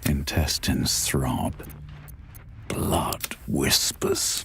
Intestines throb. Blood whispers.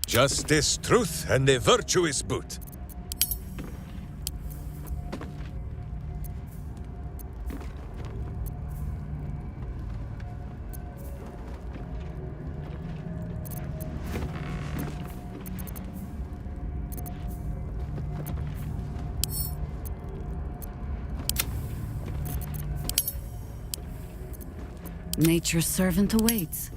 Justice, truth, and a virtuous boot. Nature's servant awaits.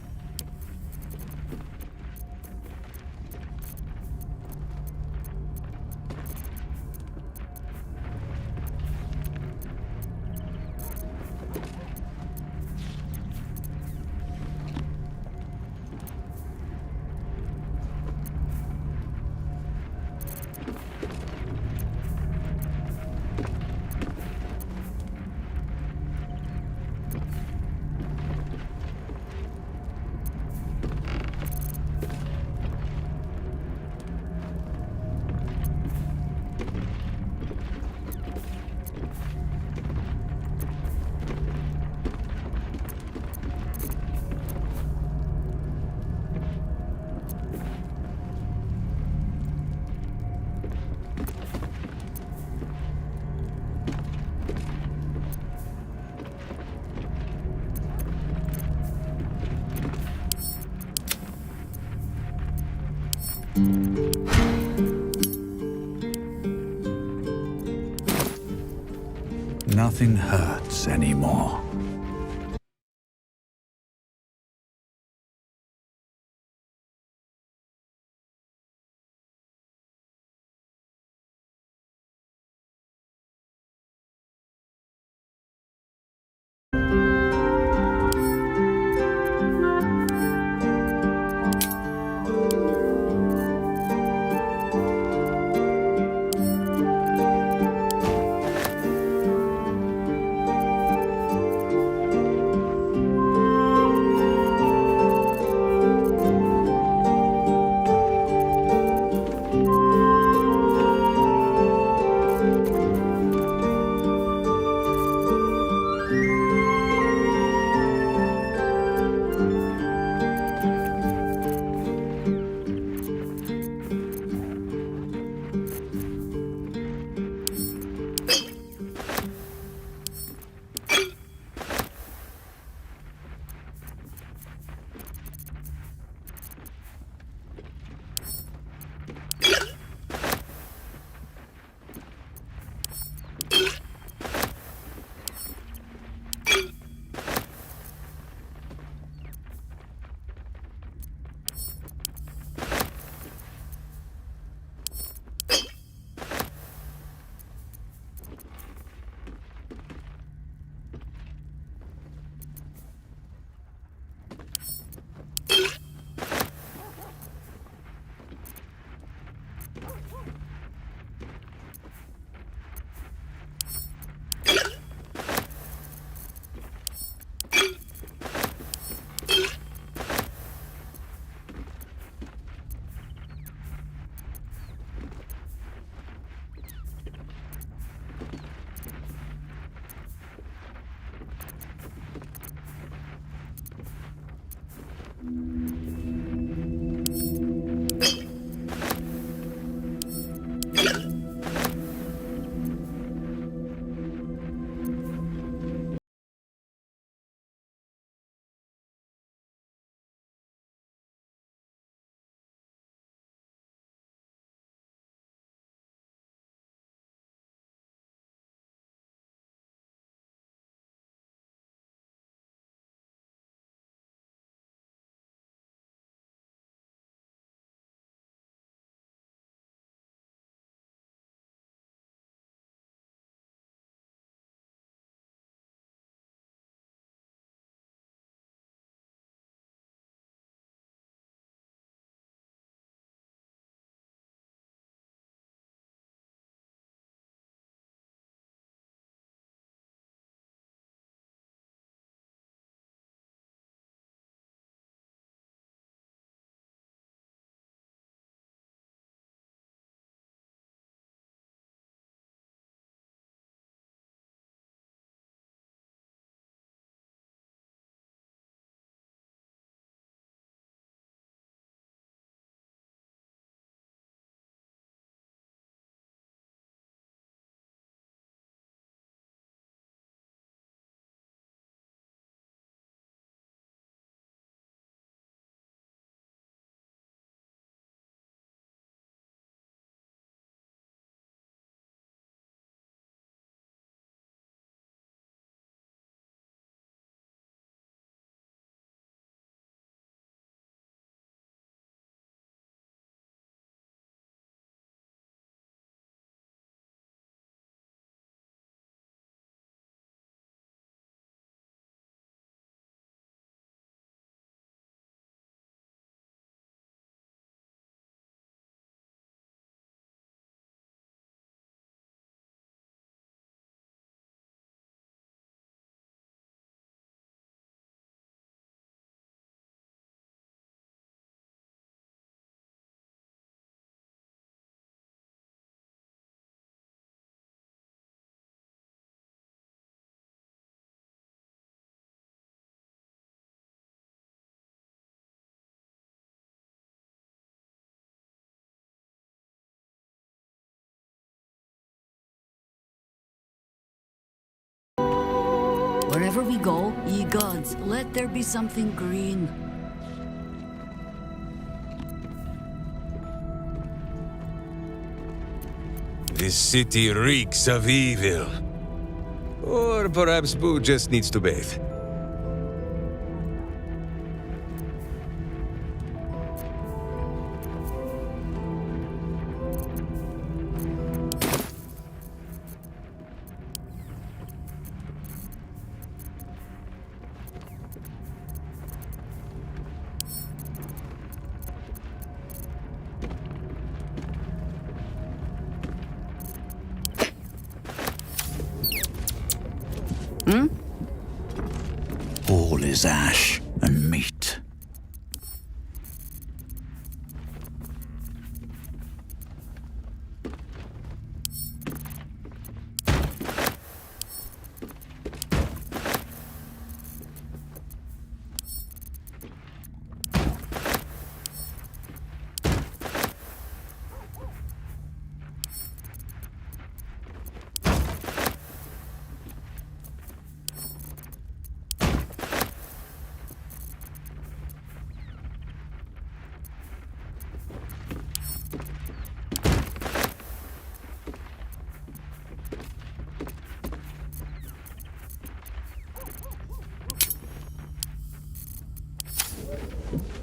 Nothing hurts anymore. Wherever we go, ye gods, let there be something green. This city reeks of evil. Or perhaps Boo just needs to bathe. All is ash and meat.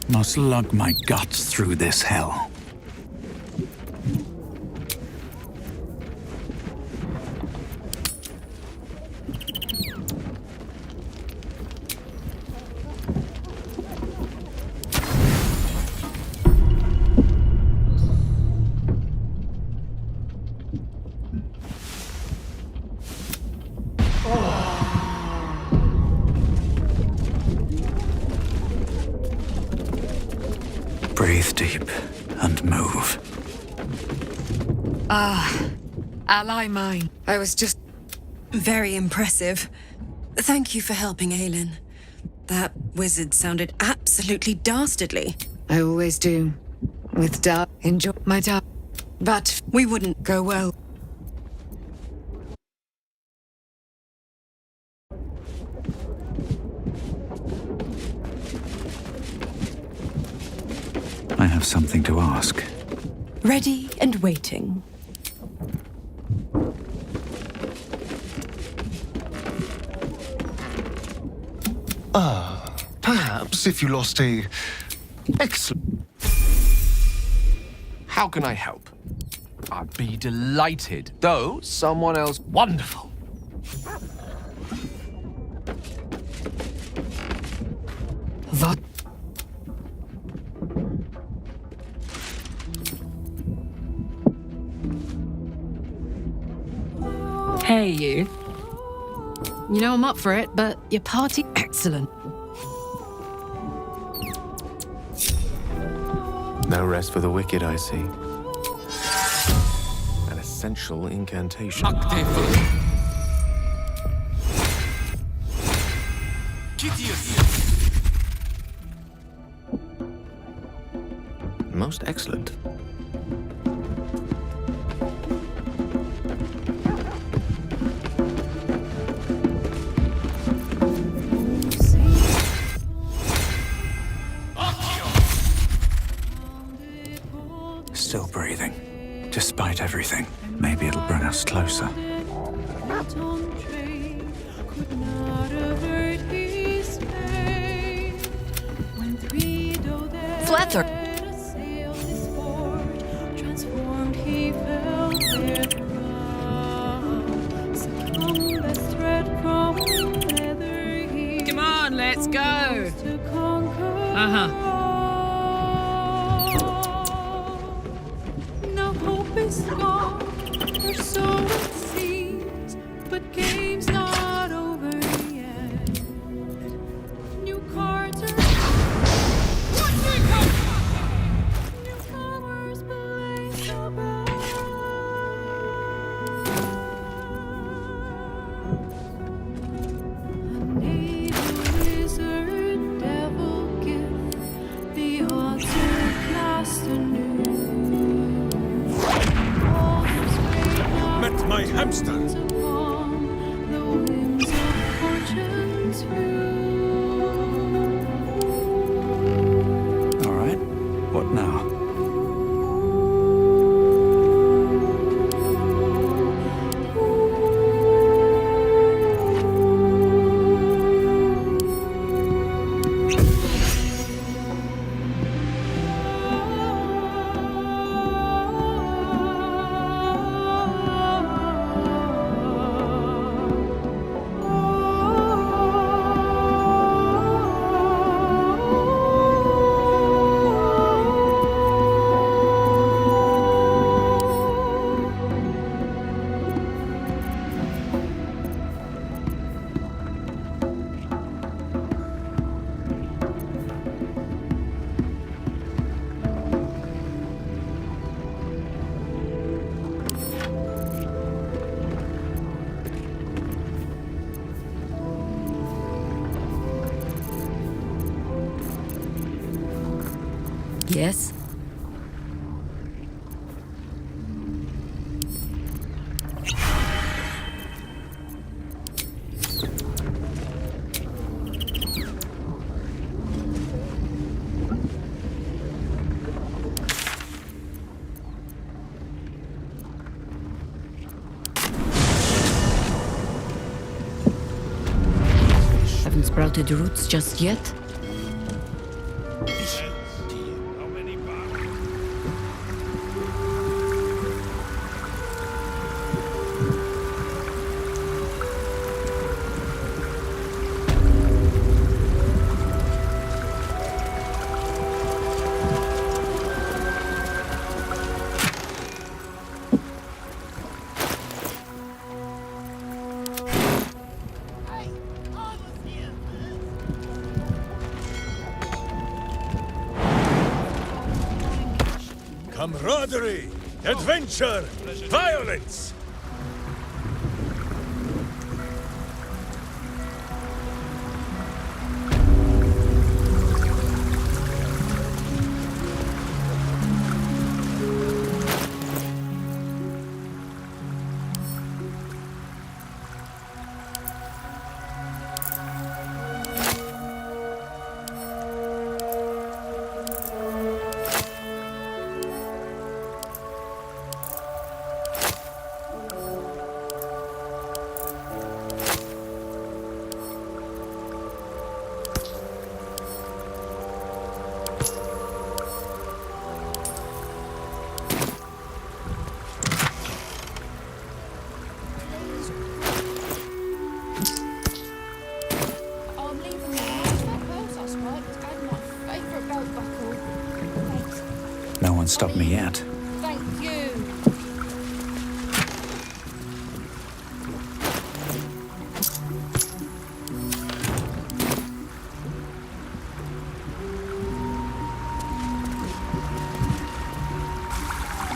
Must lug my guts through this hell. Breathe deep and move. Ally mine. I was just... Very impressive. Thank you for helping Aelin. That wizard sounded absolutely dastardly. I always do. With enjoy my but We wouldn't. go well. I have something to ask. Ready and waiting. Perhaps if you lost a... Excellent. How can I help? I'd be delighted, though someone else... Wonderful! What? Hey, you. You know I'm up for it, but your party... Excellent. No rest for the wicked, I see. An essential incantation. Most excellent. Still breathing, despite everything. Maybe it'll bring us closer. Flather. Come on, let's go. Is gone, or so it seems, but game's not over yet. New cards are newcomers play so bad. A native wizard, devil gift, All right. What now? Yes? Haven't sprouted roots just yet? Camaraderie, adventure, violence! I'm leaving the pearls I spiked and my favourite belt buckle. Thanks. No one stopped me yet. Thank you.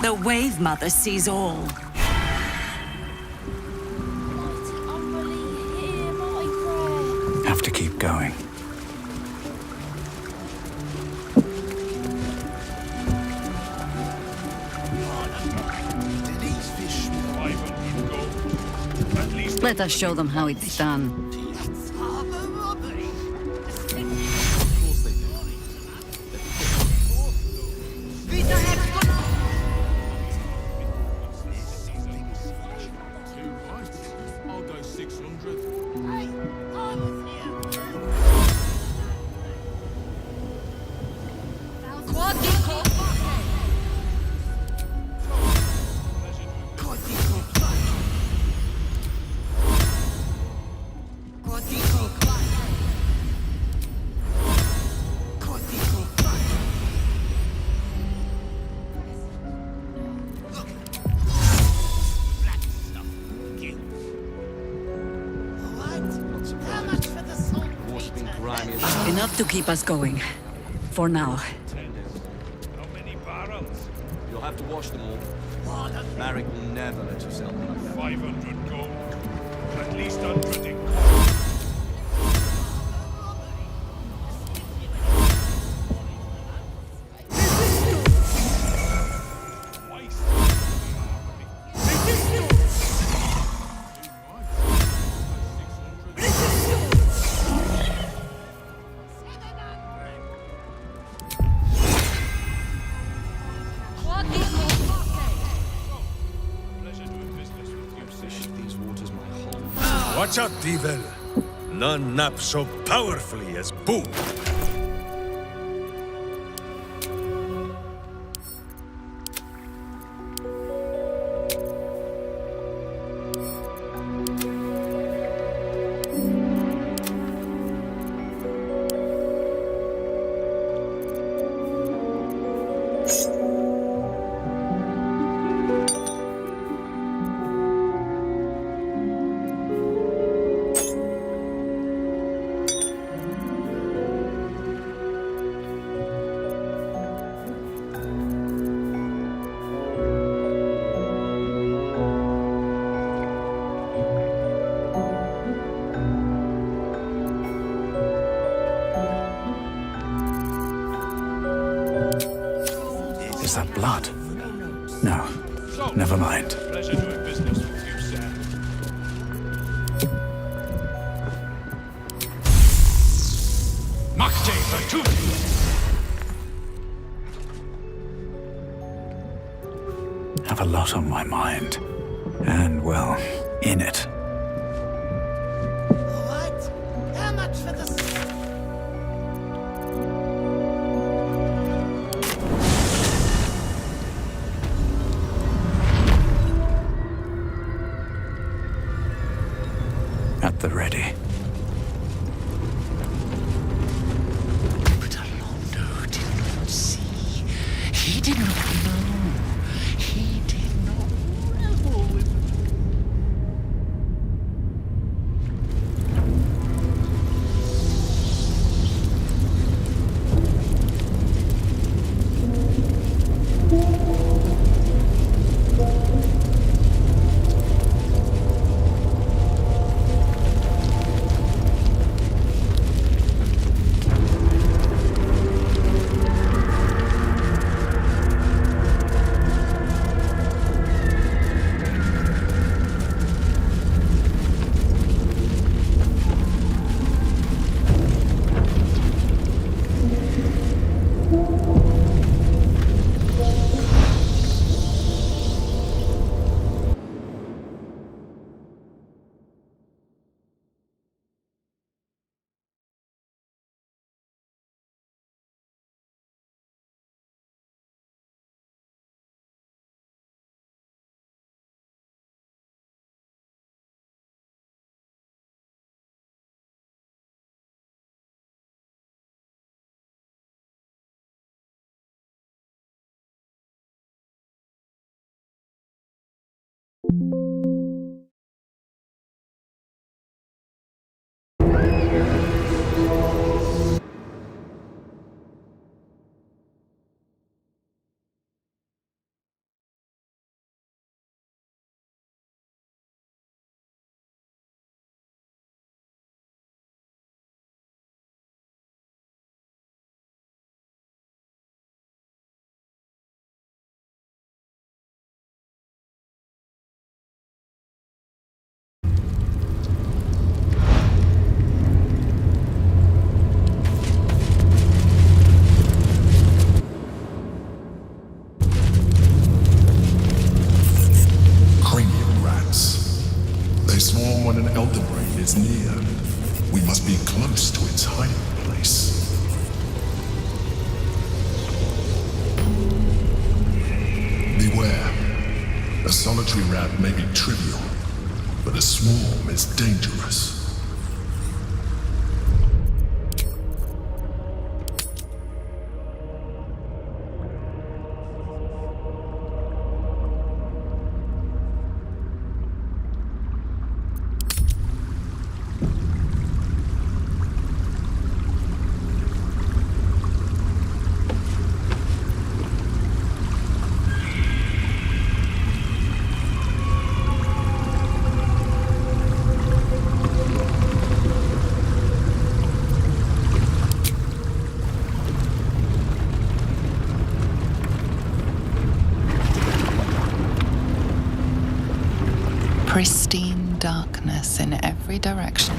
The Wave Mother sees all. Mighty Umberly, hear my prayer. Have to keep going. Let us show them how it's done. Enough to keep us going. For now. How many barrels? You'll have to wash them all. Marek will never let you sell them. 500 gold. At least 100 in gold. Watch out, evil. None nap so powerfully as Boo. Is that blood? No. Never mind. Pleasure doing business with you, sir. Machte vertun! Have a lot on my mind. And, well, in it. What? How much for the... At the ready. But Alondo did not see. He did not know. He did not revel with They swarm when an elder brain is near. We must be close to its hiding place. Beware. A solitary rat may be trivial, but a swarm is dangerous. Pristine darkness in every direction.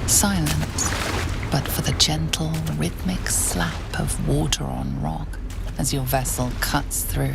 Silence, but for the gentle of water on rock as your vessel cuts through.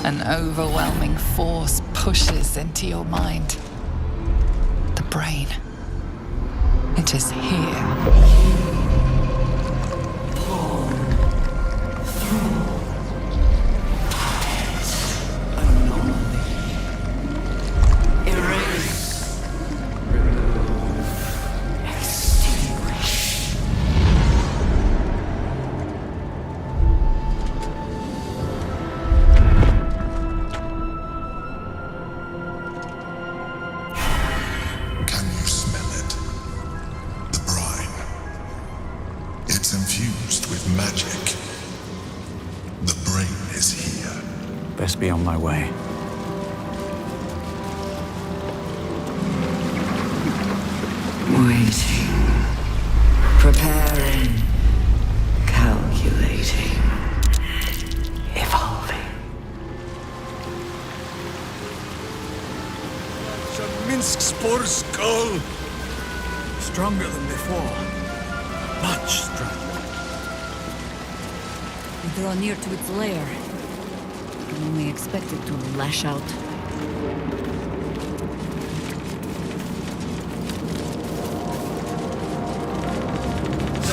An overwhelming force pushes into your mind. The brain. It is here. Best be on my way. Waiting. Preparing. Calculating. Evolving. Minsk spore skull! Stronger than before. Much stronger. We draw near to its lair. I can only expect it to lash out.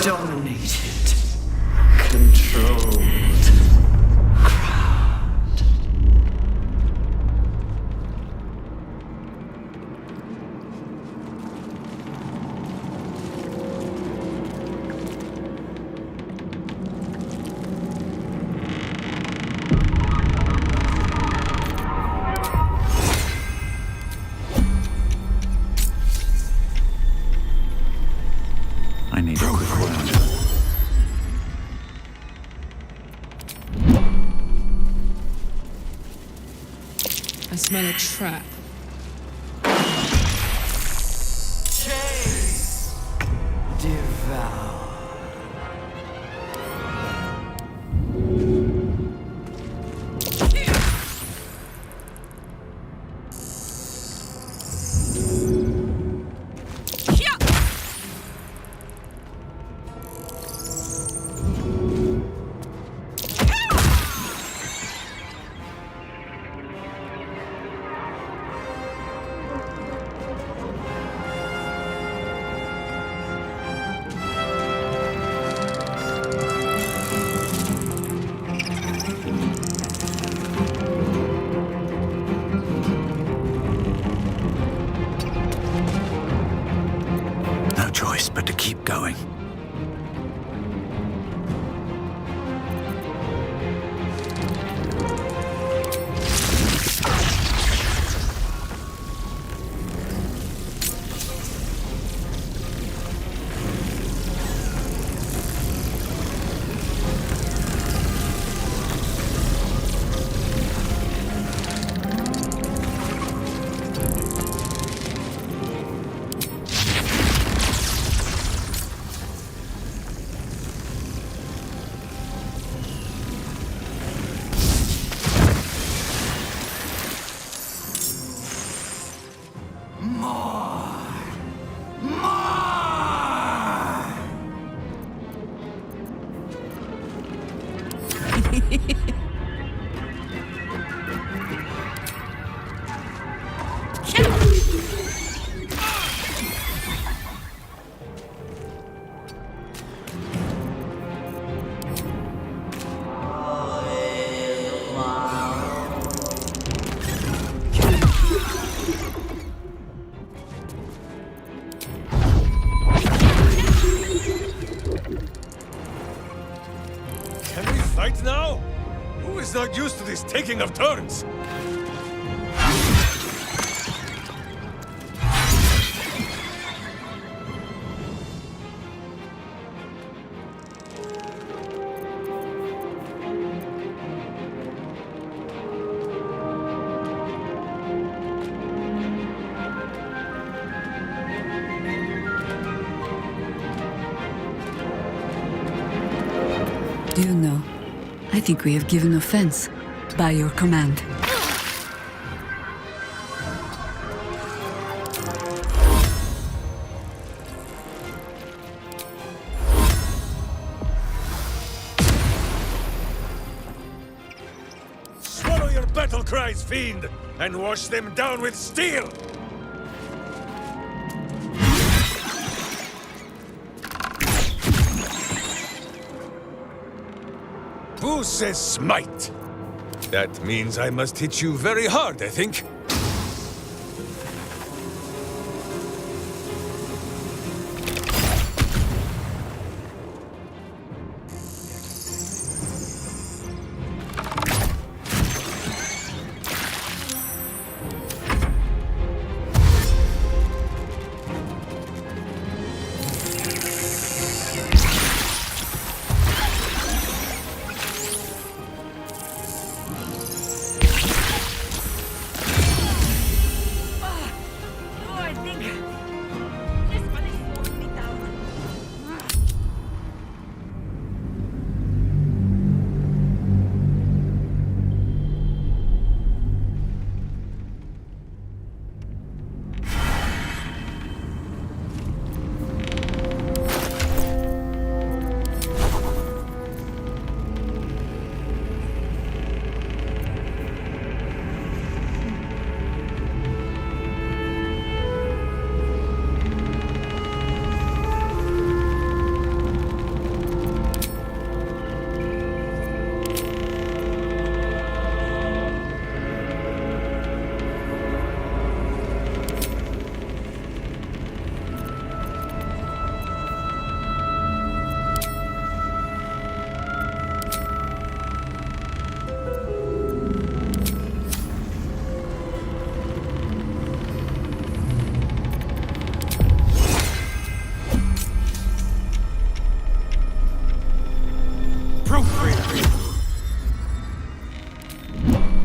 Dominated. Controlled. I need a quick word. I smell a trap. Chase. Devour. No choice but to keep going. Can we fight now? Who is not used to this taking of turns? Do you know, I think we have given offense by your command. Swallow your battle cries, fiend, and wash them down with steel! Who says smite? That means I must hit you very hard, I think.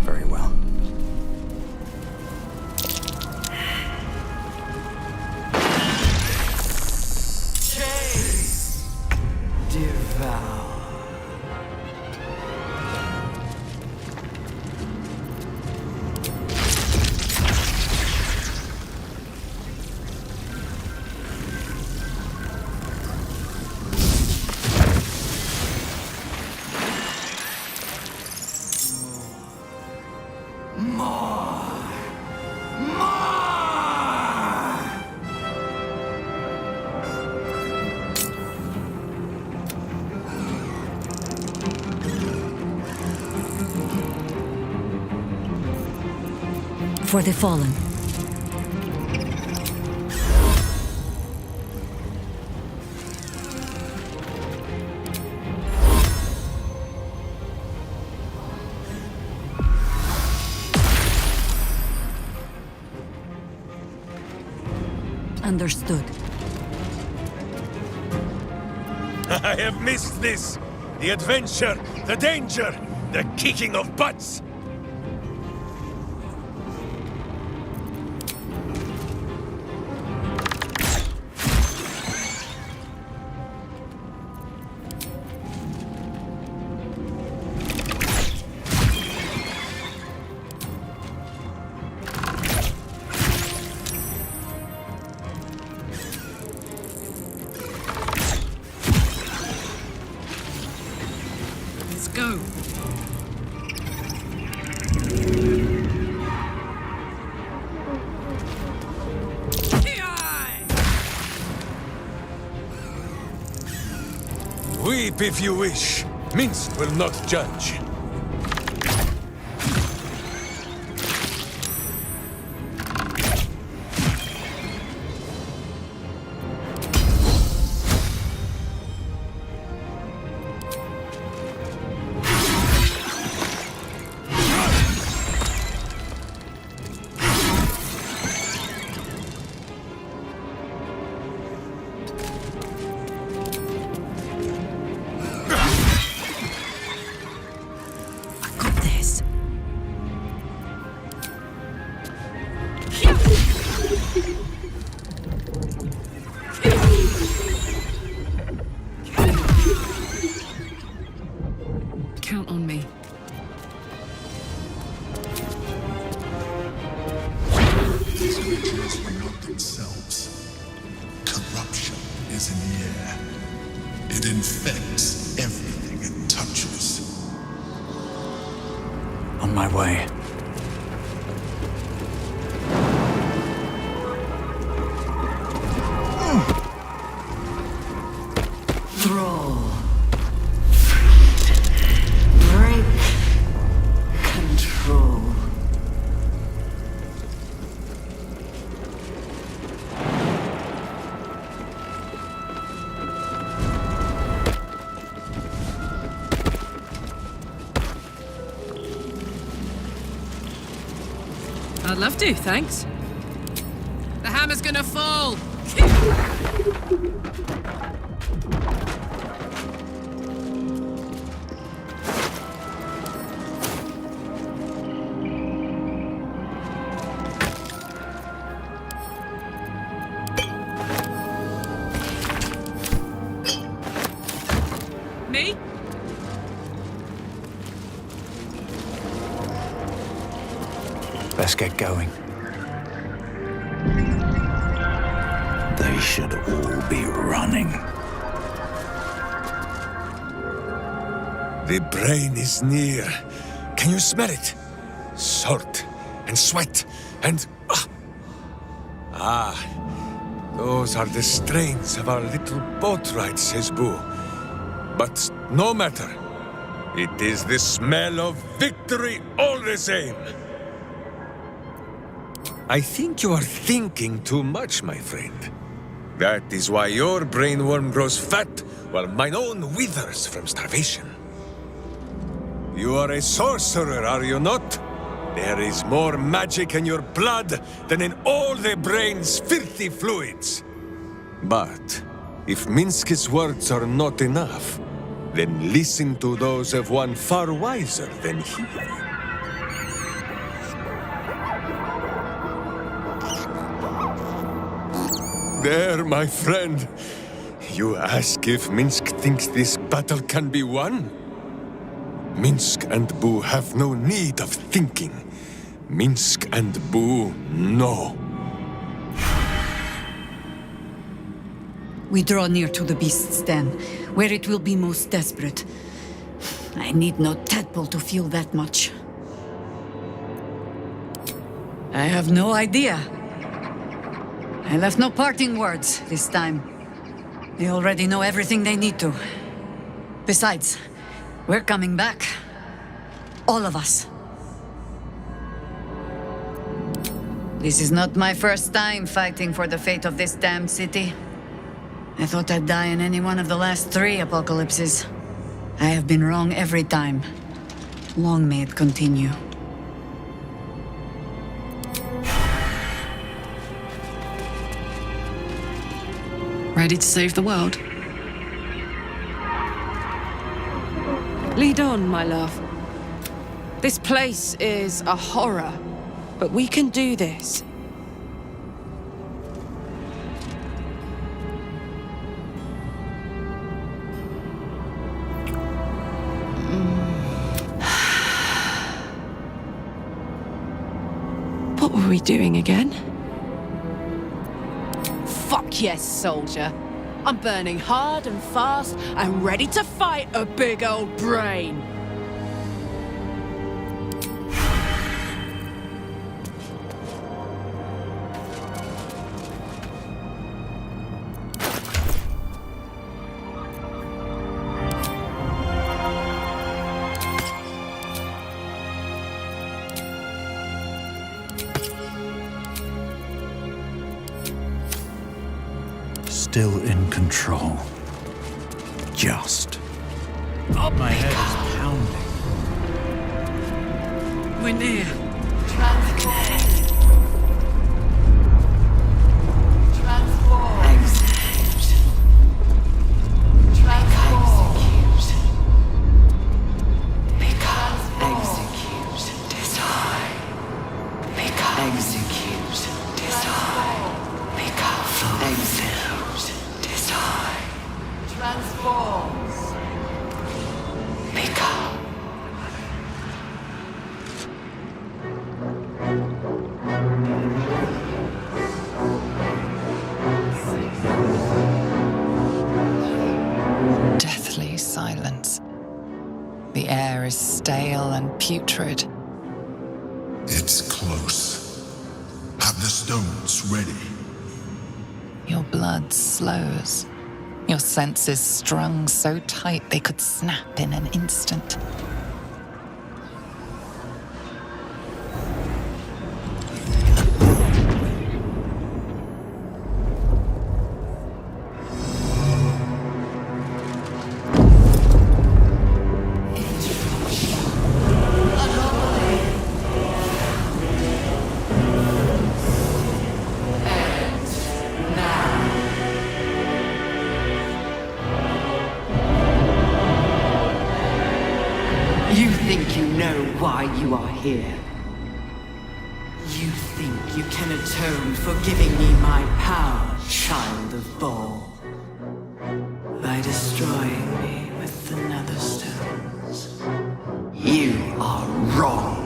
Very well. Devour. For the fallen. Understood. I have missed this! The adventure, the danger, the kicking of butts! Let's go. Weep if you wish. Minsk will not judge. Count on me. These creatures were not themselves. Corruption is in the air. It infects everything it touches. On my way. Thrall. Freed. Break. Control. I'd love to, thanks. The hammer's gonna fall! Me? Let's get going. They should all be running. The brain is near. Can you smell it? Salt and sweat and... those are the strains of our little boat ride, says Boo. But no matter. It is the smell of victory all the same. I think you are thinking too much, my friend. That is why your brainworm grows fat, while mine own withers from starvation. You are a sorcerer, are you not? There is more magic in your blood than in all the brain's filthy fluids. But if Minsk's words are not enough, then listen to those of one far wiser than he. There, my friend. You ask if Minsk thinks this battle can be won? Minsk and Boo have no need of thinking. Minsk and Boo know. We draw near to the beast's den, where it will be most desperate. I need no tadpole to feel that much. I have no idea. I left no parting words this time. They already know everything they need to. Besides, we're coming back. All of us. This is not my first time fighting for the fate of this damned city. I thought I'd die in any one of the last 3 apocalypses. I have been wrong every time. Long may it continue. Ready to save the world? Lead on, my love. This place is a horror, but we can do this. What were we doing again? Fuck yes, soldier. I'm burning hard and fast and ready to fight a big old brain. Still in control. Just. My head is pounding. We're near. Deathly silence. The air is stale and putrid. It's close. Have the stones ready. Your blood slows. Your senses strung so tight they could snap in an instant. You think you know why you are here. You think you can atone for giving me my power, child of Baal, by destroying me with the nether stones. You are wrong.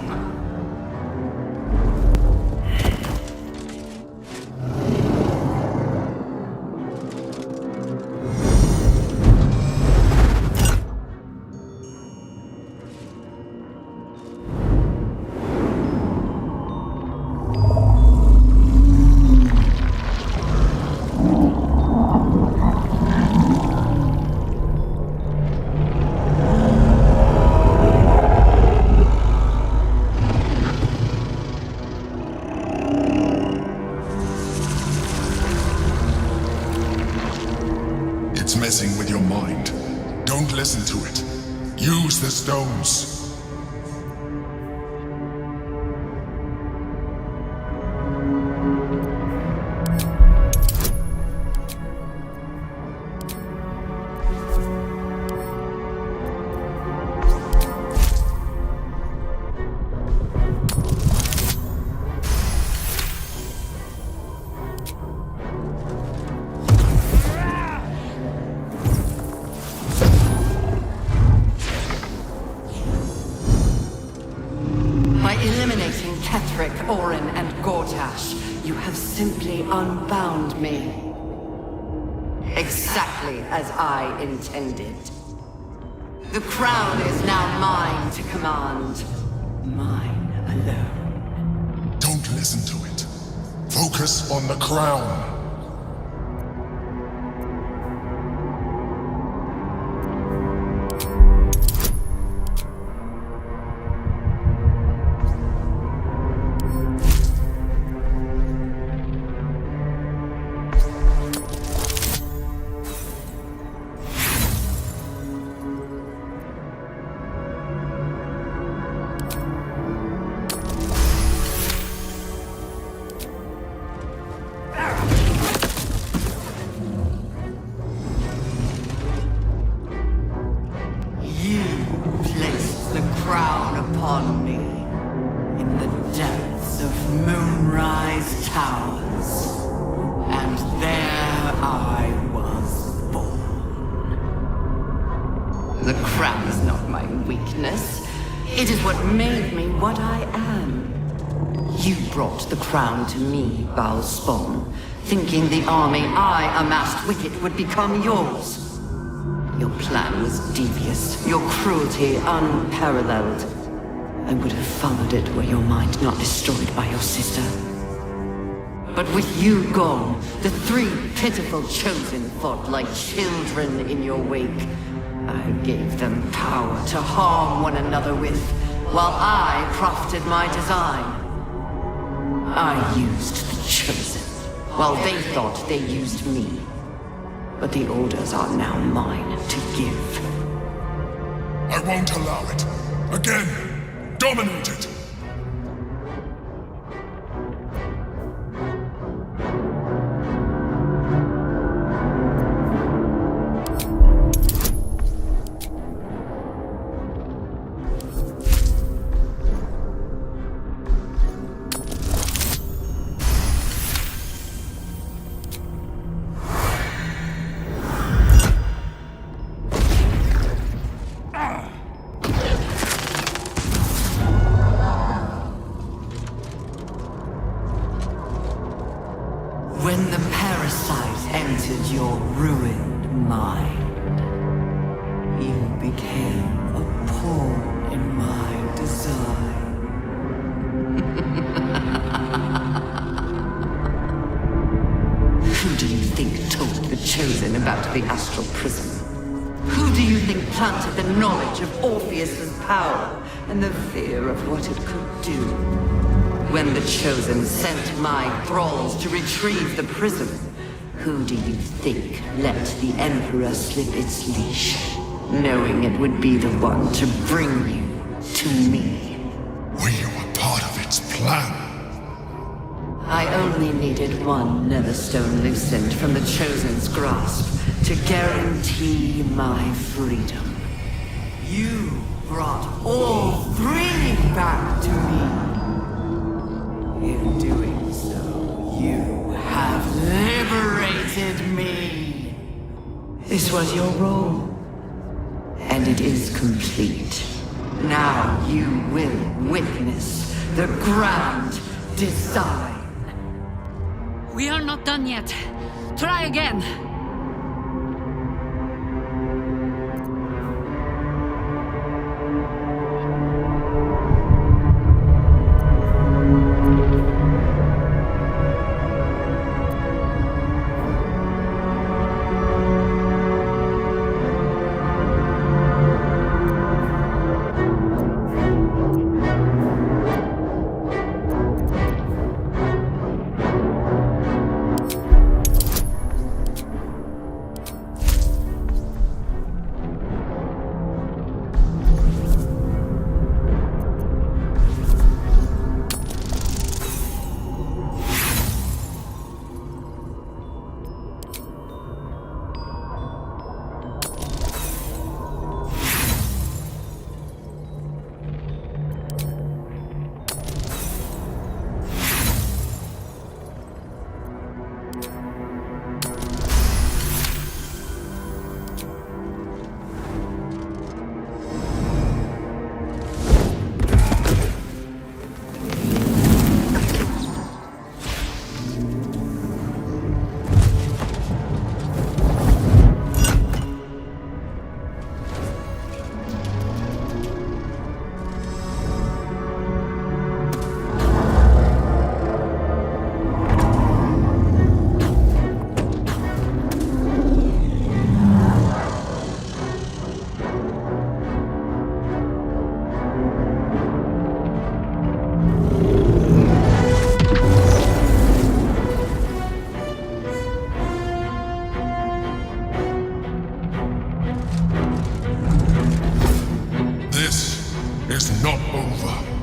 It's messing with your mind. Don't listen to it. Use the stones. Eliminating Ketheric, Orin, and Gortash, you have simply unbound me. Exactly as I intended. The crown is now mine to command. Mine alone. Don't listen to it. Focus on the crown. Upon me in the depths of Moonrise Towers, and there I was born. The crown is not my weakness. It is what made me what I am. You brought the crown to me, Baldur, thinking the army I amassed with it would become yours. Your plan was devious, your cruelty unparalleled. I would have followed it were your mind not destroyed by your sister. But with you gone, the three pitiful chosen fought like children in your wake. I gave them power to harm one another with, while I crafted my design. I used the chosen, while they thought they used me. But the orders are now mine to give. I won't allow it. Again, dominate it! When the parasite entered your ruined mind, you became a pawn in my design. Who do you think told the Chosen about the astral prism? Who do you think planted the knowledge of Orpheus's power and the fear of what it could do? When the Chosen sent my thralls to retrieve the prism, who do you think let the Emperor slip its leash, knowing it would be the one to bring you to me? We were part of its plan. I only needed one Netherstone loosened from the Chosen's grasp to guarantee my freedom. You brought all three back to me. In doing so, you have liberated me. This was your role, and it is complete. Now you will witness the grand design. We are not done yet. Try again. is not over.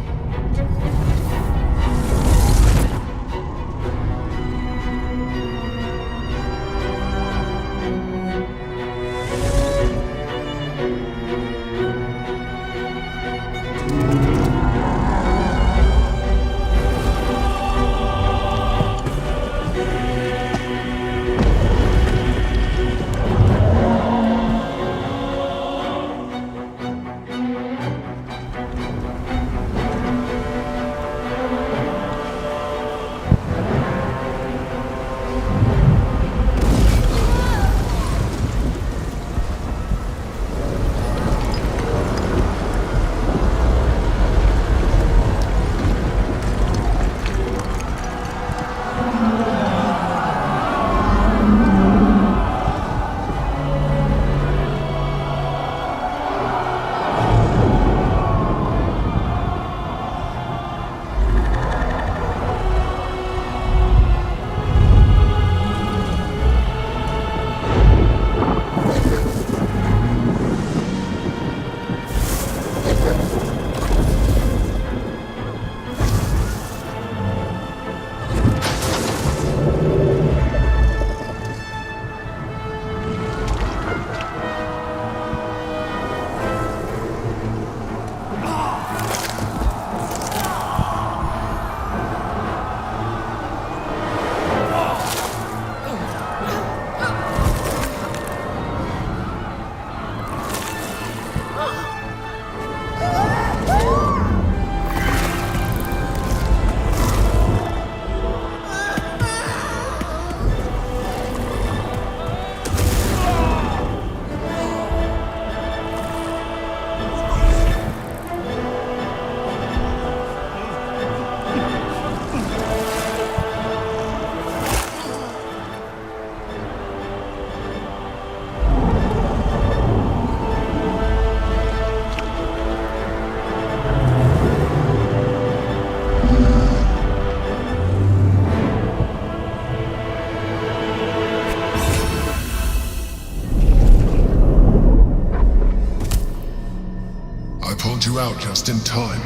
just in time.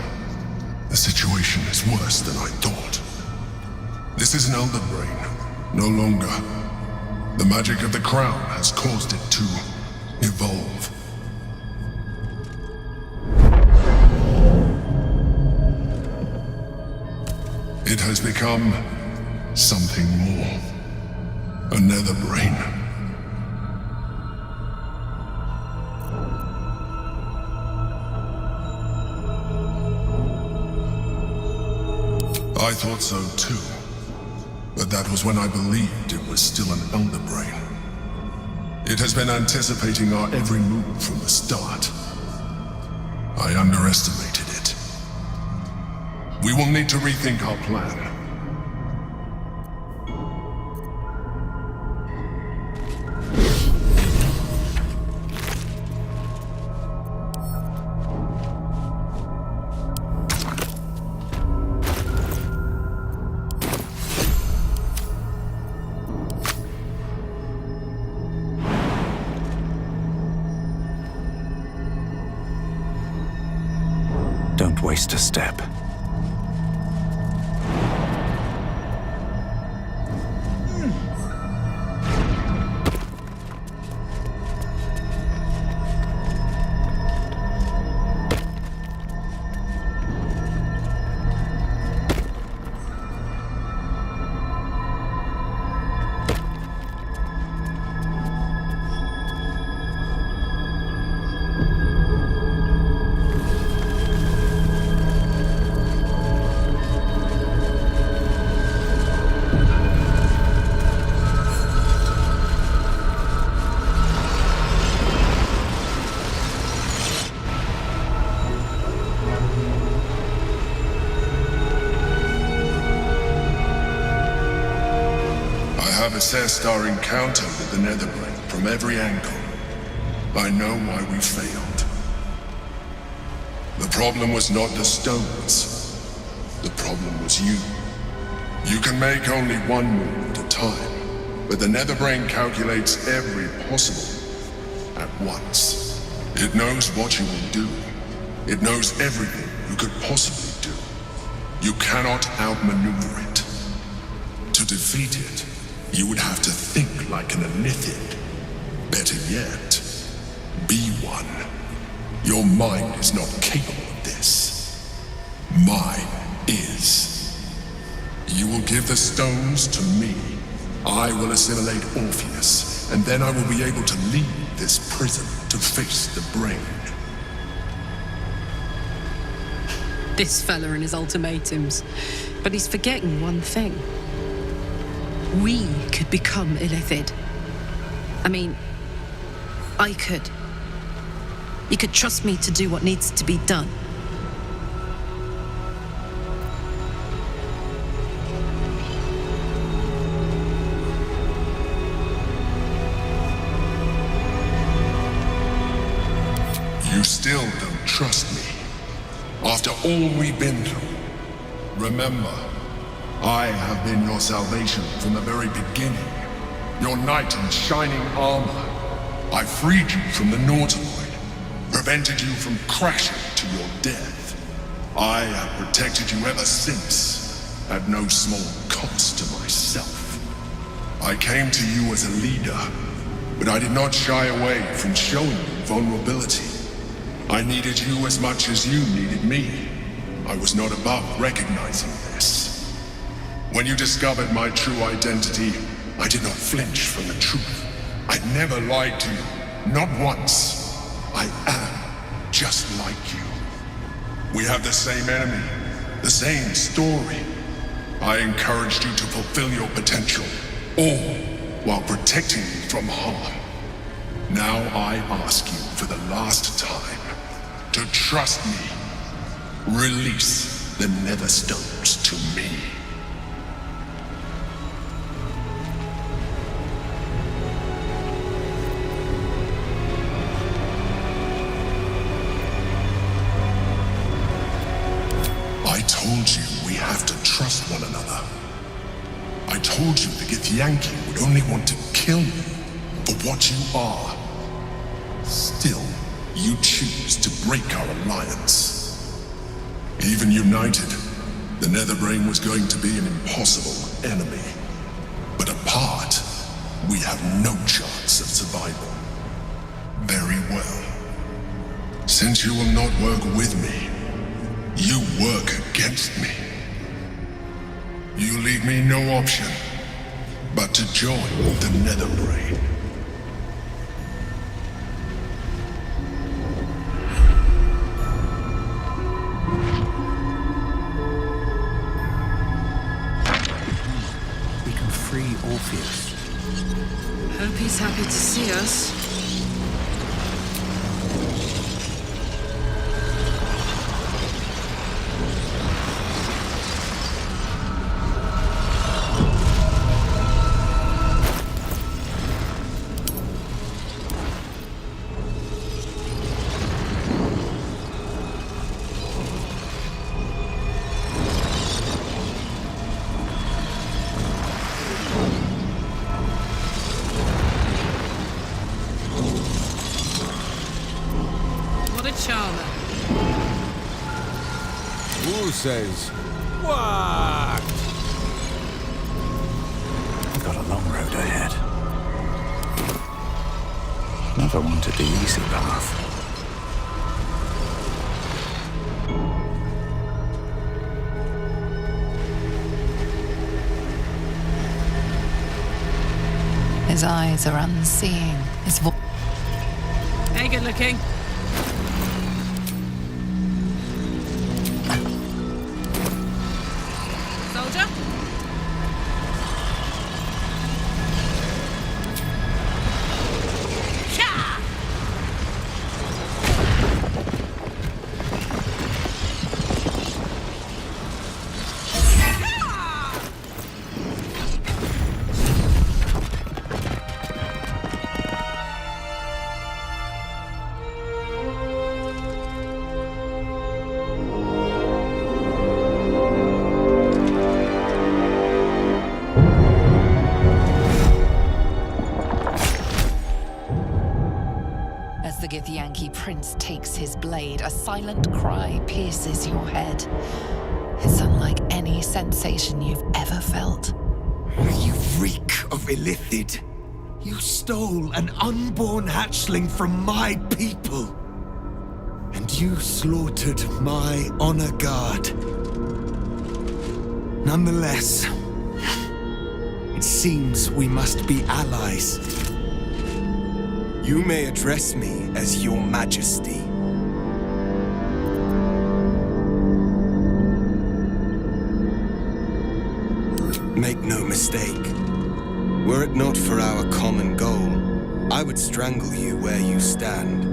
The situation is worse than I thought. This is an elder brain, no longer. The magic of the crown has caused it to evolve. It has become something more. A nether brain. I thought so too. But that was when I believed it was still an elder brain. It has been anticipating our every move from the start. I underestimated it. We will need to rethink our plan. Don't waste a step. I have assessed our encounter with the Netherbrain from every angle. I know why we failed. The problem was not the stones. The problem was you. You can make only one move at a time, but the Netherbrain calculates every possible at once. It knows what you will do. It knows everything you could possibly do. You cannot outmaneuver it. To defeat it, you would have to think like an Anithid. Better yet, be one. Your mind is not capable of this. Mine is. You will give the stones to me. I will assimilate Orpheus, and then I will be able to leave this prison to face the brain. This fella and his ultimatums. But he's forgetting one thing. We could become Illithid. I mean, I could. You could trust me to do what needs to be done. You still don't trust me. After all we've been through. Remember, I have been your salvation from the very beginning. Your knight in shining armor. I freed you from the Nautiloid, prevented you from crashing to your death. I have protected you ever since, at no small cost to myself. I came to you as a leader, but I did not shy away from showing you vulnerability. I needed you as much as you needed me. I was not above recognizing this. When you discovered my true identity, I did not flinch from the truth. I never lied to you, not once. I am just like you. We have the same enemy, the same story. I encouraged you to fulfill your potential, all while protecting you from harm. Now I ask you for the last time to trust me. Release the Nether Stones to me. I told you we have to trust one another. I told you the Githyanki would only want to kill you for what you are. Still, you choose to break our alliance. Even united, the Netherbrain was going to be an impossible enemy. But apart, we have no chance of survival. Very well. Since you will not work with me, you work against me. You leave me no option but to join the Netherbrain. We can free Orpheus. Hope he's happy to see us. Who says what? We've got a long road ahead. Never wanted the easy path. His eyes are unseeing. His voice. Hey, good looking. Soldier? The Yankee prince takes his blade, a silent cry pierces your head. It's unlike any sensation you've ever felt. You reek of Illithid. You stole an unborn hatchling from my people. And you slaughtered my honor guard. Nonetheless, it seems we must be allies. You may address me as Your Majesty. Make no mistake. Were it not for our common goal, I would strangle you where you stand.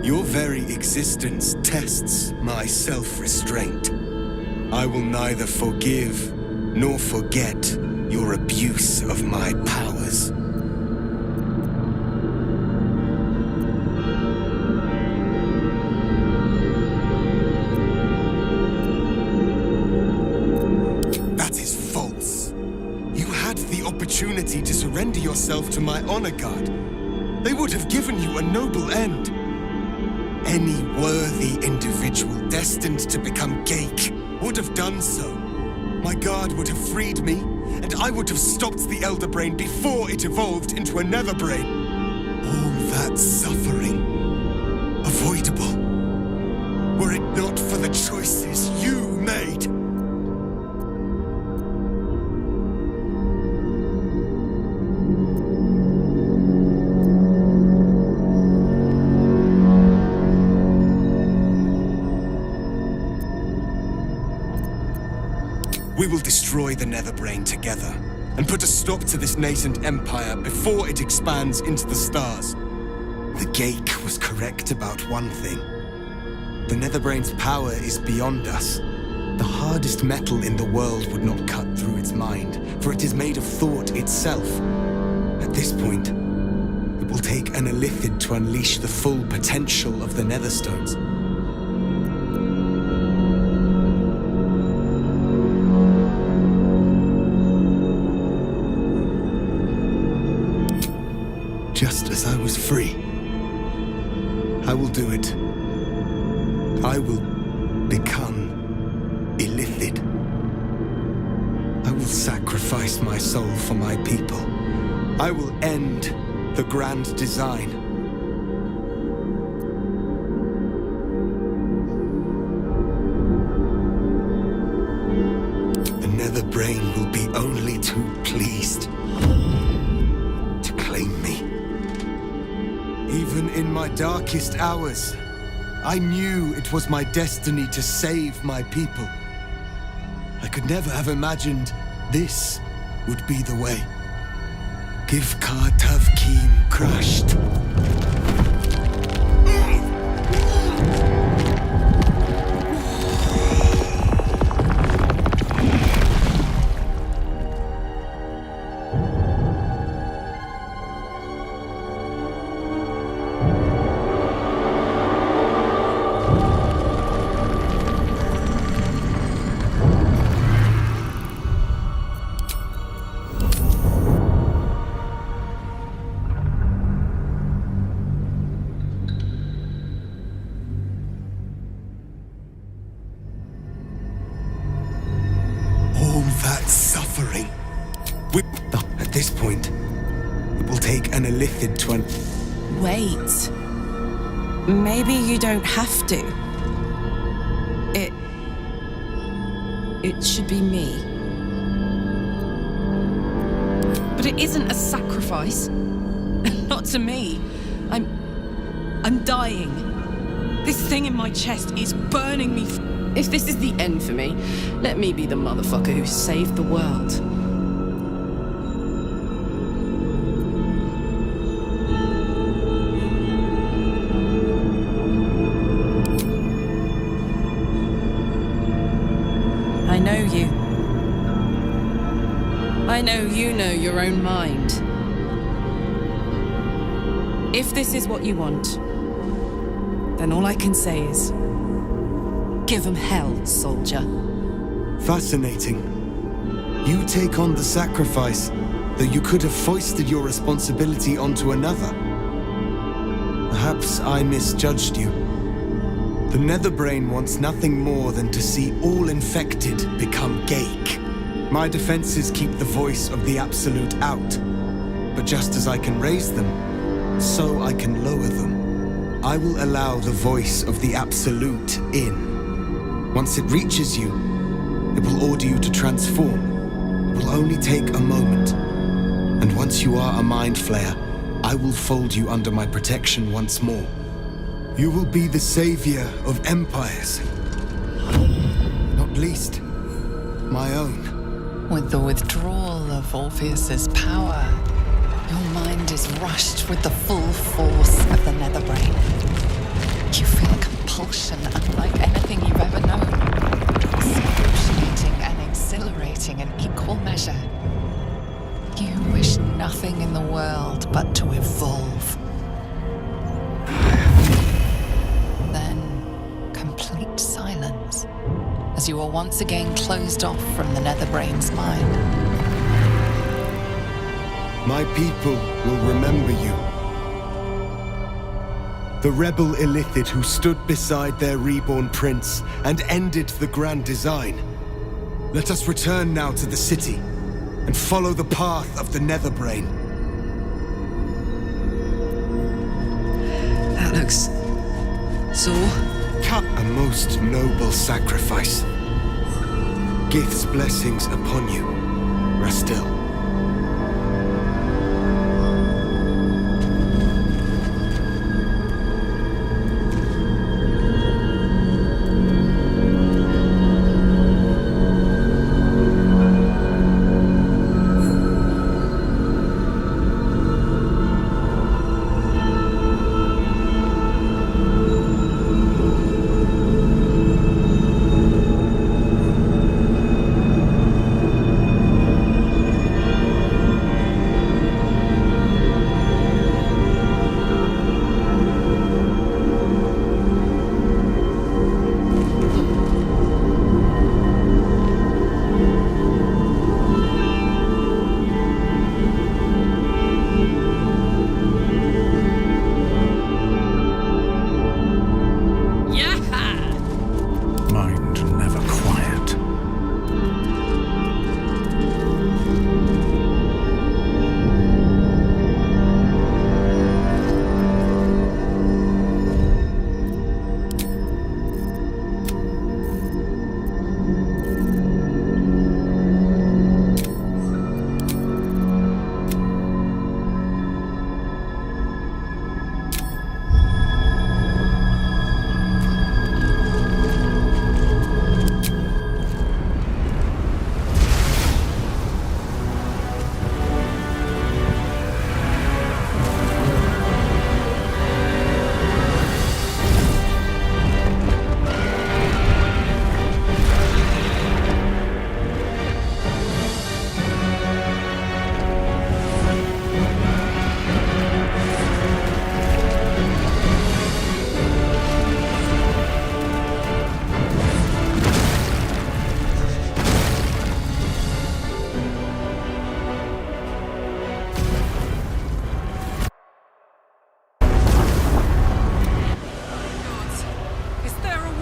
Your very existence tests my self-restraint. I will neither forgive nor forget your abuse of my powers. To surrender yourself to my honor guard. They would have given you a noble end. Any worthy individual destined to become Geik would have done so. My guard would have freed me, and I would have stopped the Elder Brain before it evolved into a Nether Brain. All that suffering, avoidable, were it not for the choices you made. We will destroy the Netherbrain together, and put a stop to this nascent empire before it expands into the stars. The Geik was correct about one thing. The Netherbrain's power is beyond us. The hardest metal in the world would not cut through its mind, for it is made of thought itself. At this point, it will take an Illithid to unleash the full potential of the Netherstones. Just as I was free, I will do it. I will become illithid. I will sacrifice my soul for my people. I will end the grand design. The Nether Brain will be only too pleased to claim me. Even in my darkest hours, I knew it was my destiny to save my people. I could never have imagined this would be the way. Give Tavkim crushed. At this point, it will take an illithid to Wait. Maybe you don't have to. It should be me. But it isn't a sacrifice. Not to me. I'm dying. This thing in my chest is burning me. If this is the end for me, let me be the motherfucker who saved the world. I know you. I know you know your own mind. If this is what you want, then all I can say is, give 'em hell, soldier. Fascinating. You take on the sacrifice, though you could have foisted your responsibility onto another. Perhaps I misjudged you. The Netherbrain wants nothing more than to see all infected become Gaik. My defenses keep the voice of the Absolute out. But just as I can raise them, so I can lower them. I will allow the voice of the Absolute in. Once it reaches you, it will order you to transform. It will only take a moment. And once you are a Mind Flayer, I will fold you under my protection once more. You will be the savior of empires. Not least, my own. With the withdrawal of Orpheus's power, your mind is rushed with the full force of the Netherbrain. You feel a compulsion unlike anything you've ever known. Excruciating and exhilarating in equal measure. You wish nothing in the world but to evolve. Then, complete silence, as you are once again closed off from the Netherbrain's mind. My people will remember you. The rebel illithid who stood beside their reborn prince and ended the grand design. Let us return now to the city and follow the path of the Netherbrain. That looks so... A most noble sacrifice. Gith's blessings upon you, Rastil.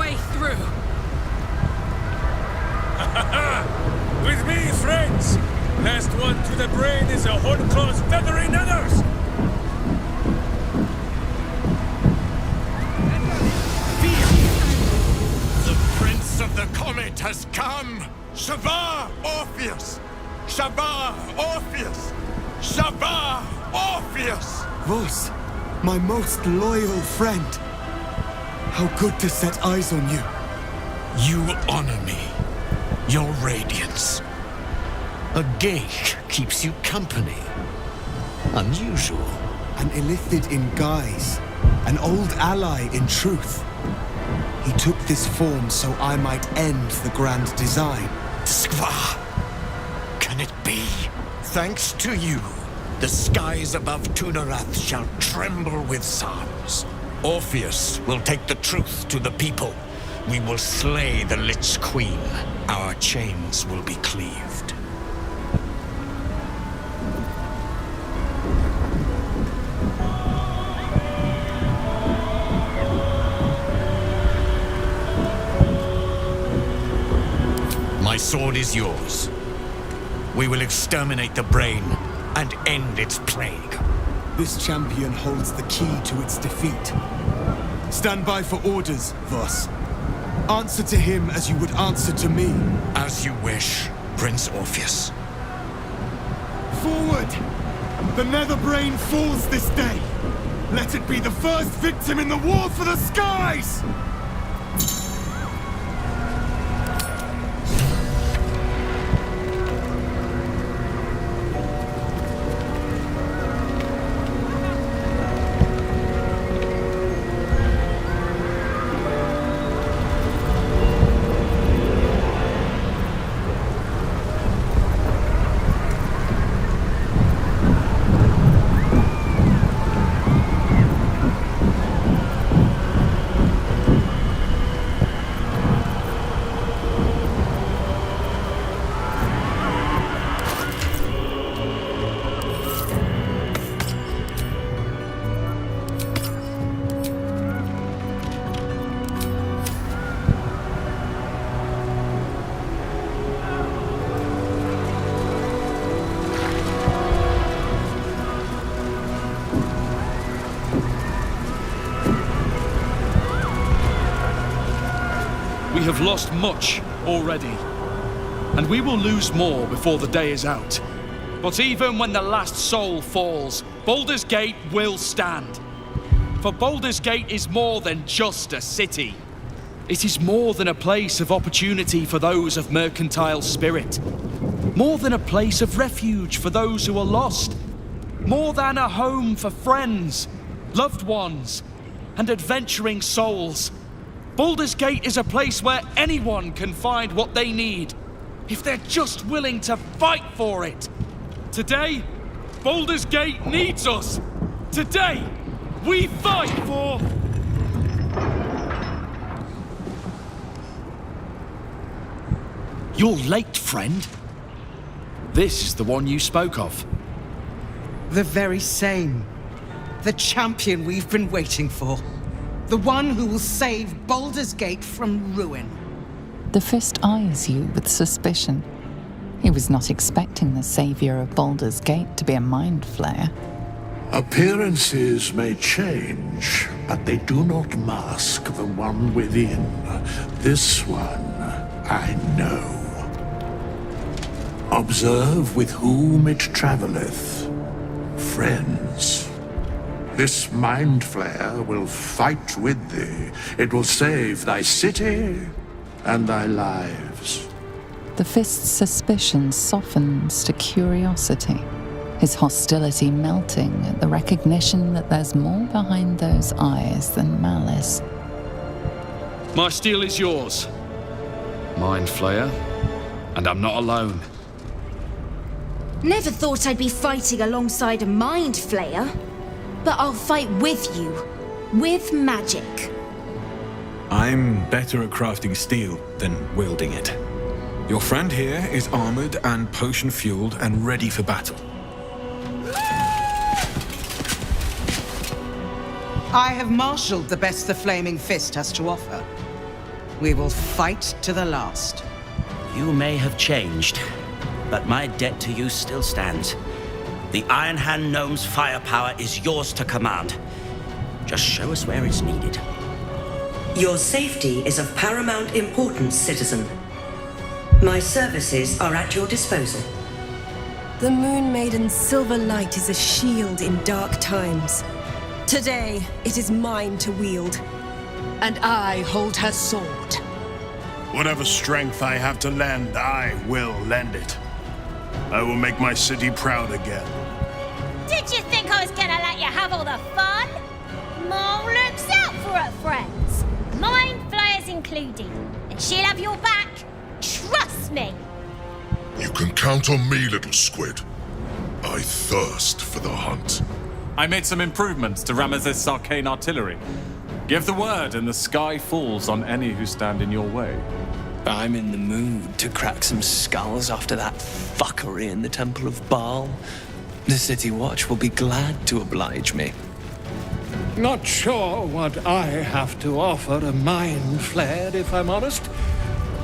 way through. With me, friends! Last one to the brain is a Hornclaw's feathering others! The Prince of the Comet has come! Shavar Orpheus! Shavar Orpheus! Shavar Orpheus! Vos, my most loyal friend. How good to set eyes on you. You honor me. Your radiance. A geik keeps you company. Unusual. An illithid in guise. An old ally in truth. He took this form so I might end the grand design. Skva! Can it be? Thanks to you, the skies above Tunarath shall tremble with psalms. Orpheus will take the truth to the people. We will slay the Lich Queen. Our chains will be cleaved. My sword is yours. We will exterminate the brain and end its plague. This champion holds the key to its defeat. Stand by for orders, Vos. Answer to him as you would answer to me. As you wish, Prince Orpheus. Forward! The Netherbrain falls this day. Let it be the first victim in the war for the skies! We have lost much already, and we will lose more before the day is out. But even when the last soul falls, Baldur's Gate will stand. For Baldur's Gate is more than just a city. It is more than a place of opportunity for those of mercantile spirit. More than a place of refuge for those who are lost. More than a home for friends, loved ones, and adventuring souls. Baldur's Gate is a place where anyone can find what they need, if they're just willing to fight for it. Today, Baldur's Gate needs us. Today, we fight for... You're late, friend. This is the one you spoke of. The very same. The champion we've been waiting for. The one who will save Baldur's Gate from ruin. The Fist eyes you with suspicion. He was not expecting the savior of Baldur's Gate to be a mind flayer. Appearances may change, but they do not mask the one within. This one, I know. Observe with whom it travelleth. Friends. This mind flayer will fight with thee. It will save thy city and thy lives. The Fist's suspicion softens to curiosity, his hostility melting at the recognition that there's more behind those eyes than malice. My steel is yours, Mind Flayer, and I'm not alone. Never thought I'd be fighting alongside a Mind Flayer. But I'll fight with you. With magic. I'm better at crafting steel than wielding it. Your friend here is armored and potion-fueled and ready for battle. I have marshaled the best the Flaming Fist has to offer. We will fight to the last. You may have changed, but my debt to you still stands. The Iron Hand Gnome's firepower is yours to command. Just show us where it's needed. Your safety is of paramount importance, citizen. My services are at your disposal. The Moon Maiden's silver light is a shield in dark times. Today, it is mine to wield. And I hold her sword. Whatever strength I have to lend, I will lend it. I will make my city proud again. Did you think I was gonna let you have all the fun? Mom looks out for her friends, mind flayers included, and she'll have your back. Trust me. You can count on me, little squid. I thirst for the hunt. I made some improvements to Ramesses' arcane artillery. Give the word and the sky falls on any who stand in your way. I'm in the mood to crack some skulls after that fuckery in the Temple of Baal. The City Watch will be glad to oblige me. Not sure what I have to offer a mind flayer, if I'm honest.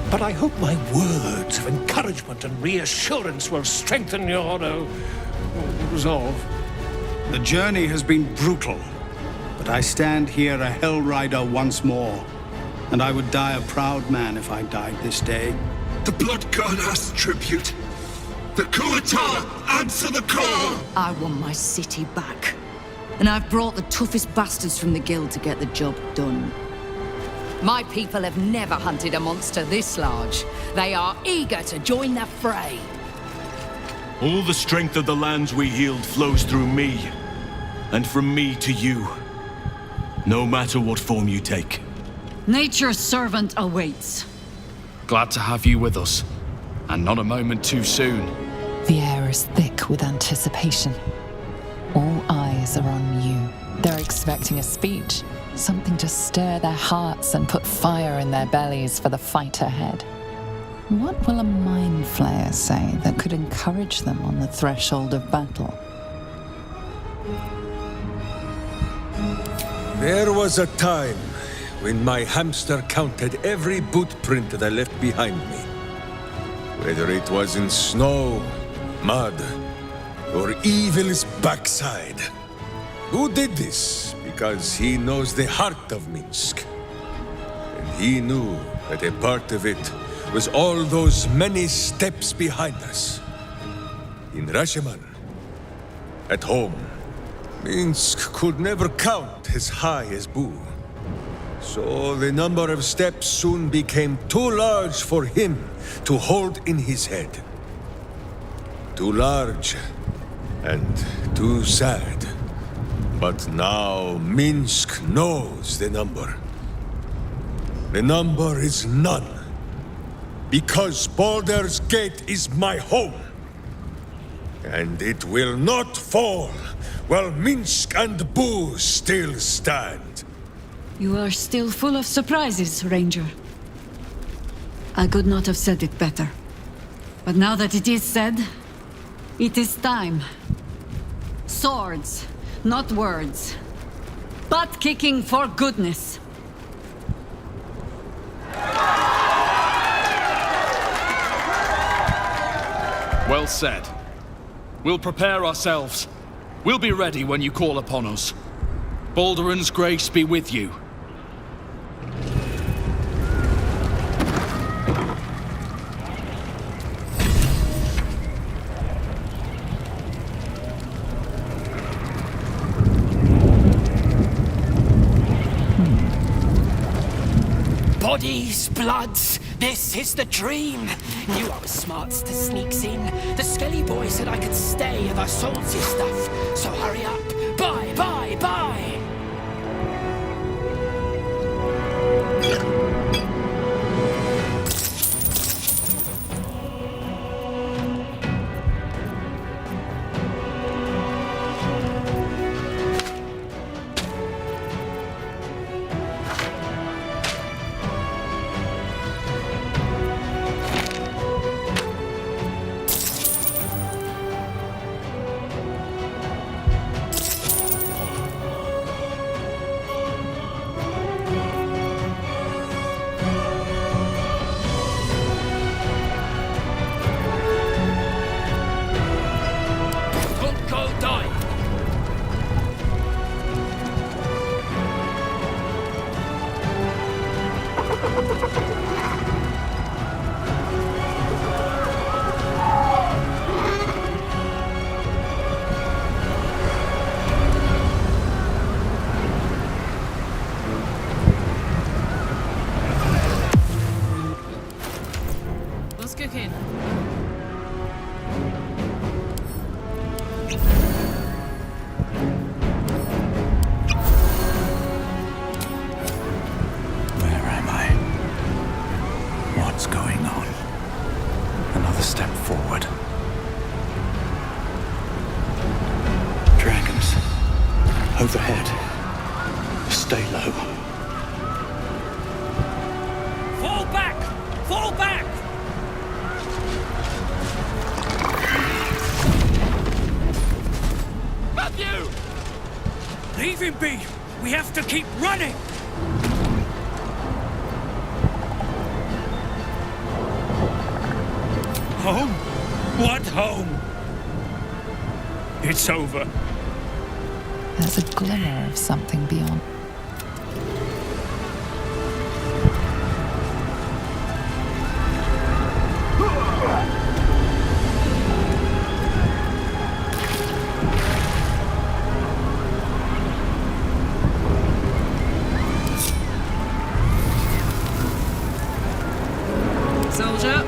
But I hope my words of encouragement and reassurance will strengthen your resolve. The journey has been brutal, but I stand here a Hell Rider once more. And I would die a proud man if I died this day. The Blood God asks tribute. The Kuatar answer the call! I want my city back. And I've brought the toughest bastards from the guild to get the job done. My people have never hunted a monster this large. They are eager to join the fray. All the strength of the lands we healed flows through me, and from me to you. No matter what form you take. Nature's servant awaits. Glad to have you with us, and not a moment too soon. The air is thick with anticipation. All eyes are on you. They're expecting a speech, something to stir their hearts and put fire in their bellies for the fight ahead. What will a mind flayer say that could encourage them on the threshold of battle? There was a time when my hamster counted every boot print that I left behind me. Whether it was in snow, mud, or evil's backside. Who did this? Because he knows the heart of Minsk. And he knew that a part of it was all those many steps behind us. In Rashomon, at home, Minsk could never count as high as Boo. So the number of steps soon became too large for him to hold in his head. Too large and too sad. But now Minsk knows the number. The number is none. Because Baldur's Gate is my home. And it will not fall while Minsk and Boo still stand. You are still full of surprises, Ranger. I could not have said it better. But now that it is said, it is time. Swords, not words. Butt kicking for goodness. Well said. We'll prepare ourselves. We'll be ready when you call upon us. Balduran's grace be with you. Bodies, bloods, this is the dream. Knew I was smarts to sneaks in. The Skelly boy said I could stay if I sold you stuff. So hurry up. Bye, bye, bye. in. Where am I? What's going on? Another step forward. Dragons. Overhead. Stay low. Fall back! Fall back! Matthew! Leave him be! We have to keep running! Home? What home? It's over. There's a glimmer of something beyond. Soldier.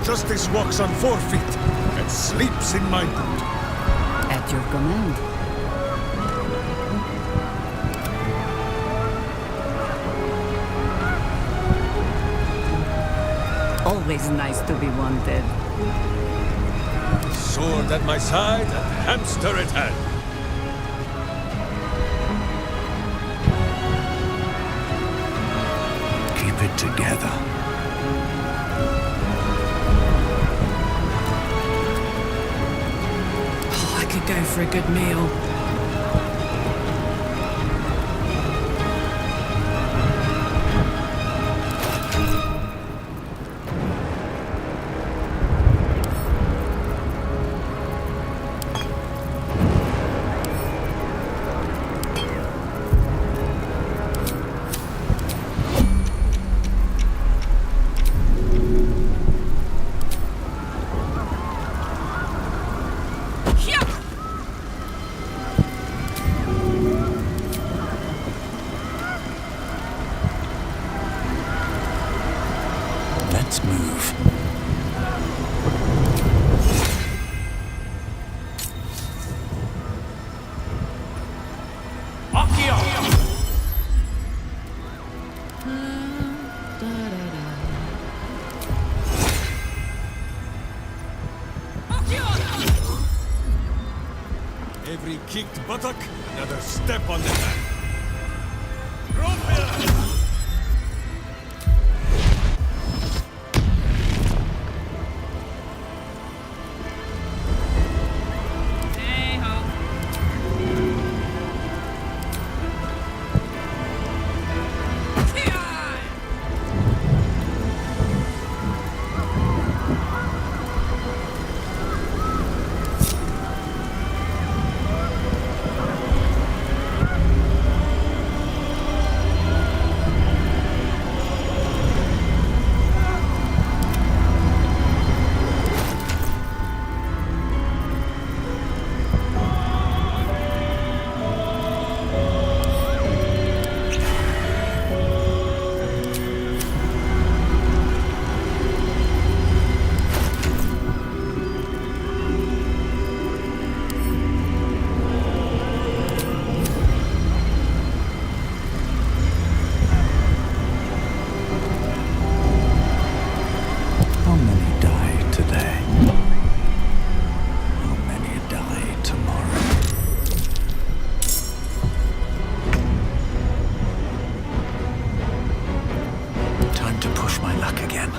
Justice walks on 4 feet and sleeps in my boot. At your command. Always nice to be wanted. Sword at my side and hamster at hand. Keep it together. Oh, I could go for a good meal. Let's move. Every kicked buttock, another step on the map. How many die today? How many die tomorrow? Time to push my luck again.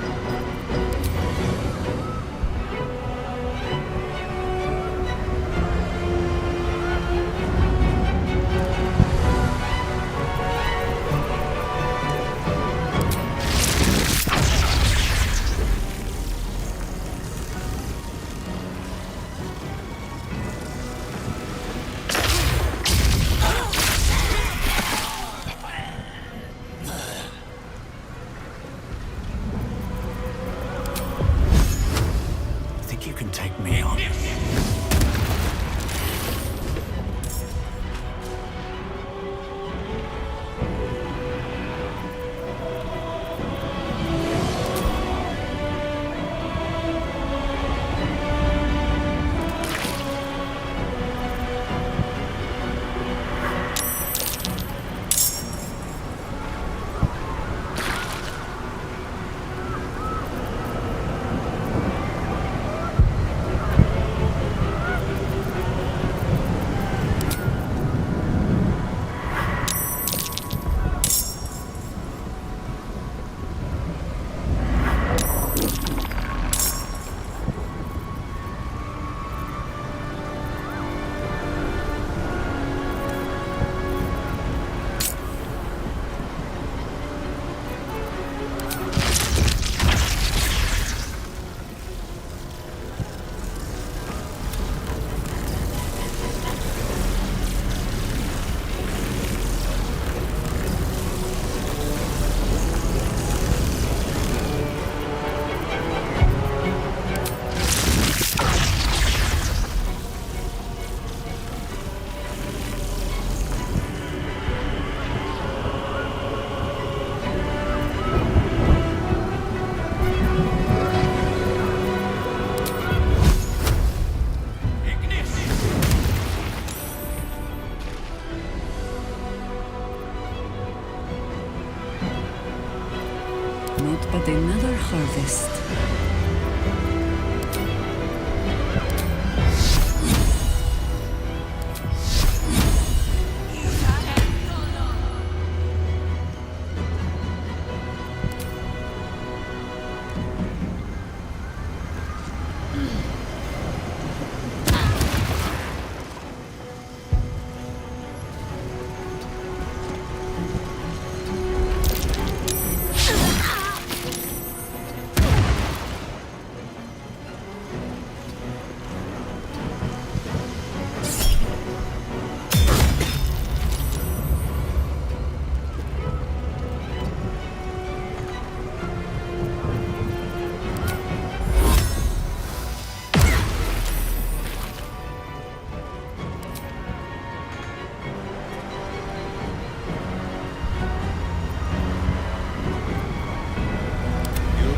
Not but another harvest.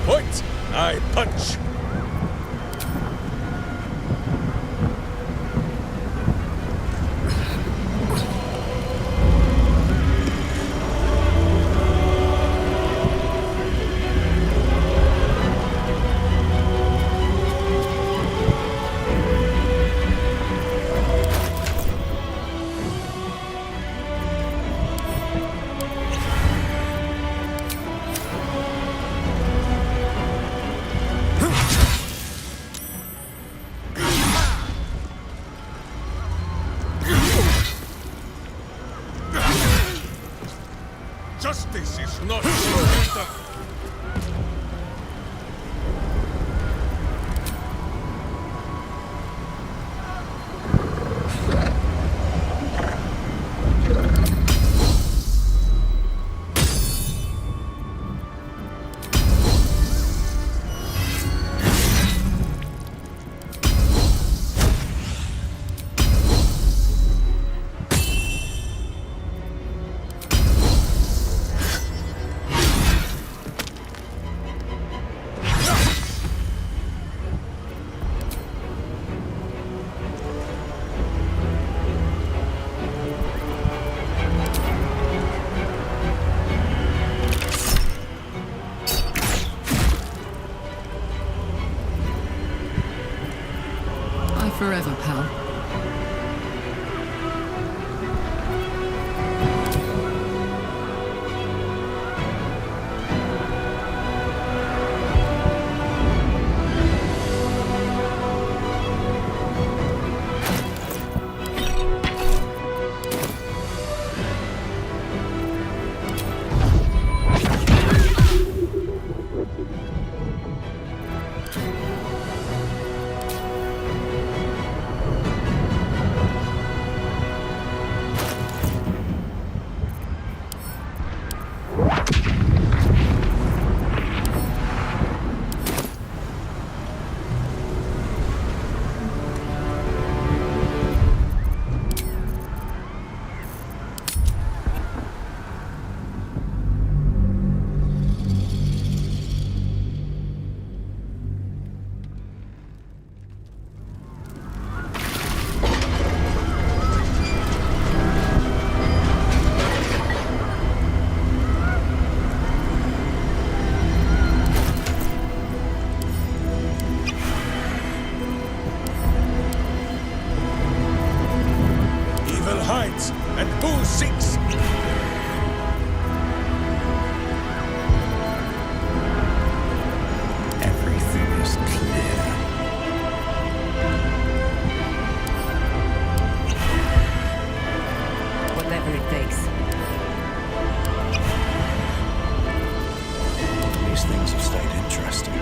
Point, I punch. Justice is not surrender. Forever, pal. And who seeks? Everything is clear. Whatever it takes. These things have stayed interesting.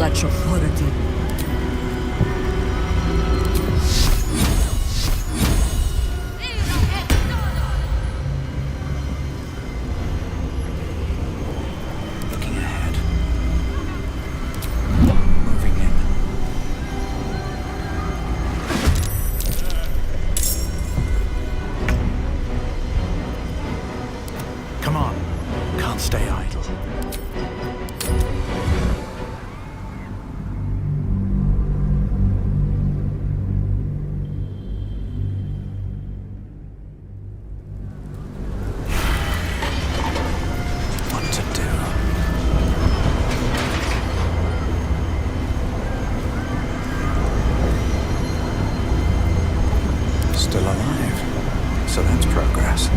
Such authority. stay idle. What to do? Still alive, so that's progress.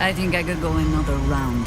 I think I could go another round.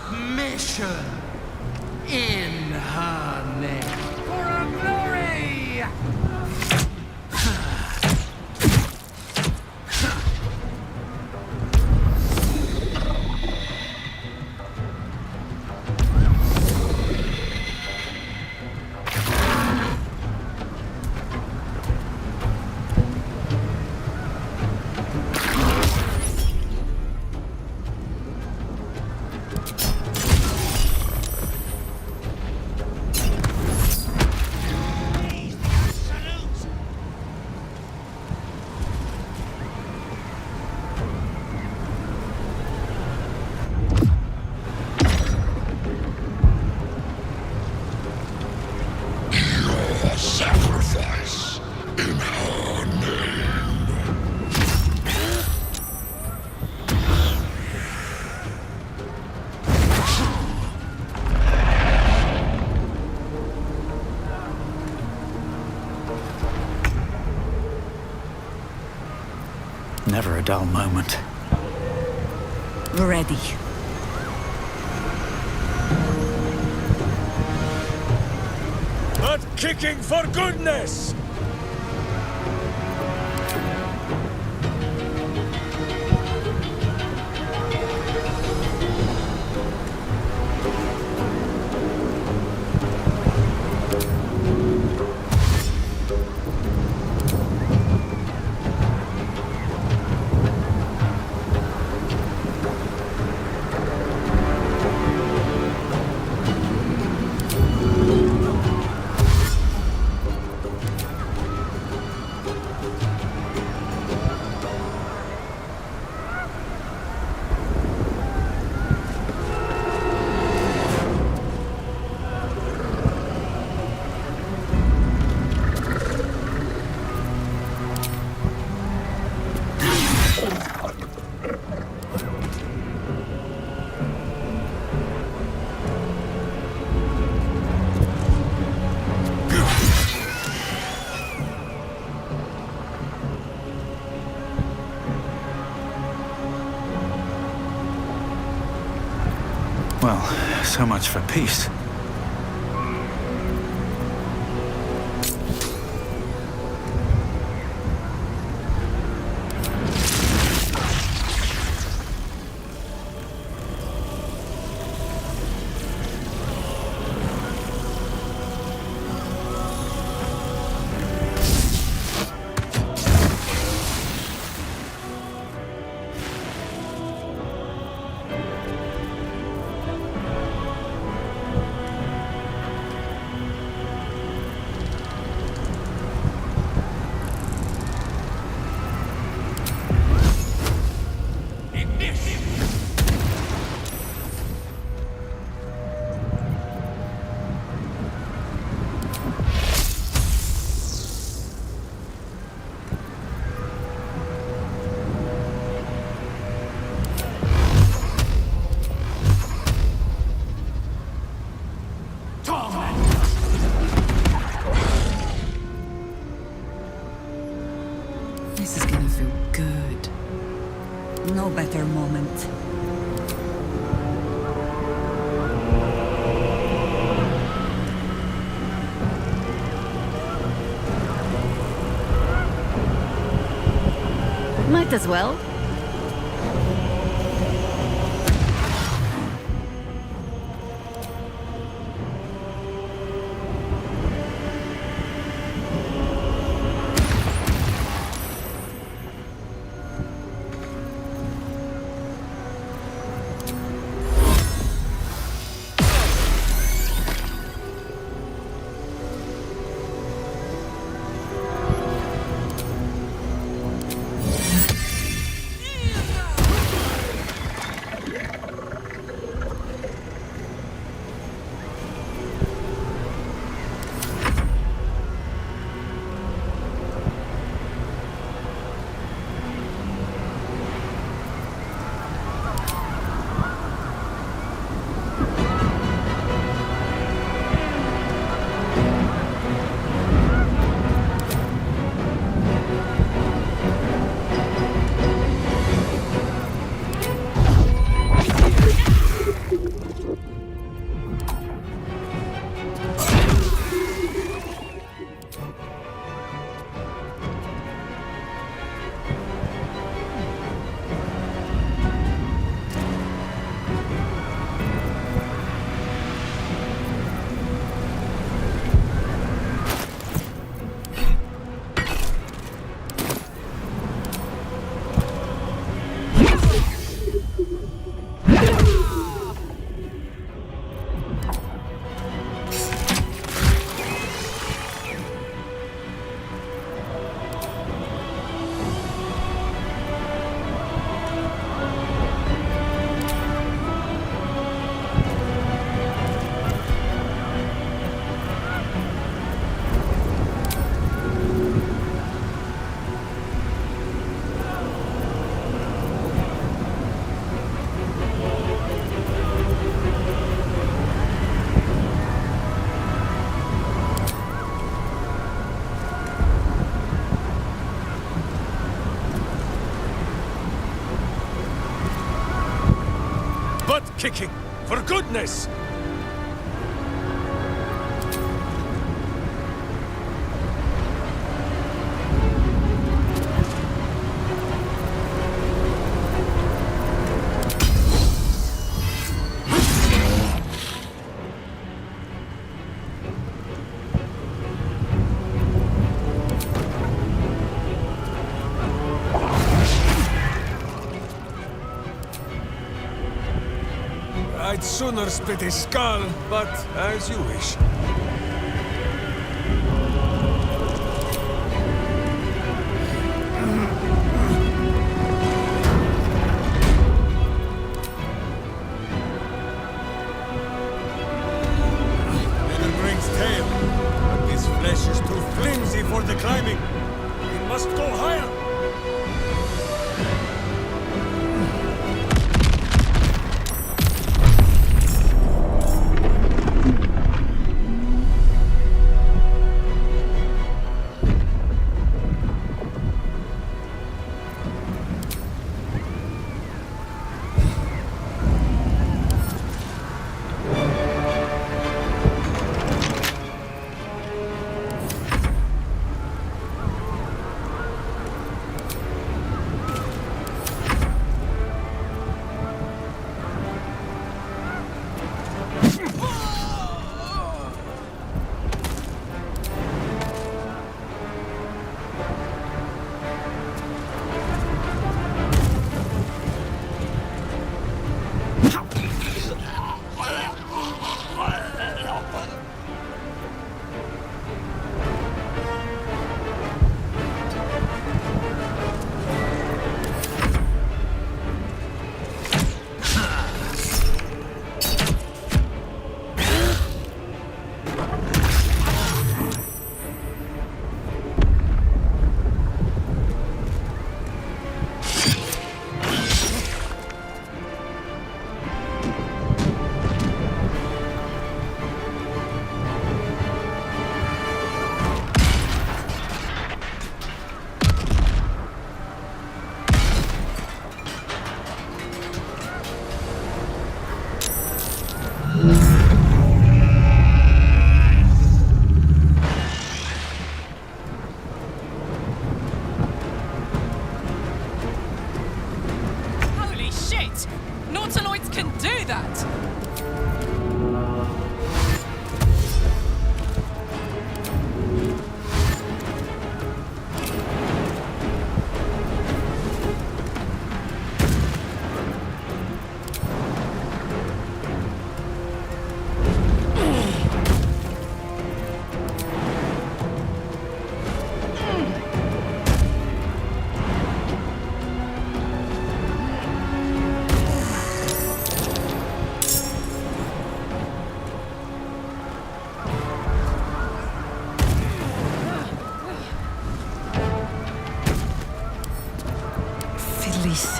Submission in her name. For her glory! Sacrifice in her name. Never a dull moment. Ready. Not kicking for goodness! Well, so much for peace. This is gonna feel good. No better moment. Might as well. kicking, for goodness! I'd sooner split his skull, but as you wish. Little brings tail, but this flesh is too flimsy for the climbing. It must go higher.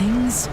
Things.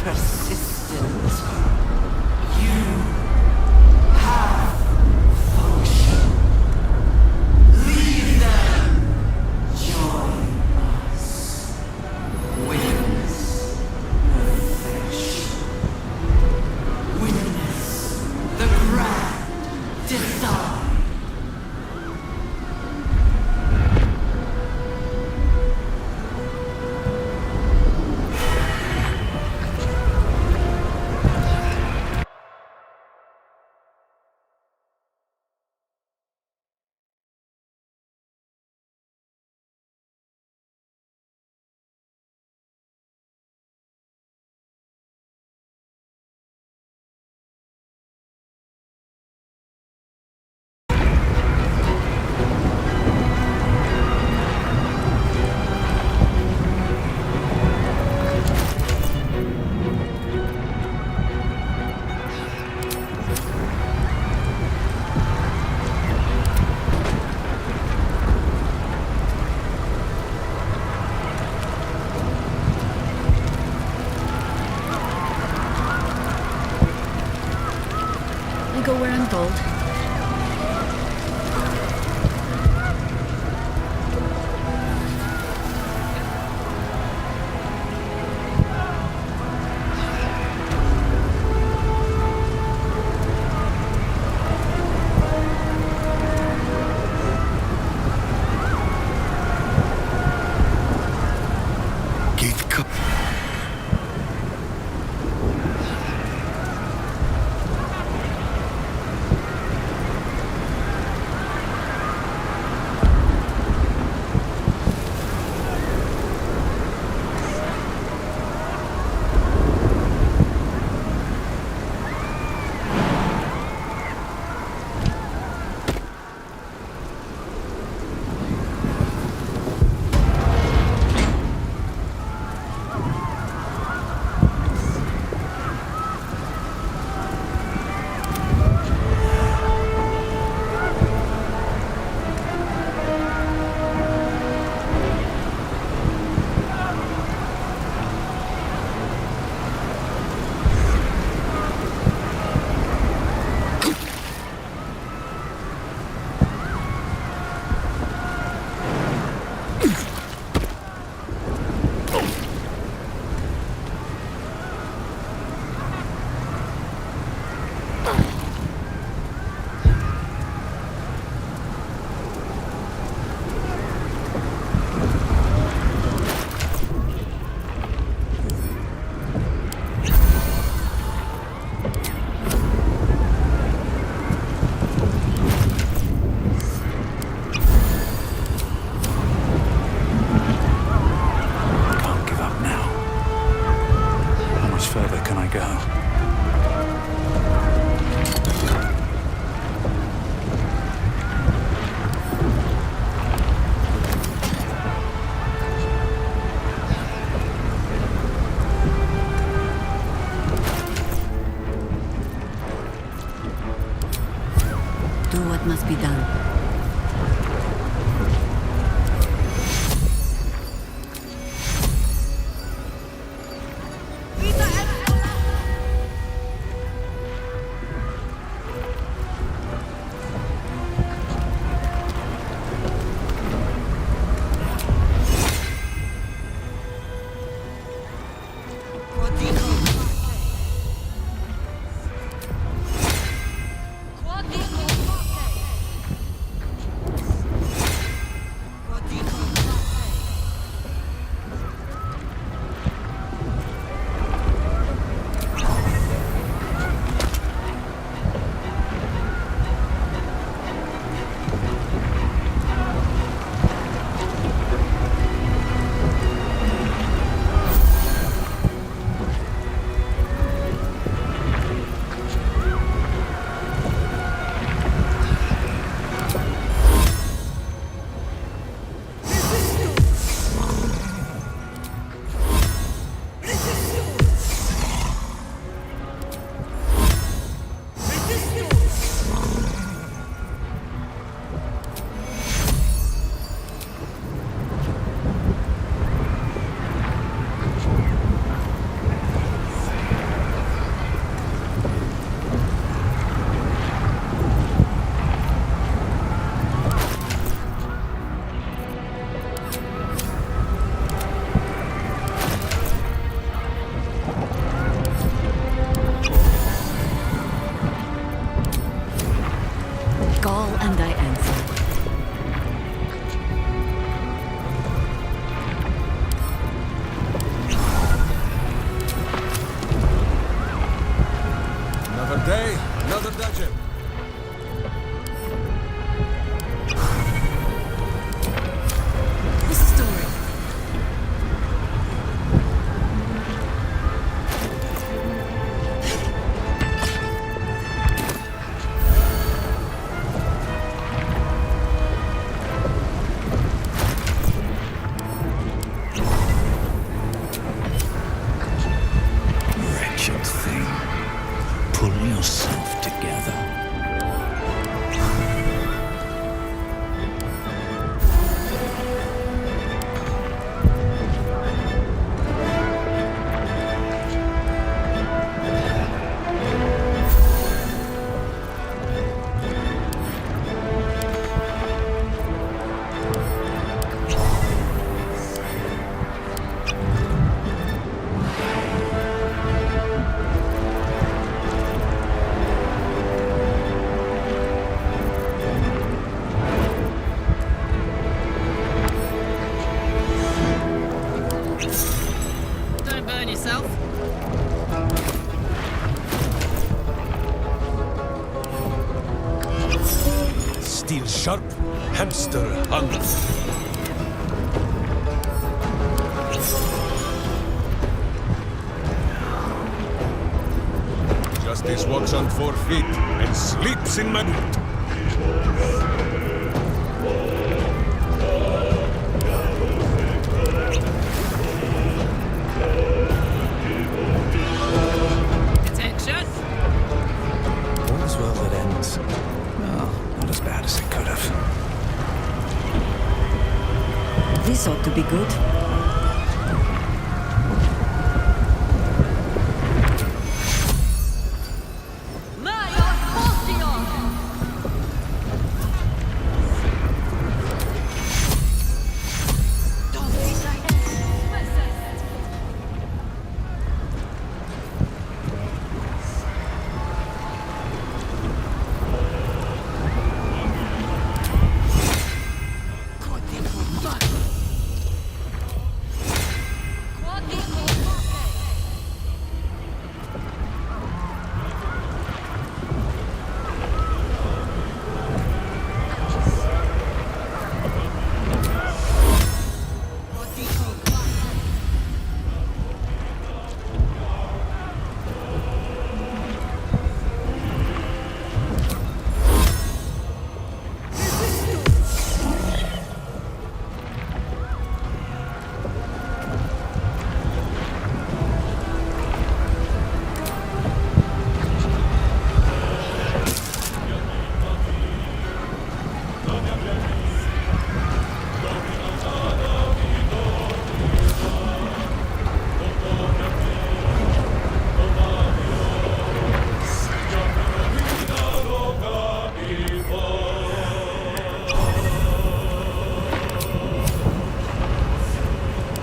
persistent. You have function. Leave them. Join us. Witness the fish. Witness the grand design. Go where I'm told. Must be done. burn yourself. Steel sharp, hamster hungry. Justice walks on 4 feet and sleeps in my boot. Attention! All's well that ends. Well, not as bad as it could have. This ought to be good.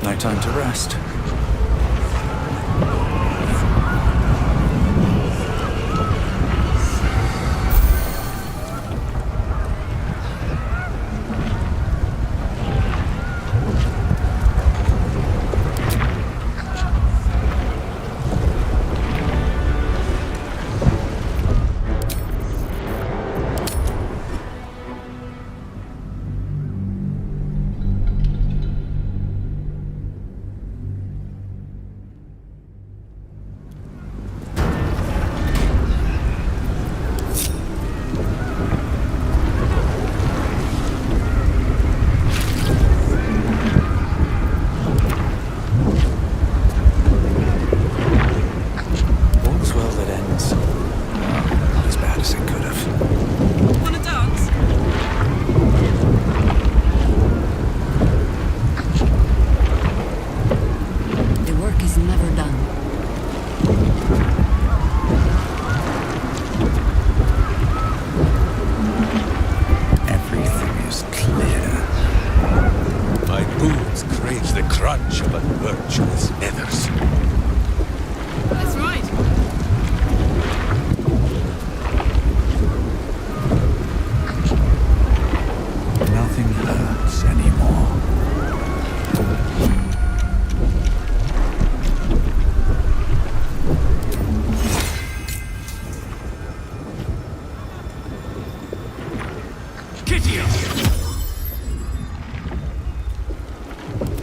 No time to rest.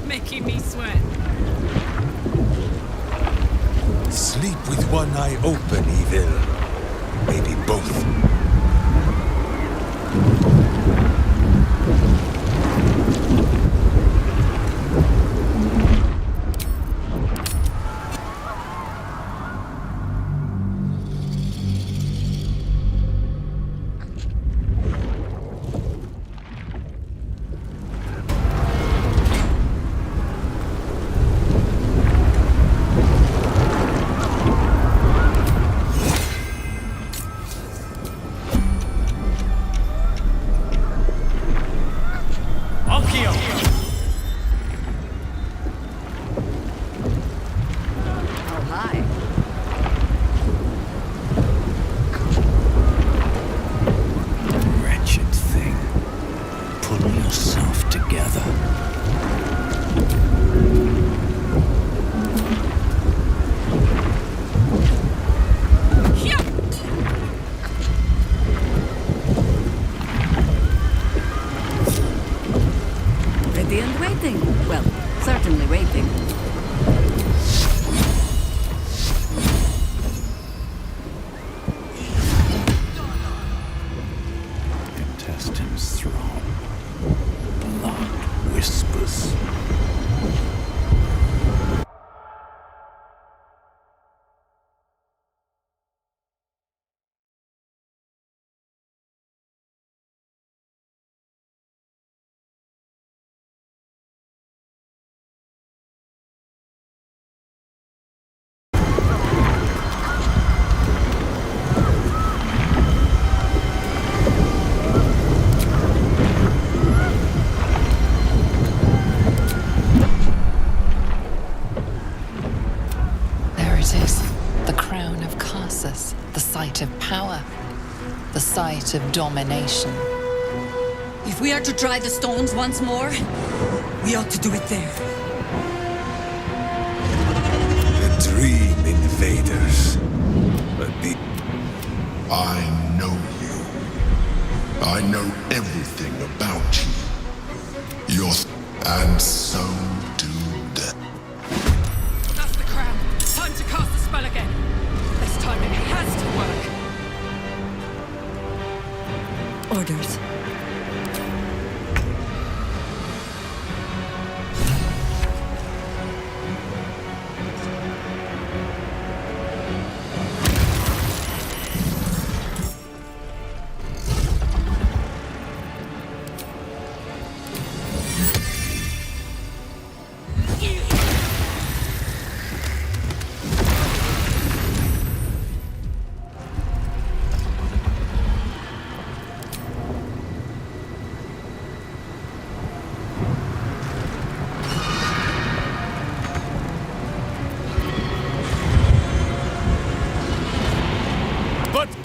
Making me sweat. Sleep with one eye open, evil. Maybe both. it is. The crown of Carsus, the site of power, the site of domination. If we are to try the stones once more, we ought to do it there. The dream invaders. But I know you. I know everything about you. And so do they. That's the crown. Time to cast the spell again. This time it has to work. Orders.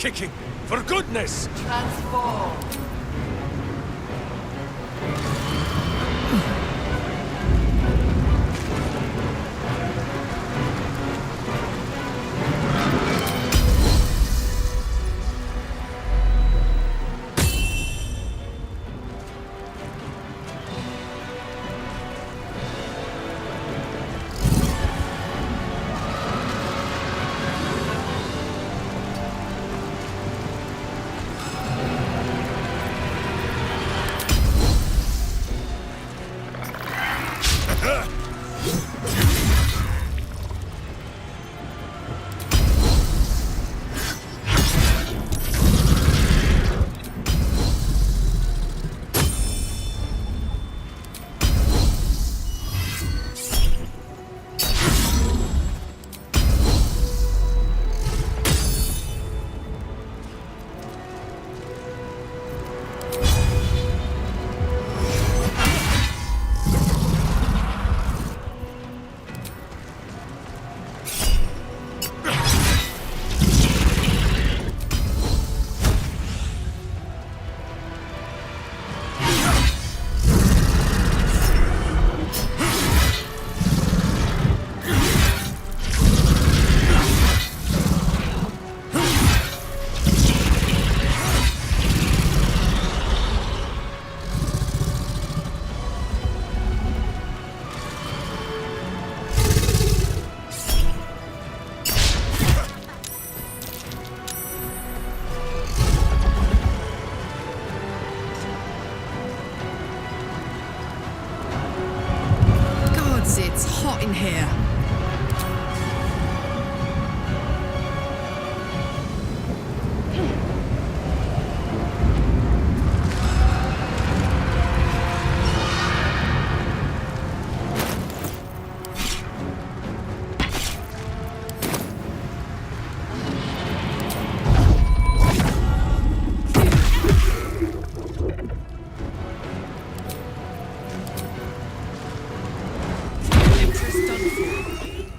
kicking! For goodness! Transform. It's hot in here.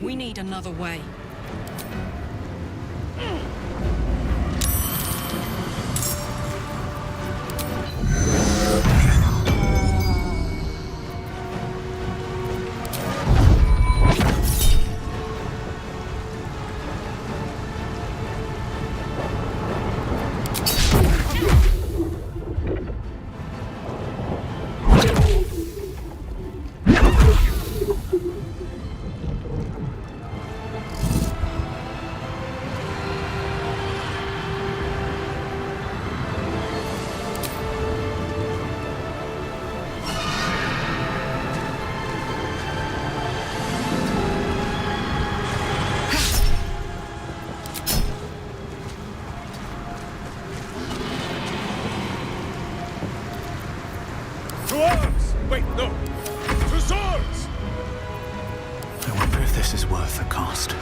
We need another way. To arms! Wait, no! To swords! I wonder if this is worth the cost.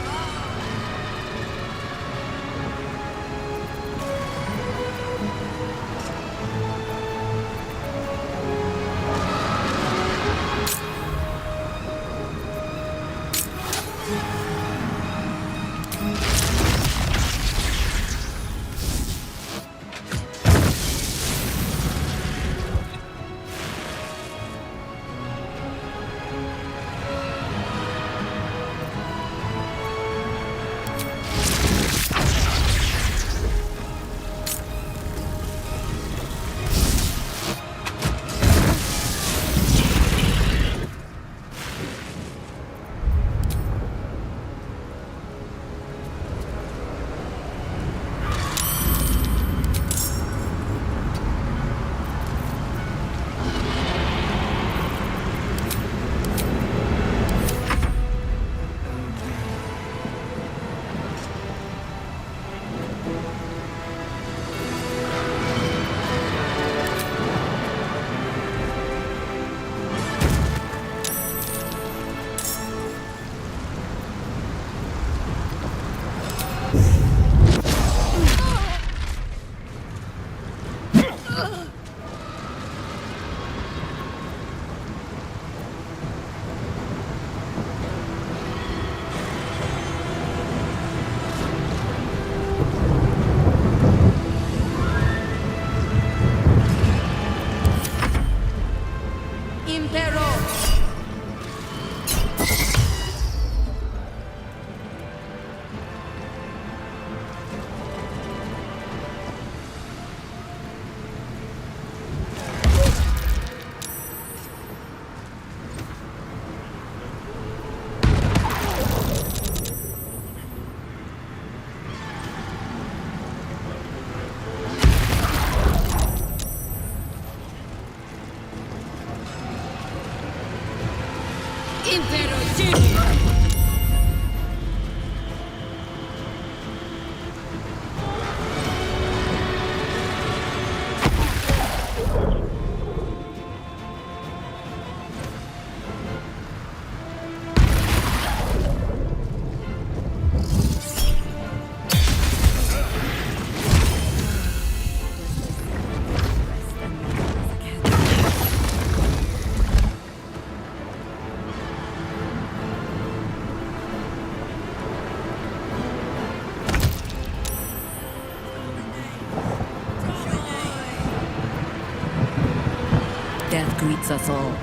outwits us all.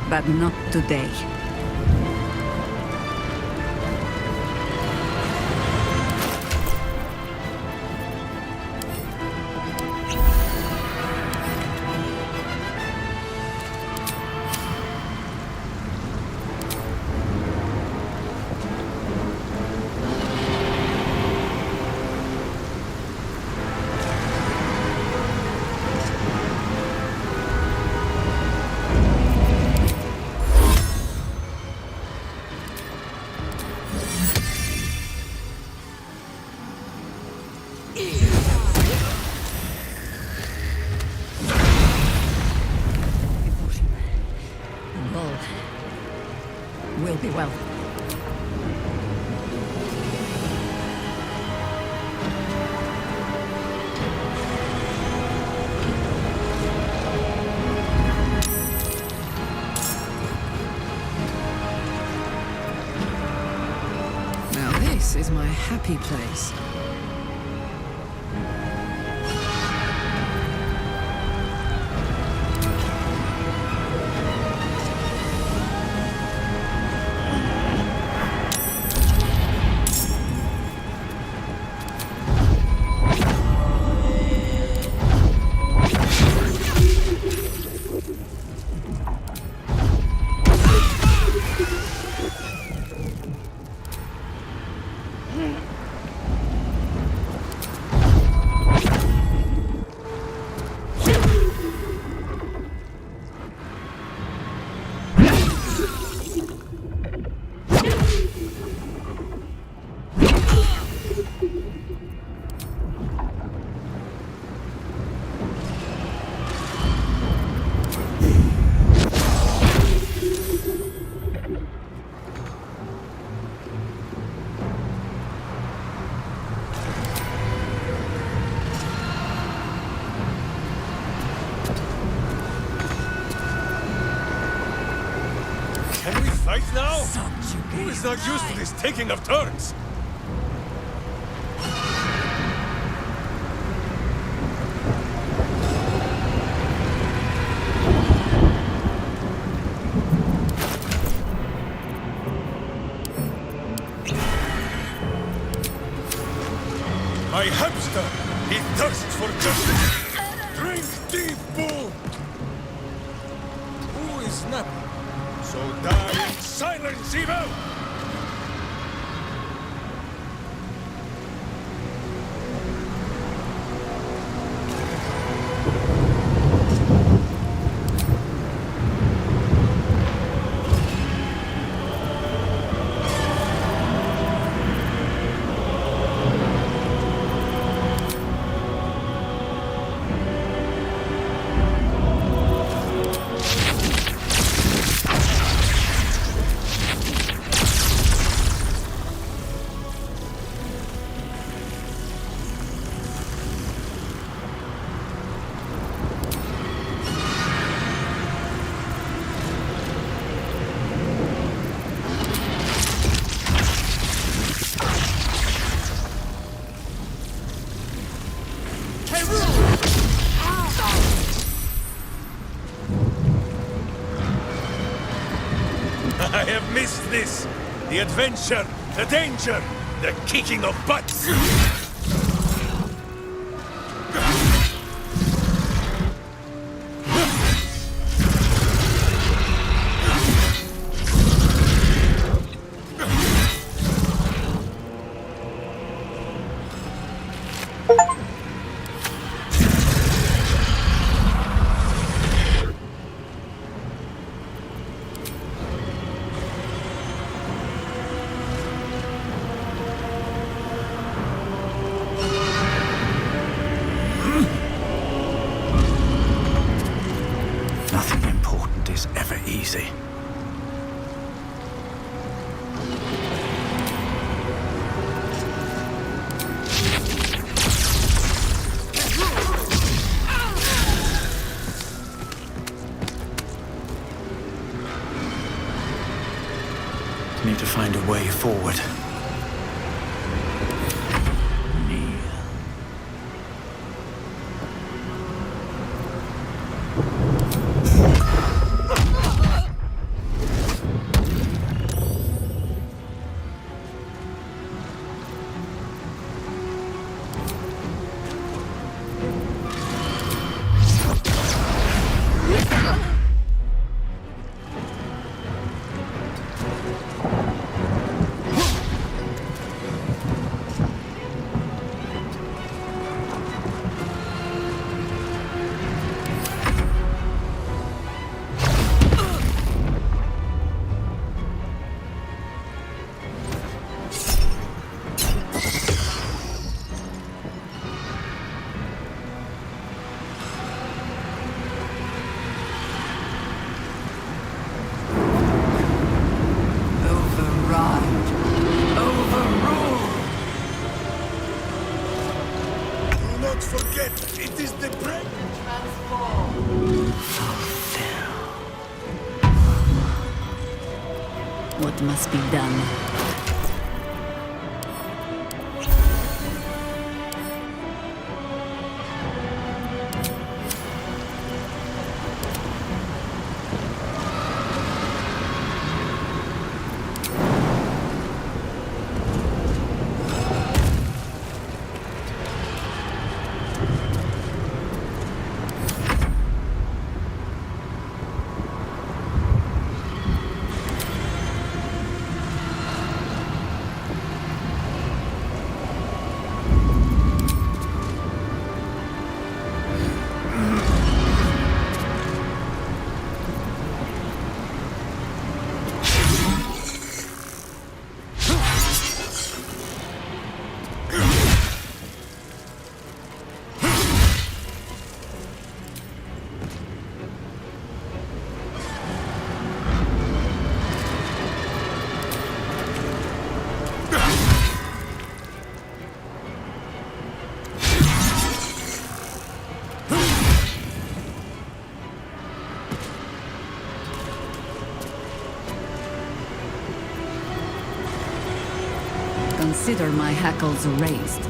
But not today. Will be well. Now this is my happy place. Right now? Who is not used to this taking of turns? My hamster! He thirsts for justice! Drink deep, bull! Who is napping? So die in silence, evil! I have missed this! The adventure, the danger, the kicking of butts! Nothing important is ever easy. Need to find a way forward. Kneel. It is the brain. What must be done? Consider my hackles raised.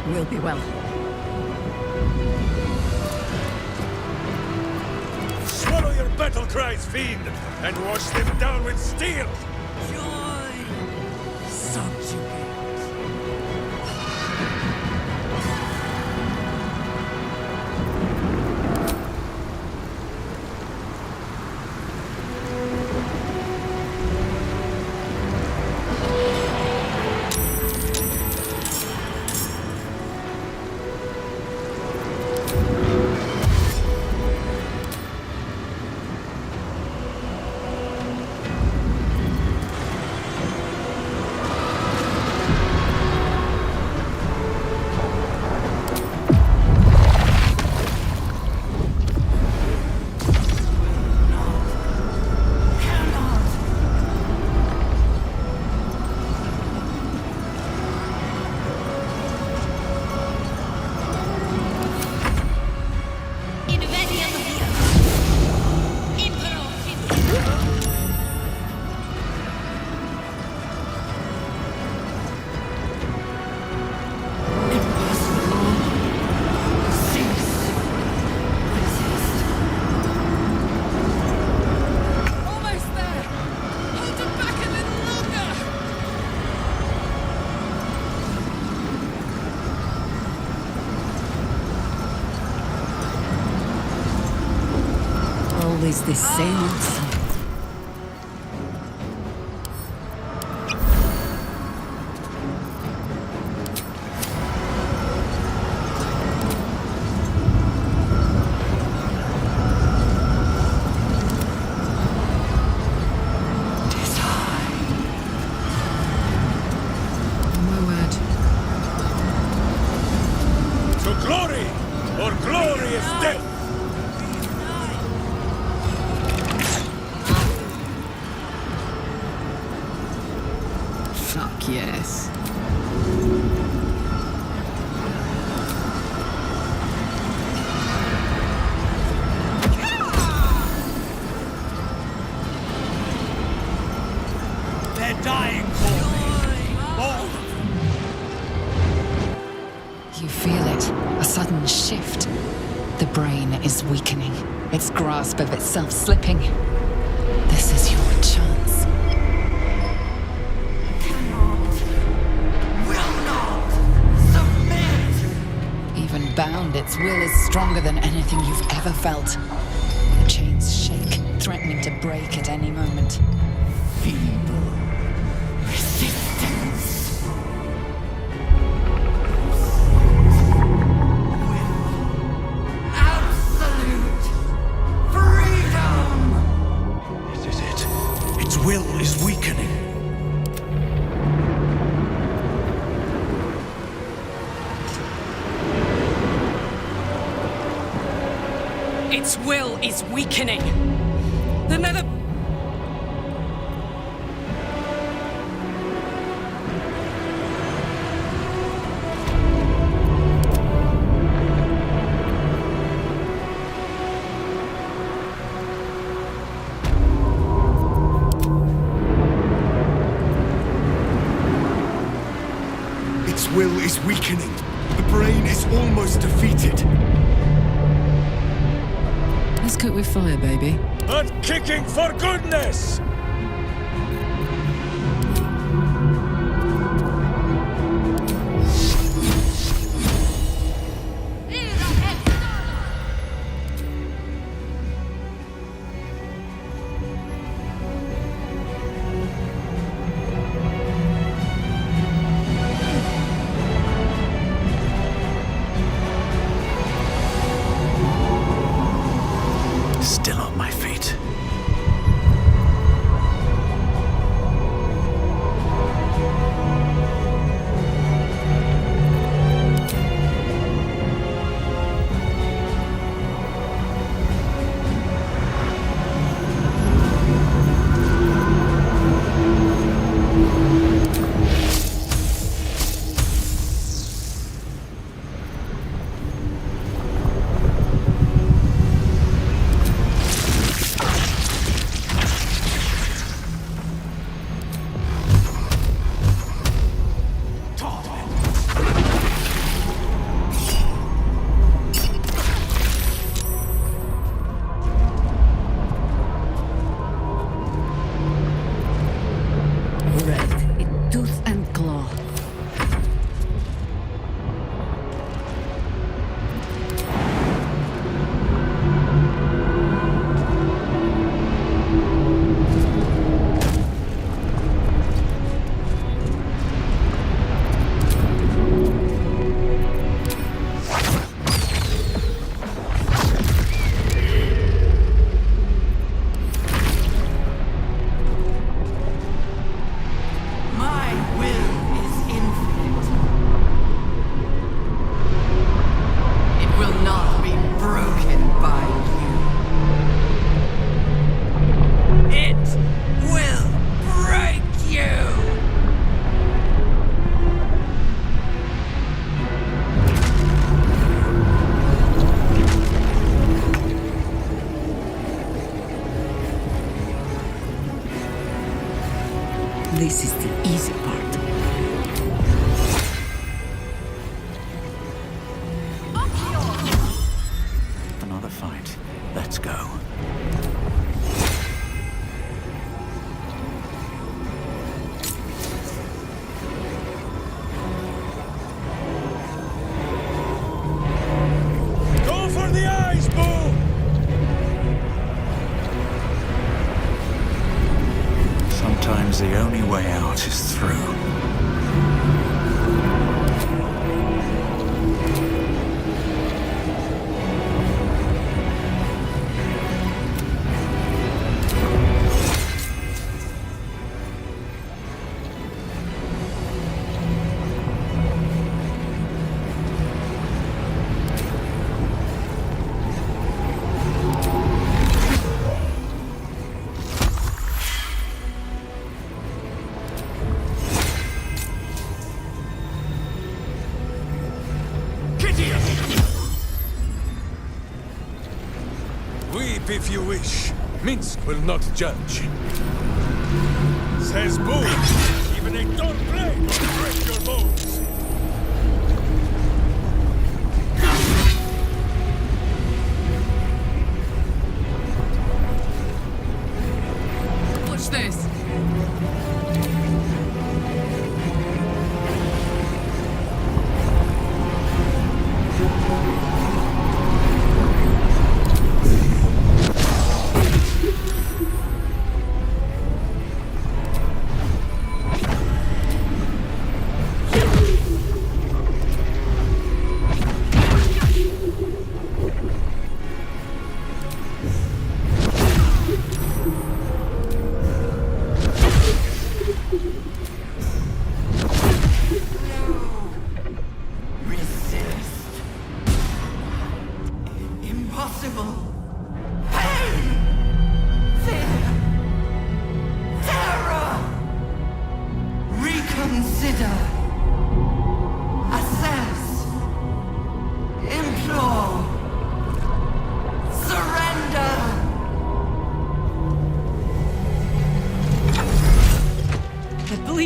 Will be well. Swallow your battle cries, fiend, and wash them down with steel! Joy! Subjugate! Always the same old song. To glory, or glorious death! Fuck yes. They're dying for me! All of them! You feel it, a sudden shift. The brain is weakening, its grasp of itself slipping. This is your chance. Even bound, its will is stronger than anything you've ever felt. The chains shake, threatening to break at any moment. Feeble resistance. With absolute freedom. This is it. Its will is weakening. Its will is weakening. The nether is weakening. The brain is almost defeated. Let's cook with fire, baby. Not kicking for goodness! Still on my feet. Tooth and claw. This is the easy part. Another fight. Let's go. Go for the eyes, Boo! Sometimes the only way out is through. Weep if you wish. Minsk will not judge. Says Boo. Even a dull blade will break your bones. Watch this.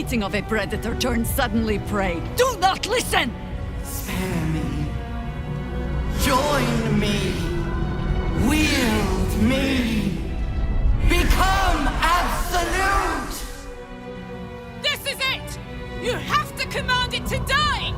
eating of a predator turns suddenly prey. Do not listen! Spare me. Join me. Wield me. Become absolute! This is it! You have to command it to die!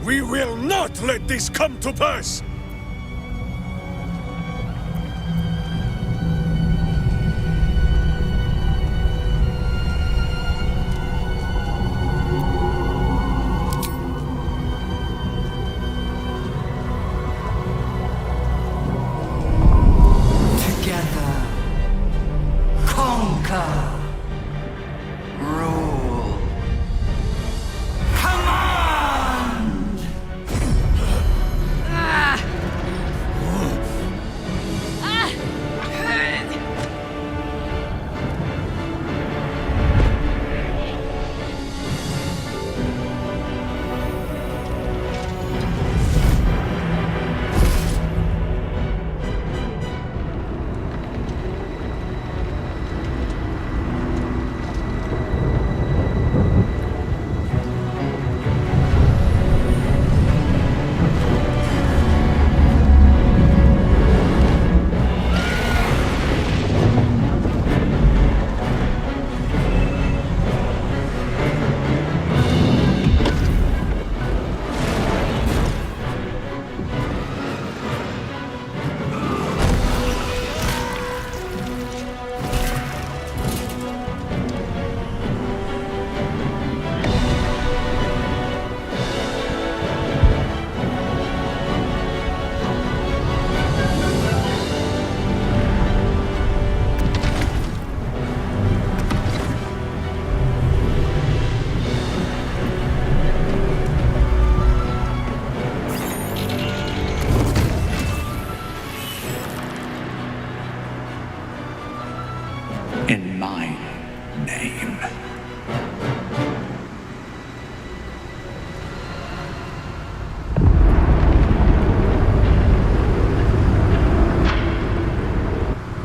We will not let this come to pass! Together. Conquer. Rule. Command! In my name.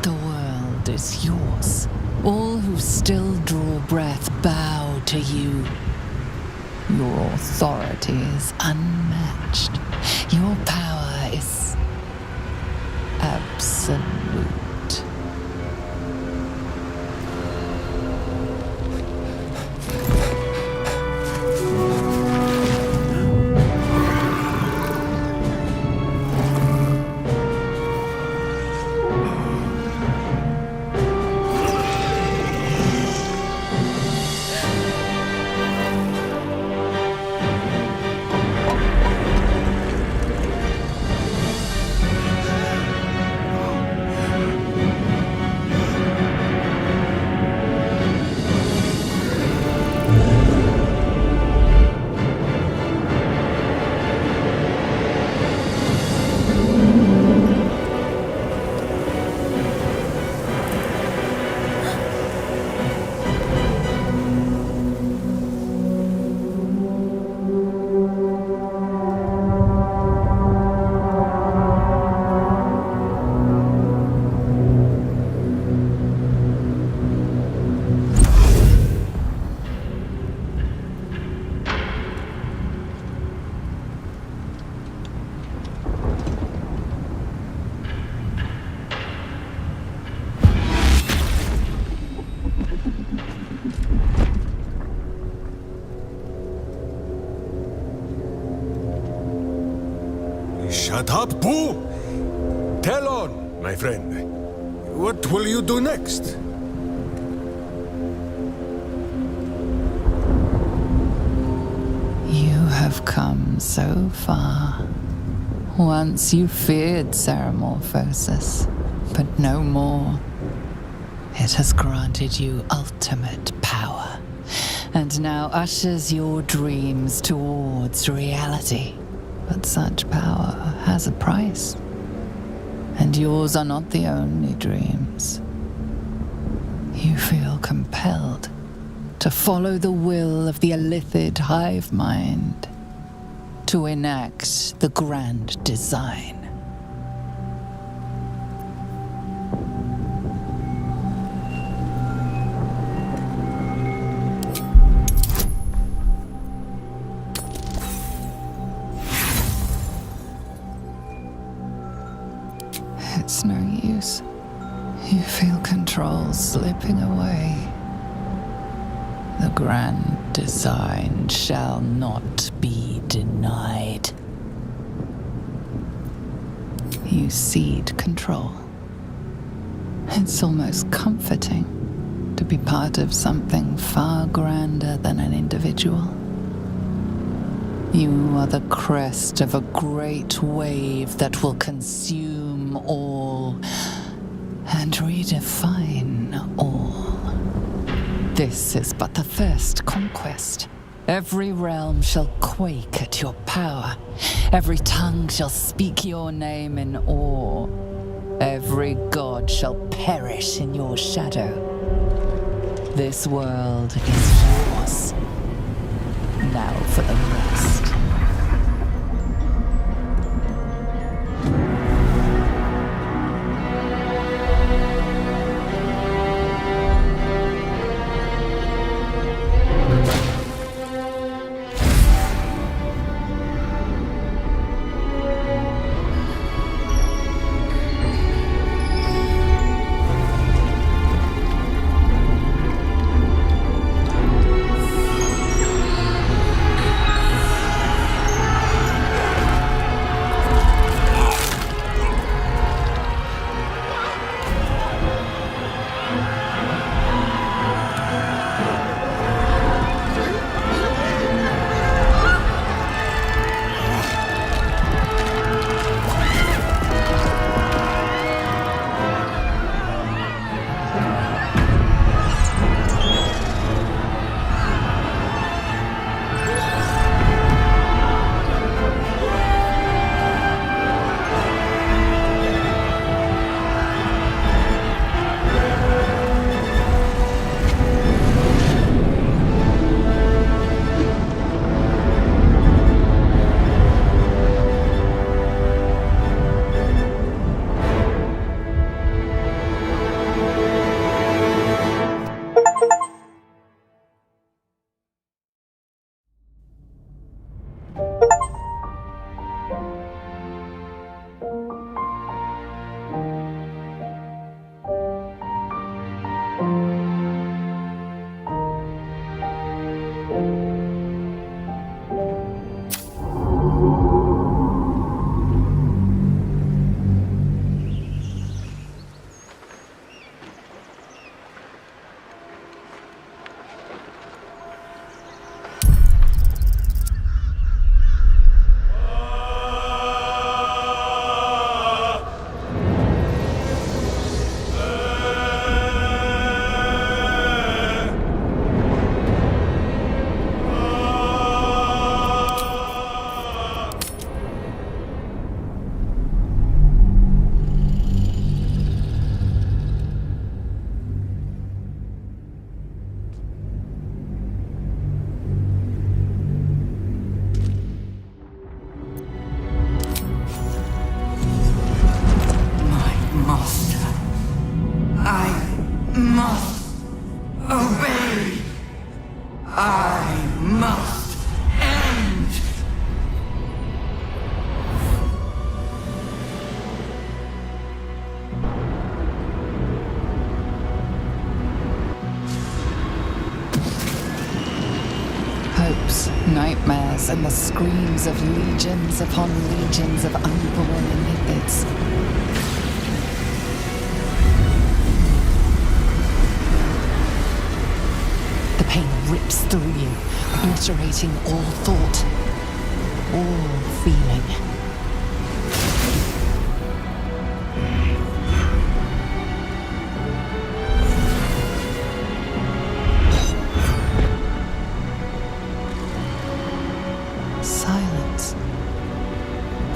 The world is yours. All who still draw breath bow to you. Your authority is unmatched. Your power is absolute. Shut up, Boo! Tell on, my friend. What will you do next? You have come so far. Once you feared Ceramorphosis, but no more. It has granted you ultimate power, and now ushers your dreams towards reality. But such power has a price, and yours are not the only dreams. You feel compelled to follow the will of the Illithid hive mind, to enact the grand design. It's no use. You feel control slipping away. The grand design shall not be denied. You cede control. It's almost comforting to be part of something far grander than an individual. You are the crest of a great wave that will consume all and redefine all. This is but the first conquest. Every realm shall quake at your power. Every tongue shall speak your name in awe. Every god shall perish in your shadow. This world is yours. Now for the rest. and the screams of legions upon legions of unborn inipids. The pain rips through you, obliterating all thought, all feeling. Silence.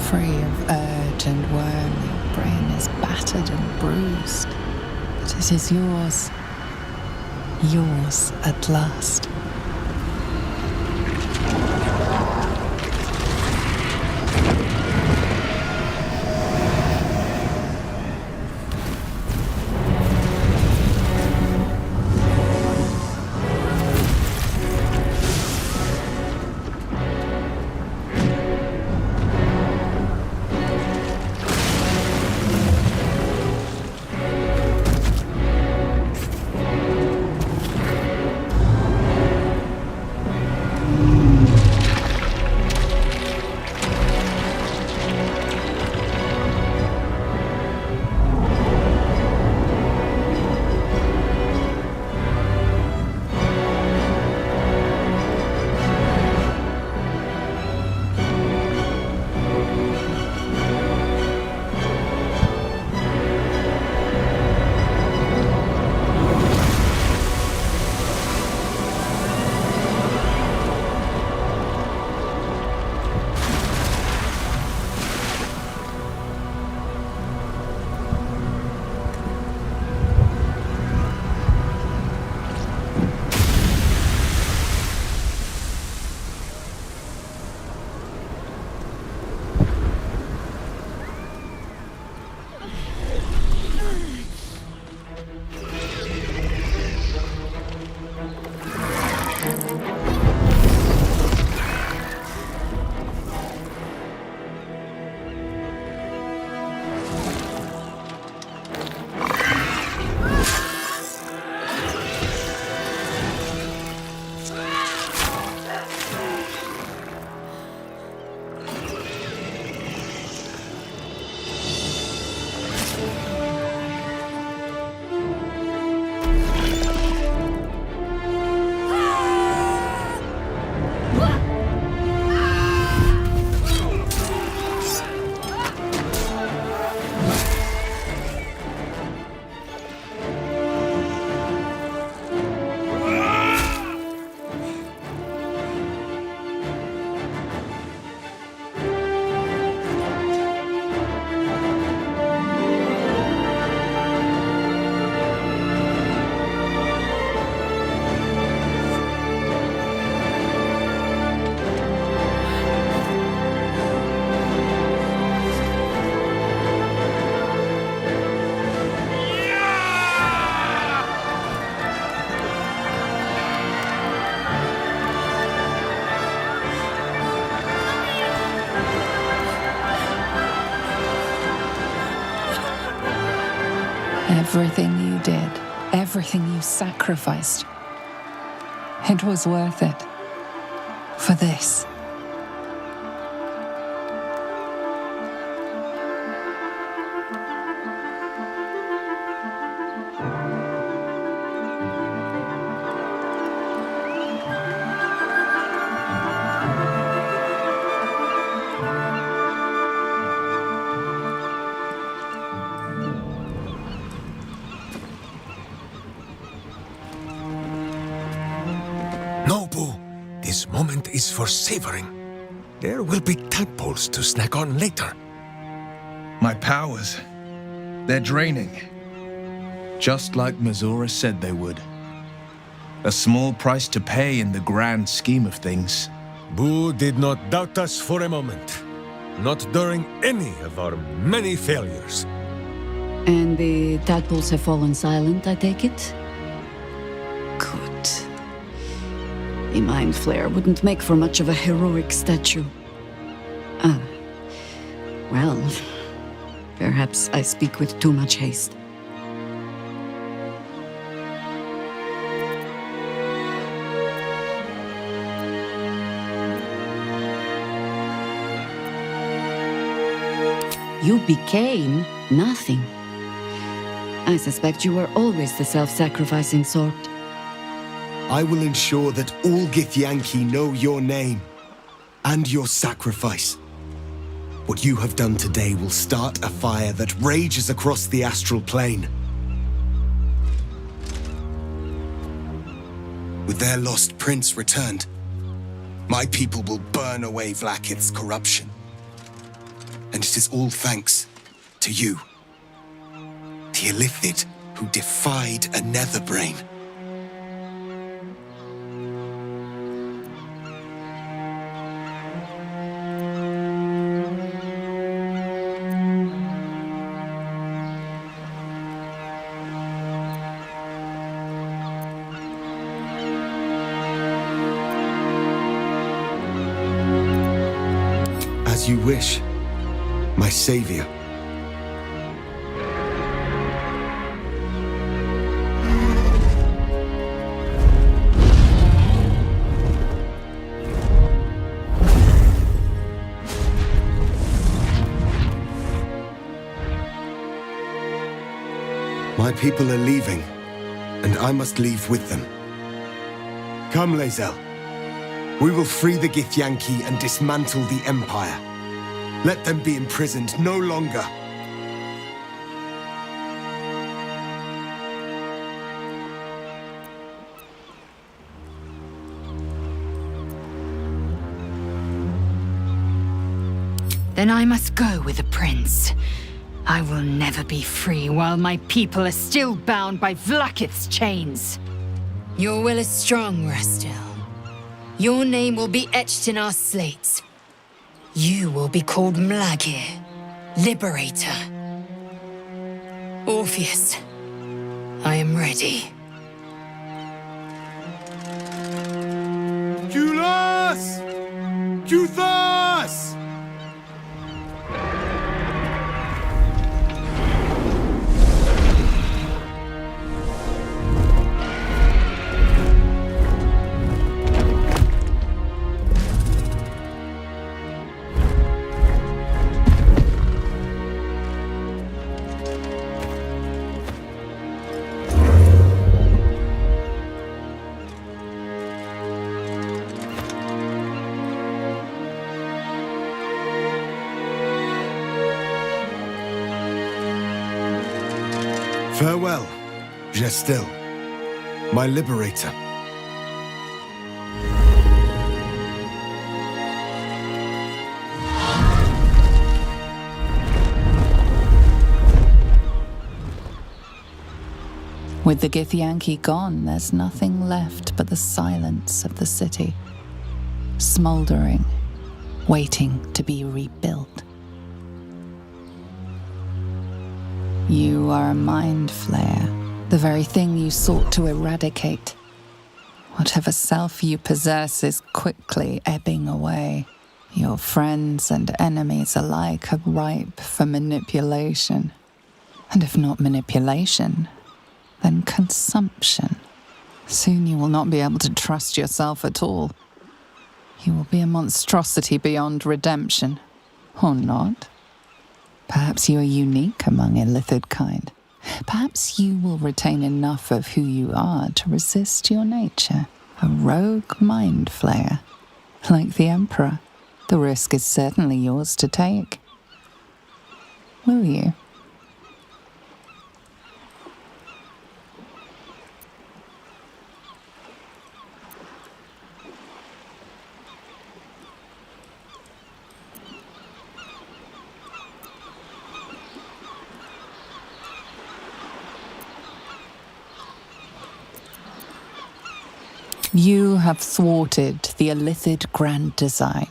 Free of urge and worm, your brain is battered and bruised, but it is yours. Yours at last. Everything you did, everything you sacrificed, it was worth it. For this. This moment is for savoring. There will be tadpoles to snack on later. My powers, they're draining. Just like Mazora said they would. A small price to pay in the grand scheme of things. Boo did not doubt us for a moment. Not during any of our many failures. And the tadpoles have fallen silent, I take it? Good. A mind flare wouldn't make for much of a heroic statue. Well, perhaps I speak with too much haste. You became nothing. I suspect you were always the self-sacrificing sort. I will ensure that all Githyanki know your name and your sacrifice. What you have done today will start a fire that rages across the astral plane. With their lost prince returned, my people will burn away Vlaakith's corruption. And it is all thanks to you, the Illithid who defied a Netherbrain. As you wish, my savior. My people are leaving, and I must leave with them. Come, Lae'zel. We will free the Githyanki and dismantle the Empire. Let them be imprisoned no longer. Then I must go with the prince. I will never be free while my people are still bound by Vlaakith's chains. Your will is strong, Rastil. Your name will be etched in our slates. You will be called Mlagir, Liberator. Orpheus, I am ready. Julas! Juthas! Farewell, Gestil, my liberator. With the Githyanki gone, there's nothing left but the silence of the city, smoldering, waiting to be rebuilt. You are a mind flayer, the very thing you sought to eradicate. Whatever self you possess is quickly ebbing away. Your friends and enemies alike are ripe for manipulation. And if not manipulation, then consumption. Soon you will not be able to trust yourself at all. You will be a monstrosity beyond redemption. Or not. Perhaps you are unique among Illithid kind. Perhaps you will retain enough of who you are to resist your nature. A rogue mind flayer. Like the Emperor, the risk is certainly yours to take. Will you? You have thwarted the Illithid grand design.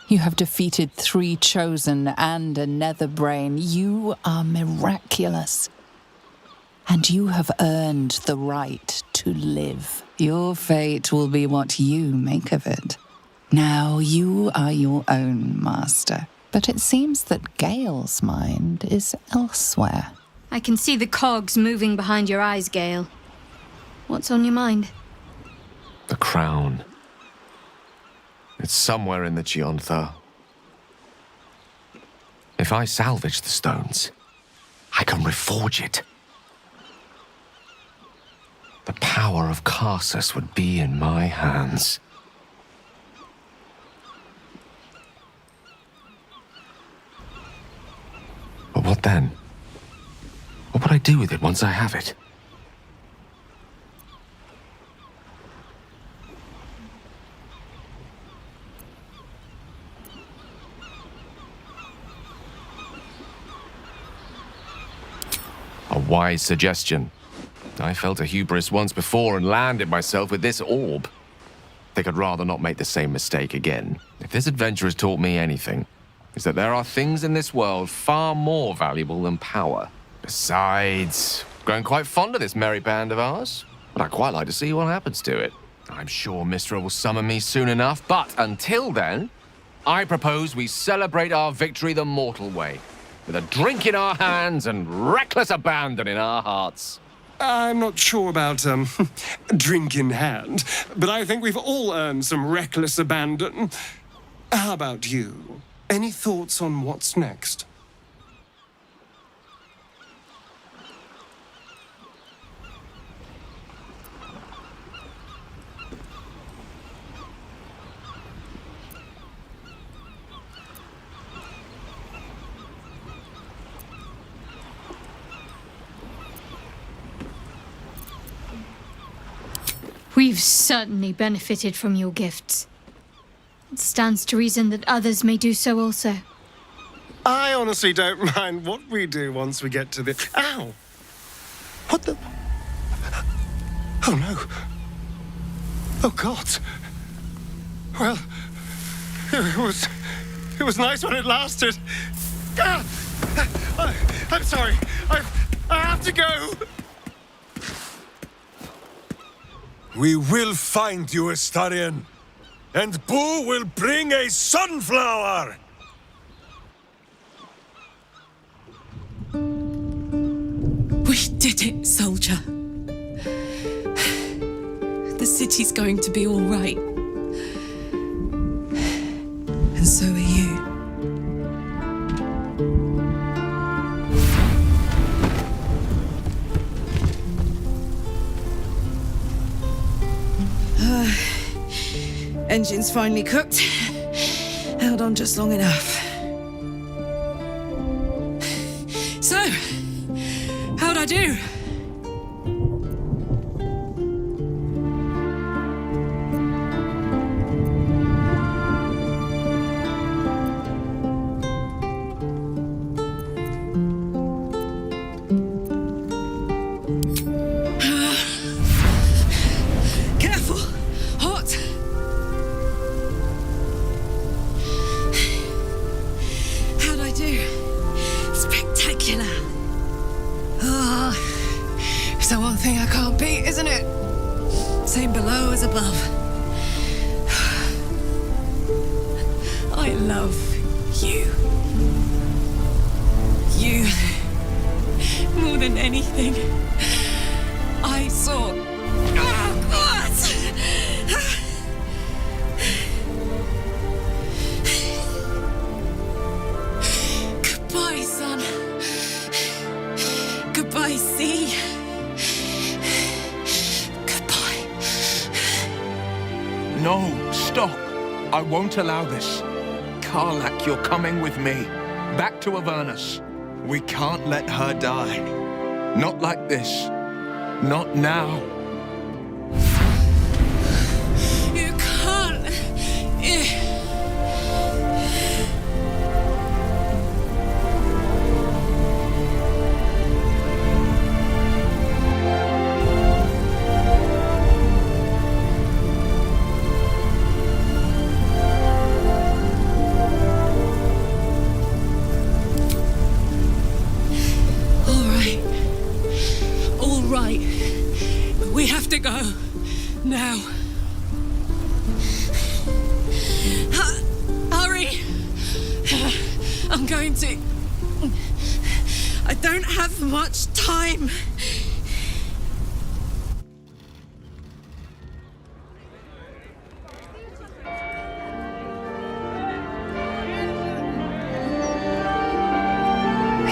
You have defeated 3 chosen and a Netherbrain. You are miraculous. And you have earned the right to live. Your fate will be what you make of it. Now you are your own master. But it seems that Gale's mind is elsewhere. I can see the cogs moving behind your eyes, Gale. What's on your mind? The crown. It's somewhere in the Geontha. If If I salvage the stones, I can reforge it. The power of Karsus would be in my hands. But what then? What would I do with it once I have it? A wise suggestion. I felt a hubris once before and landed myself with this orb. I think I'd rather not make the same mistake again. If this adventure has taught me anything, it's that there are things in this world far more valuable than power. Besides, I've grown quite fond of this merry band of ours, but I'd quite like to see what happens to it. I'm sure Mistra will summon me soon enough, but until then, I propose we celebrate our victory the mortal way, with a drink in our hands and reckless abandon in our hearts. I'm not sure about, drink in hand, but I think we've all earned some reckless abandon. How about you? Any thoughts on what's next? We've certainly benefited from your gifts. It stands to reason that others may do so also. I honestly don't mind what we do once we get to the... Ow! What the... Oh, no. Oh, God. Well, it was nice when it lasted. Ah! I'm sorry. I have to go. We will find you, Astarion, and Boo will bring a sunflower! We did it, soldier. The city's going to be all right. And so are you. Engine's finally cooked. Held on just long enough. So, how'd I do? Careful! Hot! How'd I do? Spectacular! Oh, it's the one thing I can't beat, isn't it? Same below as above. I love you. You. More than anything. I saw... Oh, God! Goodbye, son. Goodbye, sea. Goodbye. No, stop. I won't allow this. Karlach, you're coming with me. Back to Avernus. We can't let her die. Not like this. Not now. You can't. All right. We have to go. Now. Hurry! I'm going to... I don't have much time.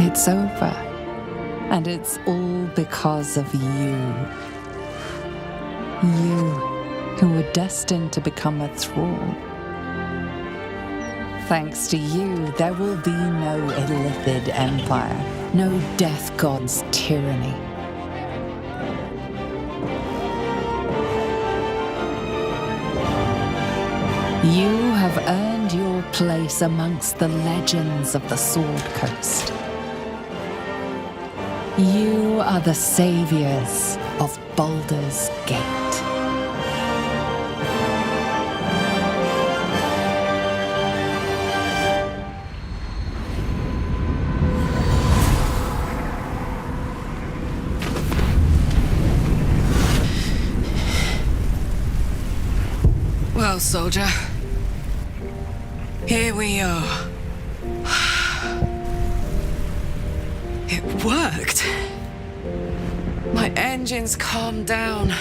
It's over. And it's all because of you. You, who were destined to become a thrall. Thanks to you, there will be no Illithid empire, no death god's tyranny. You have earned your place amongst the legends of the Sword Coast. You are the saviors of Baldur's Gate. Well, soldier, here we are. It worked. My engines calmed down.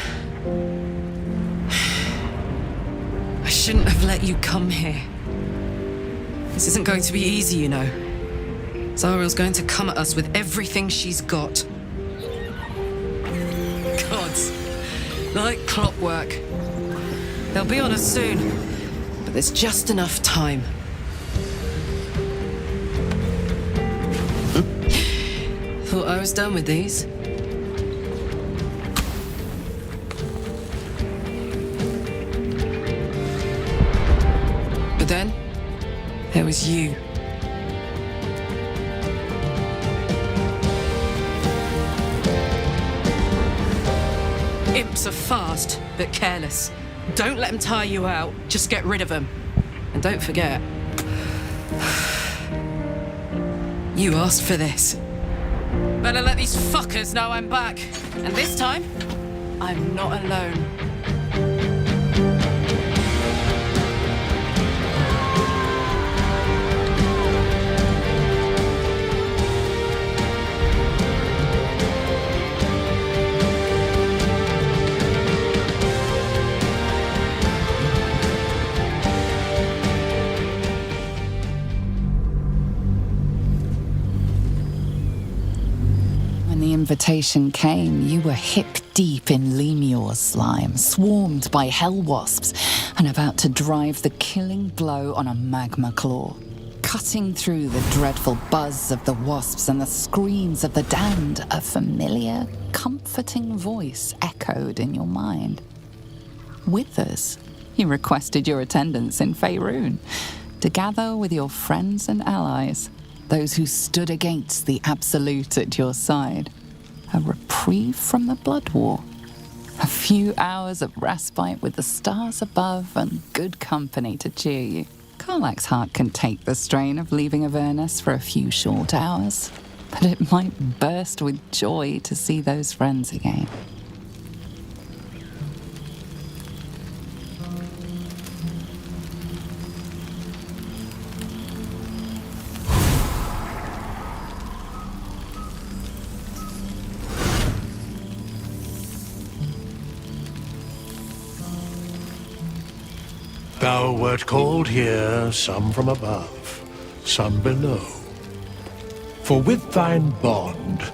I shouldn't have let you come here. This isn't going to be easy, you know. Zariel's going to come at us with everything she's got. Gods, like clockwork. They'll be on us soon, but there's just enough time. Thought I was done with these. But then, there was you. Imps are fast, but careless. Don't let them tire you out, just get rid of them. And don't forget, you asked for this. Better let these fuckers know I'm back. And this time, I'm not alone. Invitation came, you were hip-deep in Lemior's slime, swarmed by hell wasps, and about to drive the killing blow on a magma claw. Cutting through the dreadful buzz of the wasps and the screams of the damned, a familiar, comforting voice echoed in your mind. Withers, he requested your attendance in Faerun, to gather with your friends and allies, those who stood against the Absolute at your side. A reprieve from the blood war. A few hours of respite with the stars above and good company to cheer you. Karlach's heart can take the strain of leaving Avernus for a few short hours, but it might burst with joy to see those friends again. Thou wert called here, some from above, some below. For with thine bond,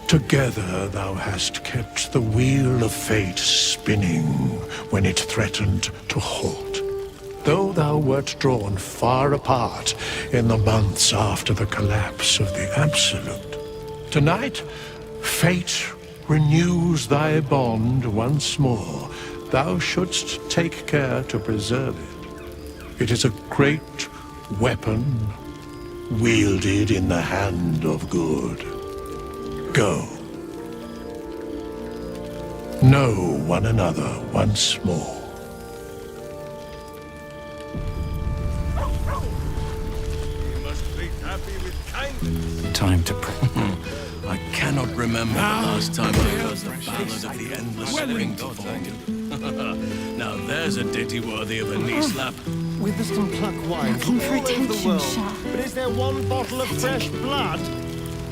together thou hast kept the wheel of fate spinning when it threatened to halt. Though thou wert drawn far apart in the months after the collapse of the Absolute, tonight, fate renews thy bond once more. Thou shouldst take care to preserve it. It is a great weapon, wielded in the hand of good. Go. Know one another once more. You must be happy with kindness. Time to I cannot remember the last time I heard the ballad of the endless spring. Now there's a ditty worthy of a knee slap. We Wisdom pluck wine Looking for all over the attention, world. Sharp. But is there one bottle of fresh blood?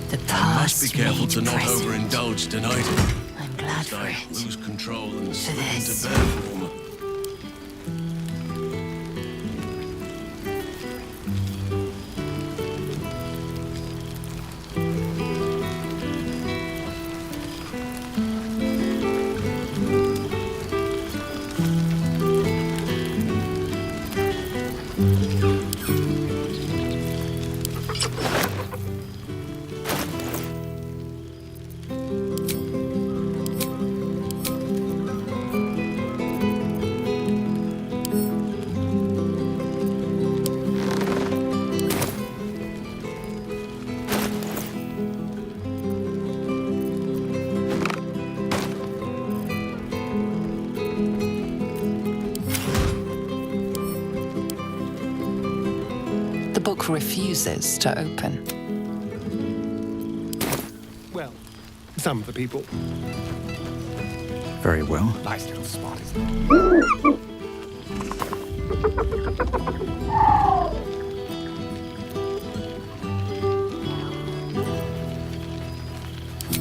The Must past be careful made to not present. overindulge tonight. I'm glad for I it. lose control and slip this. into bad form. The book refuses to open. Well, some of the people. Very well. Nice little spot, isn't it?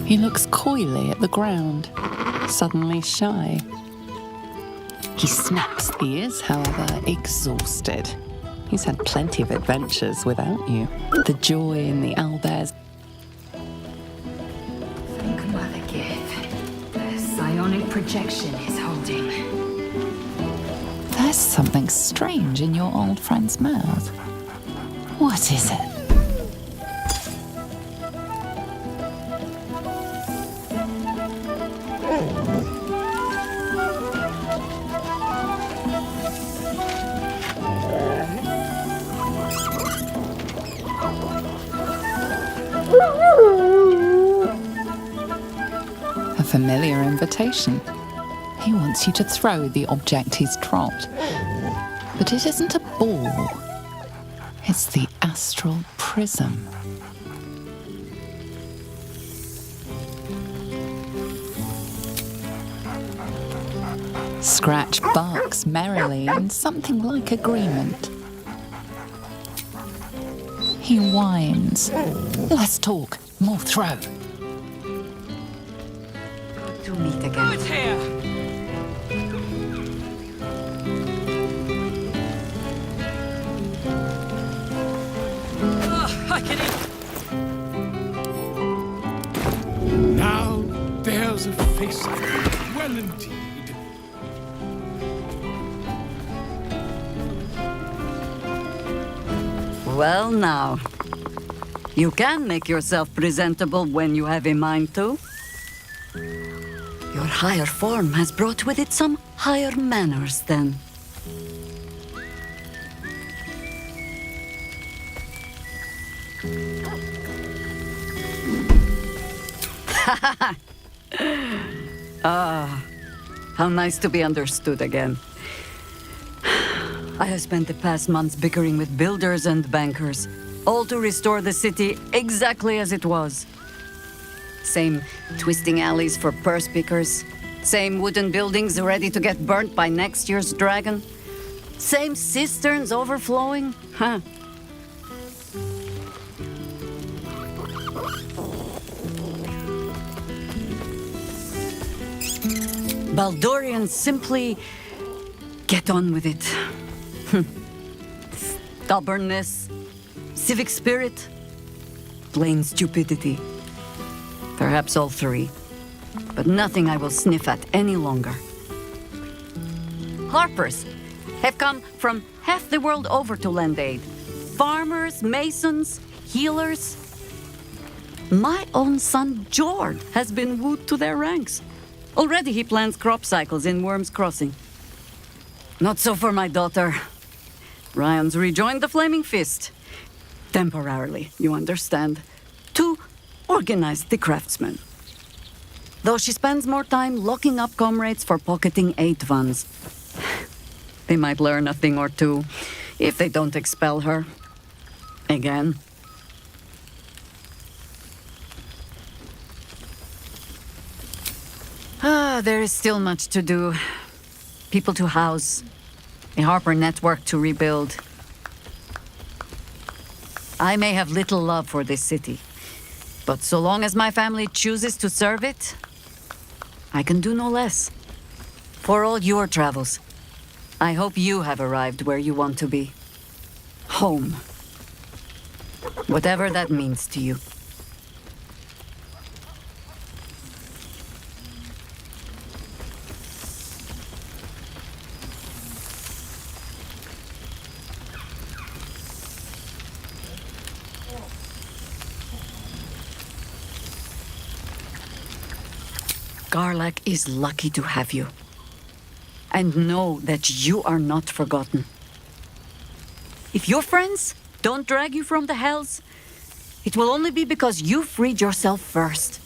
He looks coyly at the ground, suddenly shy. He snaps ears, however, exhausted. He's had plenty of adventures without you. The joy in the owlbears. Think Mother Give. The psionic projection is holding. There's something strange in your old friend's mouth. What is it? A familiar invitation. He wants you to throw the object he's dropped. But it isn't a ball. It's the astral prism. Scratch barks merrily in something like agreement. He whines. Less talk, more throw. Good to meet again. Good here. I can eat. Now there's a face. Well, indeed. Well, now. You can make yourself presentable when you have a mind to. Your higher form has brought with it some higher manners, then. Ah, how nice to be understood again. I have spent the past months bickering with builders and bankers, all to restore the city exactly as it was. Same twisting alleys for purse pickers, same wooden buildings ready to get burnt by next year's dragon, same cisterns overflowing, huh? Baldurians simply get on with it. Stubbornness, civic spirit, plain stupidity. Perhaps all three, but nothing I will sniff at any longer. Harpers have come from half the world over to lend aid. Farmers, masons, healers. My own son, Jord, has been wooed to their ranks. Already he plans crop cycles in Worm's Crossing. Not so for my daughter. Ryan's rejoined the Flaming Fist. Temporarily, you understand. To organize the craftsmen. Though she spends more time locking up comrades for pocketing aid funds. They might learn a thing or two if they don't expel her. Again. There is still much to do. People to house. A Harper network to rebuild. I may have little love for this city, but so long as my family chooses to serve it, I can do no less. For all your travels, I hope you have arrived where you want to be. Home. Whatever that means to you. Garlac is lucky to have you. And know that you are not forgotten. If your friends don't drag you from the hells, it will only be because you freed yourself first.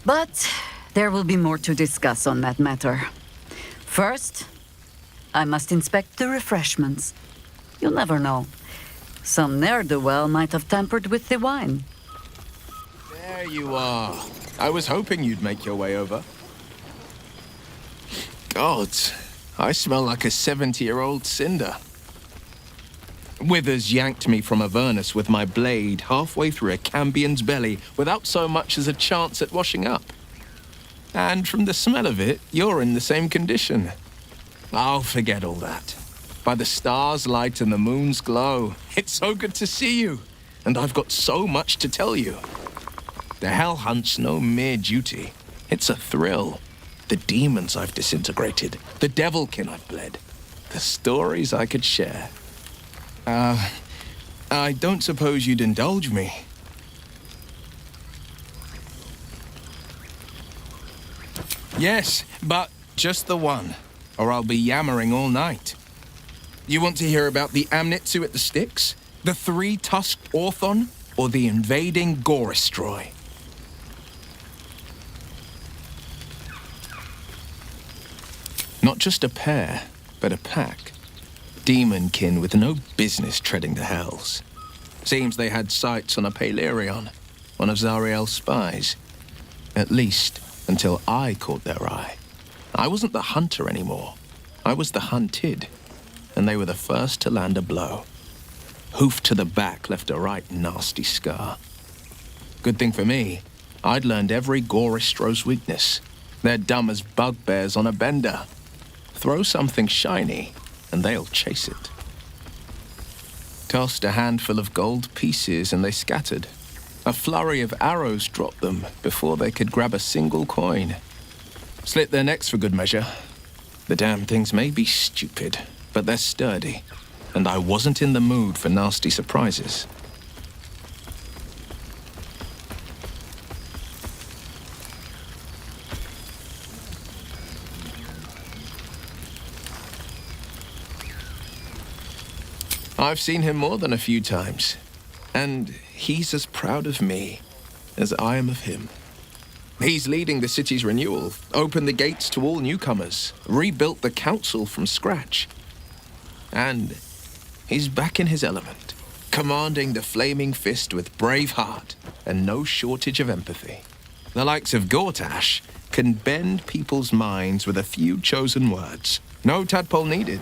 But there will be more to discuss on that matter. First, I must inspect the refreshments. You'll never know. Some ne'er-do-well might have tampered with the wine. There you are. I was hoping you'd make your way over. Gods, I smell like a 70-year-old cinder. Withers yanked me from Avernus with my blade halfway through a Cambion's belly without so much as a chance at washing up. And from the smell of it, you're in the same condition. I'll forget all that. By the stars' light and the moon's glow, it's so good to see you, and I've got so much to tell you. The Hell Hunt's no mere duty. It's a thrill. The demons I've disintegrated, the devilkin I've bled, the stories I could share. I don't suppose you'd indulge me. Yes, but just the one, or I'll be yammering all night. You want to hear about the Amnitsu at the Styx, the three-tusked Orthon, or the invading Goristroy? Not just a pair, but a pack. Demonkin with no business treading the hells. Seems they had sights on a Palerion, one of Zariel's spies. At least, until I caught their eye. I wasn't the hunter anymore. I was the hunted, and they were the first to land a blow. Hoof to the back left a right nasty scar. Good thing for me, I'd learned every Goristro's weakness. They're dumb as bugbears on a bender. Throw something shiny, and they'll chase it. Tossed a handful of gold pieces, and they scattered. A flurry of arrows dropped them before they could grab a single coin. Slit their necks for good measure. The damn things may be stupid, but they're sturdy, and I wasn't in the mood for nasty surprises. I've seen him more than a few times, and he's as proud of me as I am of him. He's leading the city's renewal, opened the gates to all newcomers, rebuilt the council from scratch. And he's back in his element, commanding the Flaming Fist with brave heart and no shortage of empathy. The likes of Gortash can bend people's minds with a few chosen words. No tadpole needed.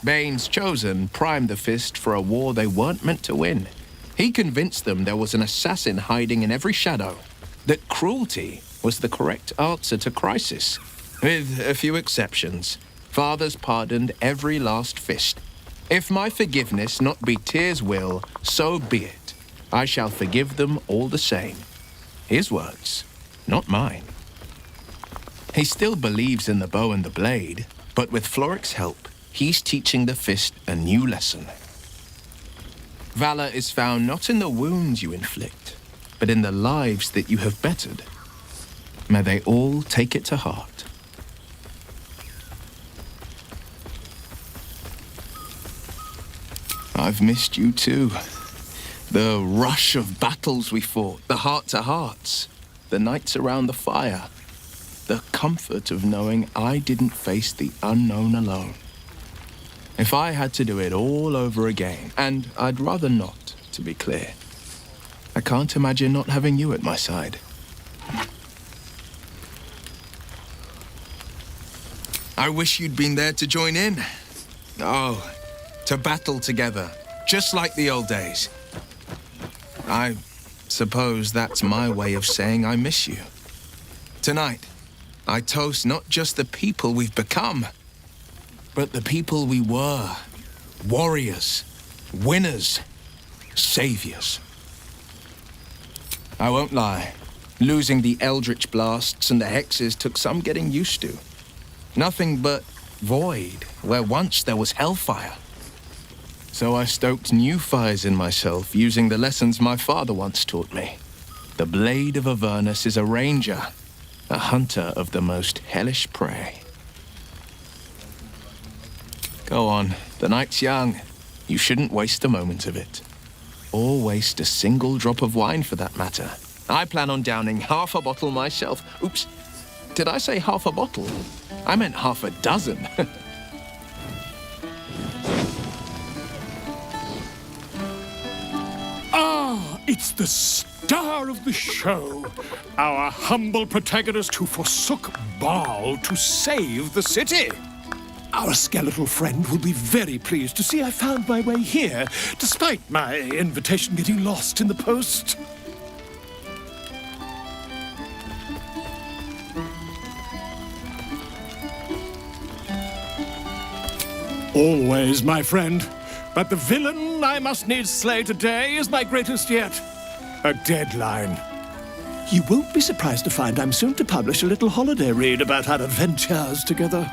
Bane's Chosen primed the Fist for a war they weren't meant to win. He convinced them there was an assassin hiding in every shadow, that cruelty was the correct answer to crisis. With a few exceptions, fathers pardoned every last fist. If my forgiveness not be Tyr's will, so be it. I shall forgive them all the same. His words, not mine. He still believes in the bow and the blade, but with Floric's help, he's teaching the Fist a new lesson. Valor is found not in the wounds you inflict, but in the lives that you have bettered. May they all take it to heart. I've missed you too. The rush of battles we fought, the heart-to-hearts, the nights around the fire, the comfort of knowing I didn't face the unknown alone. If I had to do it all over again, and I'd rather not, to be clear, I can't imagine not having you at my side. I wish you'd been there to join in. Oh, to battle together, just like the old days. I suppose that's my way of saying I miss you. Tonight, I toast not just the people we've become, but the people we were. Warriors, winners, saviors. I won't lie. Losing the Eldritch Blasts and the Hexes took some getting used to. Nothing but void, where once there was hellfire. So I stoked new fires in myself using the lessons my father once taught me. The Blade of Avernus is a ranger, a hunter of the most hellish prey. Go on, the night's young. You shouldn't waste a moment of it. Or waste a single drop of wine for that matter. I plan on downing half a bottle myself. Oops, did I say half a bottle? I meant half a dozen. Ah, it's the star of the show. Our humble protagonist who forsook Baal to save the city. Our skeletal friend will be very pleased to see I found my way here, despite my invitation getting lost in the post. Always, my friend. But the villain I must needs slay today is my greatest yet. A deadline. You won't be surprised to find I'm soon to publish a little holiday read about our adventures together.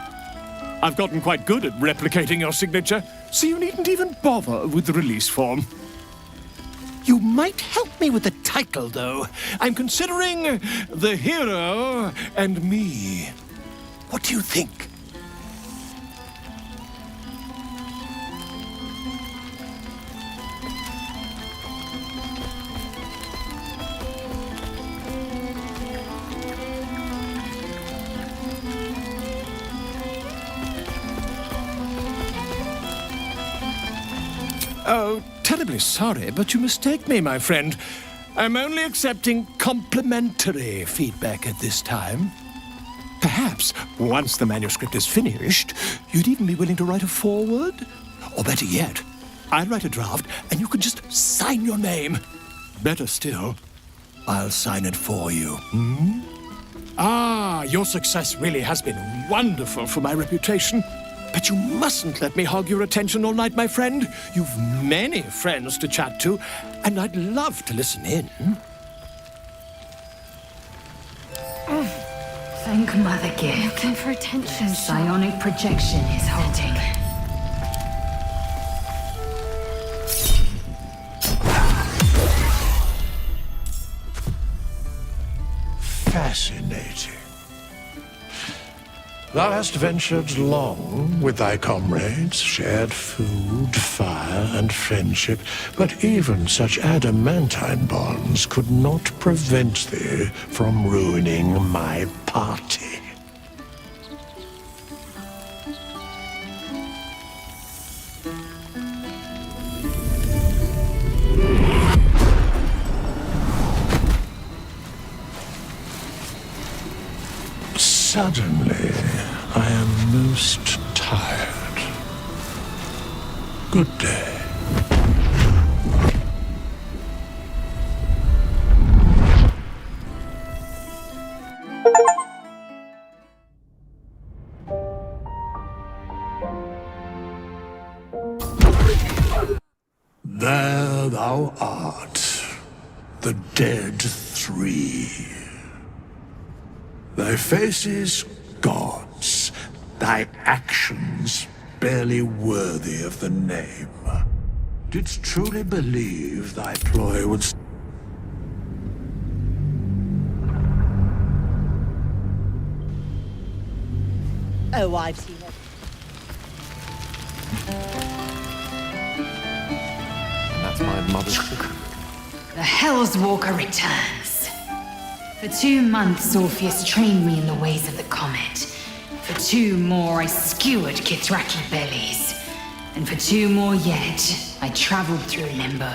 I've gotten quite good at replicating your signature, so you needn't even bother with the release form. You might help me with the title, though. I'm considering The Hero and Me. What do you think? Oh, terribly sorry, but you mistake me, my friend. I'm only accepting complimentary feedback at this time. Perhaps, once the manuscript is finished, you'd even be willing to write a foreword? Or better yet, I'll write a draft and you can just sign your name. Better still, I'll sign it for you. Hmm? Ah, your success really has been wonderful for my reputation. But you mustn't let me hog your attention all night, my friend. You've many friends to chat to, and I'd love to listen in. Thank Mother Gift. Looking for attention. Psionic projection is holding. Fascinating. Thou hast ventured long with thy comrades, shared food, fire, and friendship, but even such adamantine bonds could not prevent thee from ruining my party. Suddenly, I am most tired. Good day. There thou art, the dead three. Thy faces, gods, thy actions barely worthy of the name. Didst truly believe thy ploy would... Oh, I've seen it. And that's my mother's... The Hell's Walker returns. For 2 months, Orpheus trained me in the ways of the comet. For 2 more, I skewered Kithraki bellies. And for 2 more yet, I traveled through Limbo.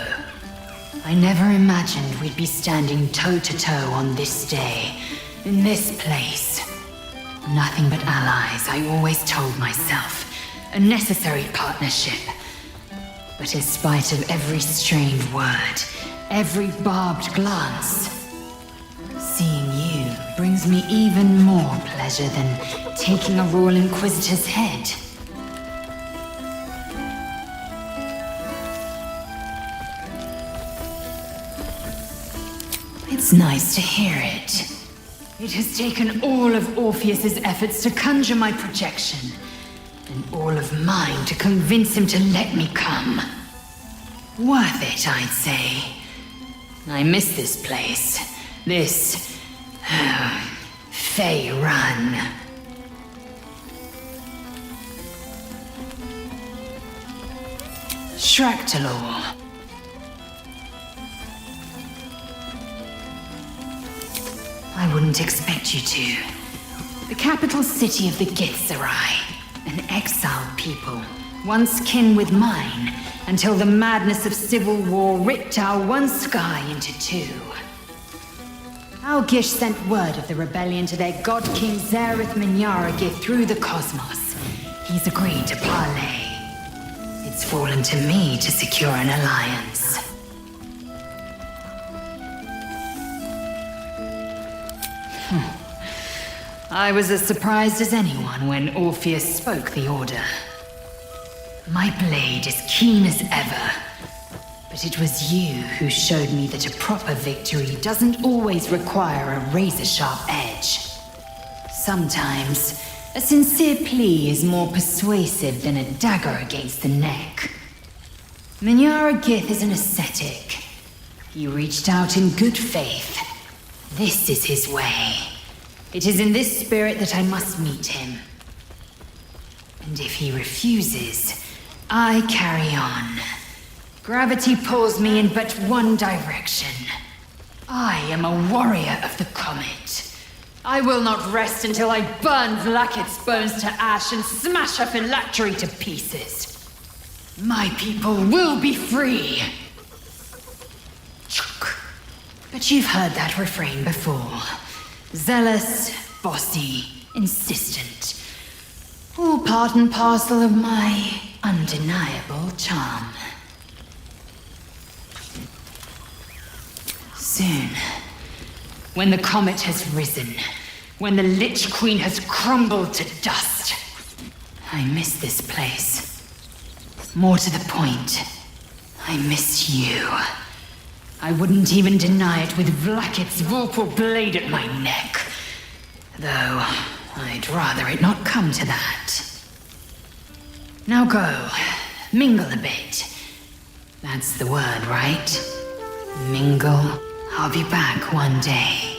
I never imagined we'd be standing toe-to-toe on this day, in this place. Nothing but allies, I always told myself. A necessary partnership. But in spite of every strained word, every barbed glance, seeing you brings me even more pleasure than taking a Royal Inquisitor's head. It's nice to hear it. It has taken all of Orpheus's efforts to conjure my projection, and all of mine to convince him to let me come. Worth it, I'd say. I miss this place. This Fey Run. Shractalor. I wouldn't expect you to. The capital city of the Githzerai, an exiled people, once kin with mine, until the madness of civil war ripped our one sky into two. Algish sent word of the rebellion to their god king Zareth Minyaragith through the cosmos. He's agreed to parley. It's fallen to me to secure an alliance. I was as surprised as anyone when Orpheus spoke the order. My blade is keen as ever, but it was you who showed me that a proper victory doesn't always require a razor-sharp edge. Sometimes, a sincere plea is more persuasive than a dagger against the neck. Minyaragith is an ascetic. He reached out in good faith. This is his way. It is in this spirit that I must meet him. And if he refuses, I carry on. Gravity pulls me in but one direction. I am a warrior of the comet. I will not rest until I burn Vlaakith's bones to ash and smash her phylactery to pieces. My people will be free. But you've heard that refrain before. Zealous, bossy, insistent. All part and parcel of my undeniable charm. Soon, when the comet has risen, when the Lich Queen has crumbled to dust, I miss this place. More to the point, I miss you. I wouldn't even deny it with Vlaakith's Vorpal blade at my neck. Though, I'd rather it not come to that. Now go, mingle a bit. That's the word, right? Mingle. I'll be back one day.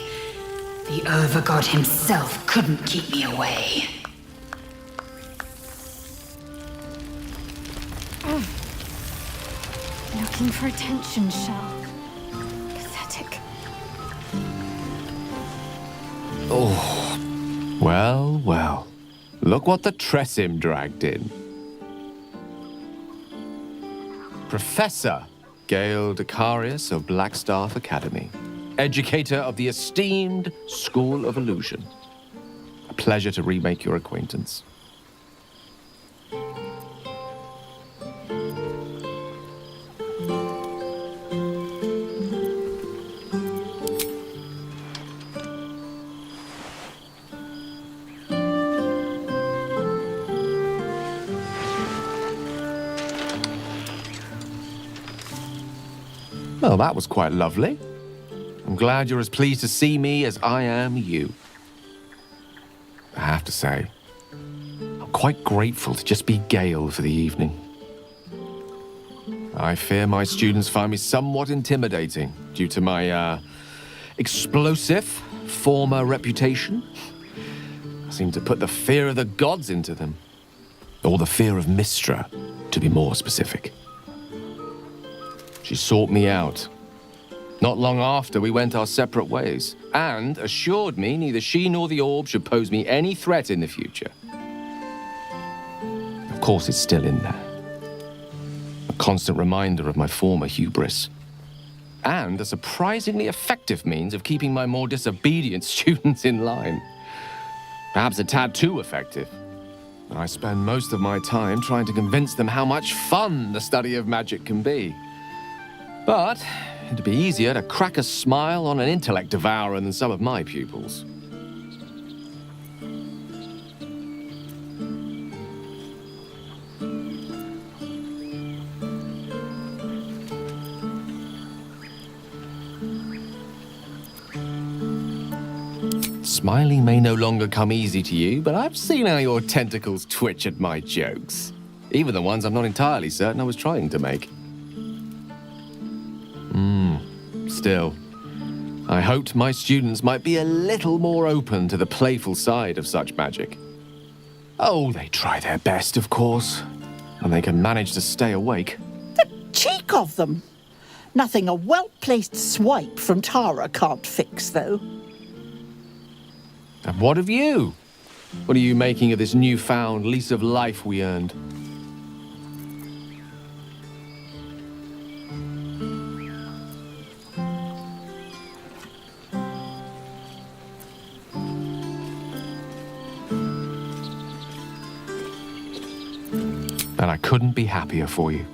The Overgod himself couldn't keep me away. Looking for attention, Shell. Pathetic. Oh, well, well. Look what the Tressim dragged in. Professor Gale Decarius of Blackstaff Academy, educator of the esteemed School of Illusion. A pleasure to remake your acquaintance. Well, that was quite lovely. I'm glad you're as pleased to see me as I am you. I have to say, I'm quite grateful to just be Gale for the evening. I fear my students find me somewhat intimidating due to my, explosive former reputation. I seem to put the fear of the gods into them. Or the fear of Mystra, to be more specific. She sought me out. Not long after, we went our separate ways, and assured me neither she nor the orb should pose me any threat in the future. Of course, it's still in there. A constant reminder of my former hubris. And a surprisingly effective means of keeping my more disobedient students in line. Perhaps a tad too effective. I spend most of my time trying to convince them how much fun the study of magic can be. But it'd be easier to crack a smile on an intellect devourer than some of my pupils. Smiling may no longer come easy to you, but I've seen how your tentacles twitch at my jokes. Even the ones I'm not entirely certain I was trying to make. Still, I hoped my students might be a little more open to the playful side of such magic. Oh, they try their best, of course, and they can manage to stay awake. Cheek of them! Nothing a well-placed swipe from Tara can't fix, though. And what of you? What are you making of this newfound lease of life we earned? And I couldn't be happier for you.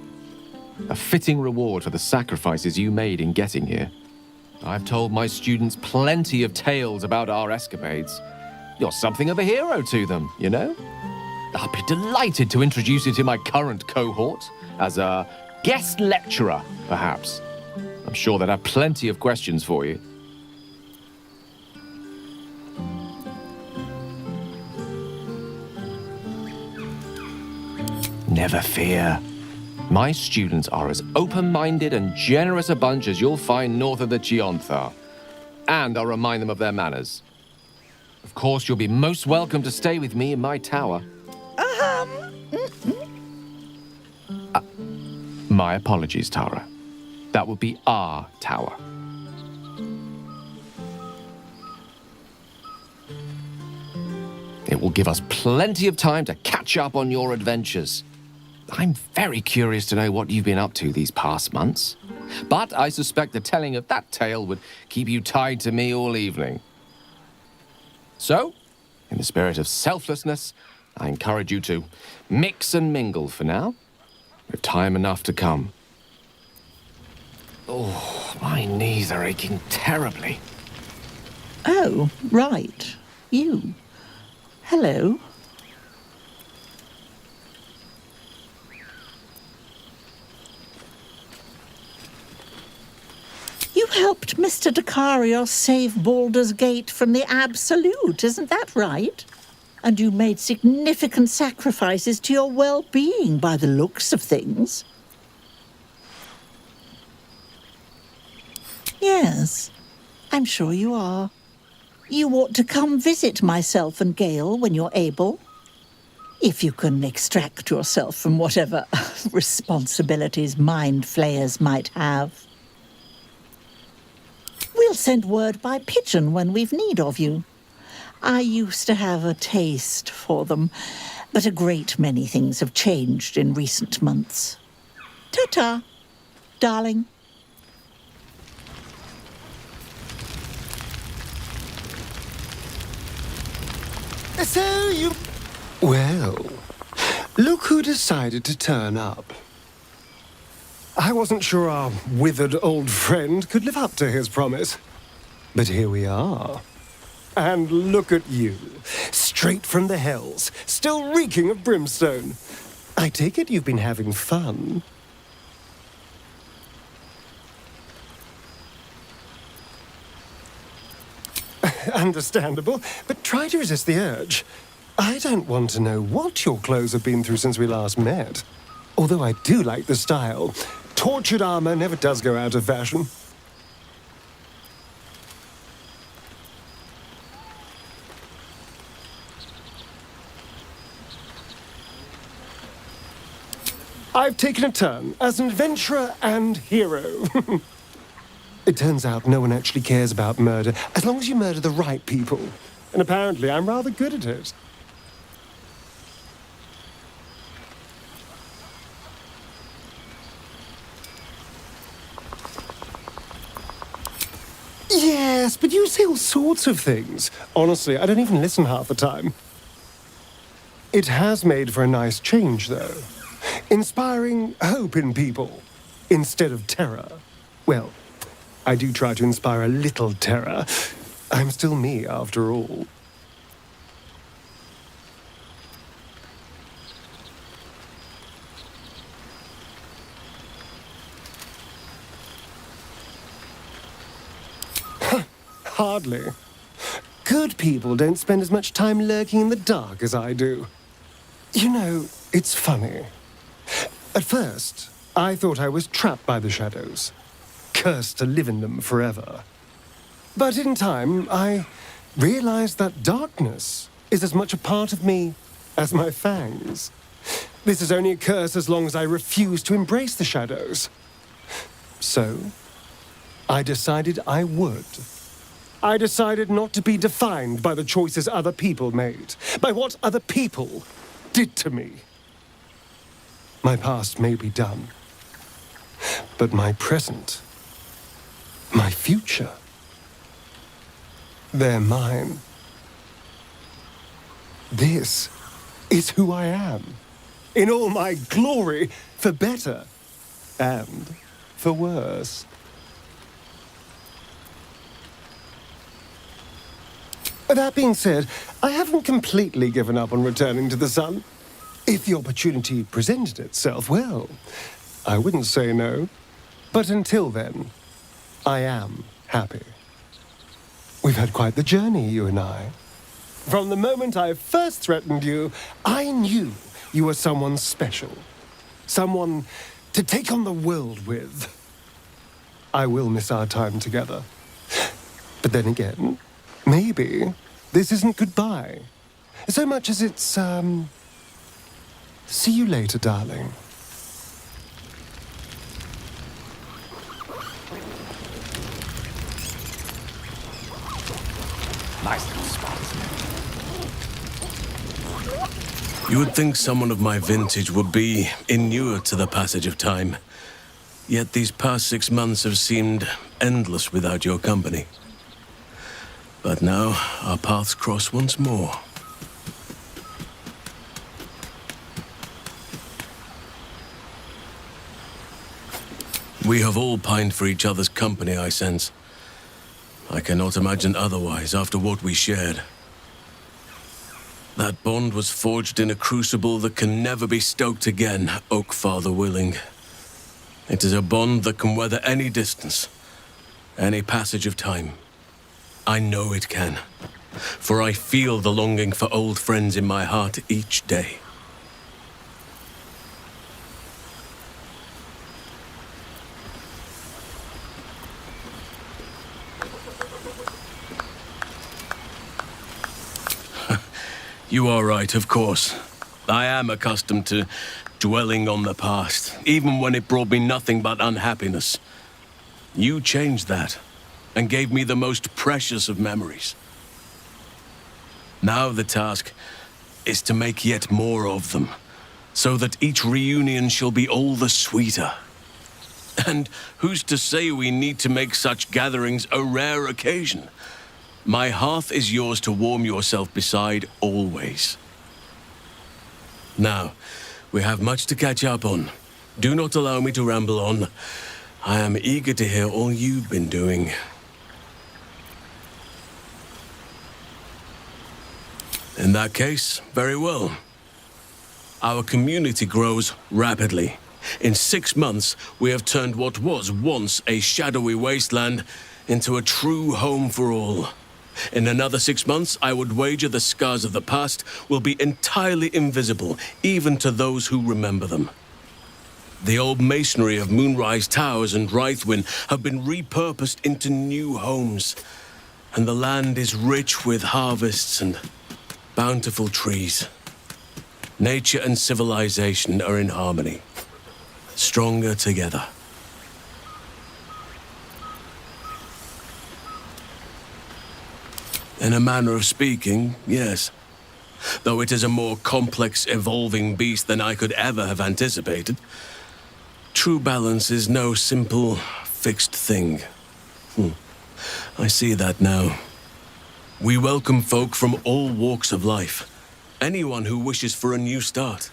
A fitting reward for the sacrifices you made in getting here. I've told my students plenty of tales about our escapades. You're something of a hero to them, you know? I'll be delighted to introduce you to my current cohort as a guest lecturer, perhaps. I'm sure they'd have plenty of questions for you. Never fear. My students are as open-minded and generous a bunch as you'll find north of the Chionthar. And I'll remind them of their manners. Of course, you'll be most welcome to stay with me in my tower. My apologies, Tara. That would be our tower. It will give us plenty of time to catch up on your adventures. I'm very curious to know what you've been up to these past months. But I suspect the telling of that tale would keep you tied to me all evening. So, in the spirit of selflessness, I encourage you to mix and mingle for now, with time enough to come. Oh, my knees are aching terribly. Oh, right. You. Hello. You helped Mr. Dacarios save Baldur's Gate from the Absolute, isn't that right? And you made significant sacrifices to your well-being by the looks of things. Yes, I'm sure you are. You ought to come visit myself and Gale when you're able. If you can extract yourself from whatever responsibilities mind flayers might have. We'll send word by pigeon when we've need of you. I used to have a taste for them, but a great many things have changed in recent months. Ta-ta, darling. So you... Well, look who decided to turn up. I wasn't sure our withered old friend could live up to his promise. But here we are. And look at you, straight from the hells, still reeking of brimstone. I take it you've been having fun. Understandable, but try to resist the urge. I don't want to know what your clothes have been through since we last met. Although I do like the style. Tortured armor never does go out of fashion. I've taken a turn as an adventurer and hero. It turns out no one actually cares about murder, as long as you murder the right people. And apparently I'm rather good at it. Yes, but you say all sorts of things. Honestly, I don't even listen half the time. It has made for a nice change, though. Inspiring hope in people, instead of terror. Well, I do try to inspire a little terror. I'm still me, after all. Hardly. Good people don't spend as much time lurking in the dark as I do. You know, it's funny. At first, I thought I was trapped by the shadows, cursed to live in them forever. But in time, I realized that darkness is as much a part of me as my fangs. This is only a curse as long as I refuse to embrace the shadows. So, I decided I would. I decided not to be defined by the choices other people made, by what other people did to me. My past may be done, but my present, my future, they're mine. This is who I am, in all my glory, for better and for worse. That being said, I haven't completely given up on returning to the sun. If the opportunity presented itself, well, I wouldn't say no. But until then, I am happy. We've had quite the journey, you and I. From the moment I first threatened you, I knew you were someone special. Someone to take on the world with. I will miss our time together. But then again, maybe this isn't goodbye. So much as it's, see you later, darling. Nice little spot. You would think someone of my vintage would be inured to the passage of time. Yet these past 6 months have seemed endless without your company. But now, our paths cross once more. We have all pined for each other's company, I sense. I cannot imagine otherwise after what we shared. That bond was forged in a crucible that can never be stoked again, Oak Father willing. It is a bond that can weather any distance, any passage of time. I know it can, for I feel the longing for old friends in my heart each day. You are right, of course. I am accustomed to dwelling on the past, even when it brought me nothing but unhappiness. You changed that, and gave me the most precious of memories. Now the task is to make yet more of them, so that each reunion shall be all the sweeter. And who's to say we need to make such gatherings a rare occasion? My hearth is yours to warm yourself beside always. Now, we have much to catch up on. Do not allow me to ramble on. I am eager to hear all you've been doing. In that case, very well. Our community grows rapidly. In 6 months, we have turned what was once a shadowy wasteland into a true home for all. In another 6 months, I would wager the scars of the past will be entirely invisible, even to those who remember them. The old masonry of Moonrise Towers and Rythwin have been repurposed into new homes, and the land is rich with harvests and bountiful trees. Nature and civilization are in harmony, stronger together. In a manner of speaking, yes. Though it is a more complex, evolving beast than I could ever have anticipated. True balance is no simple, fixed thing. I see that now. We welcome folk from all walks of life. Anyone who wishes for a new start.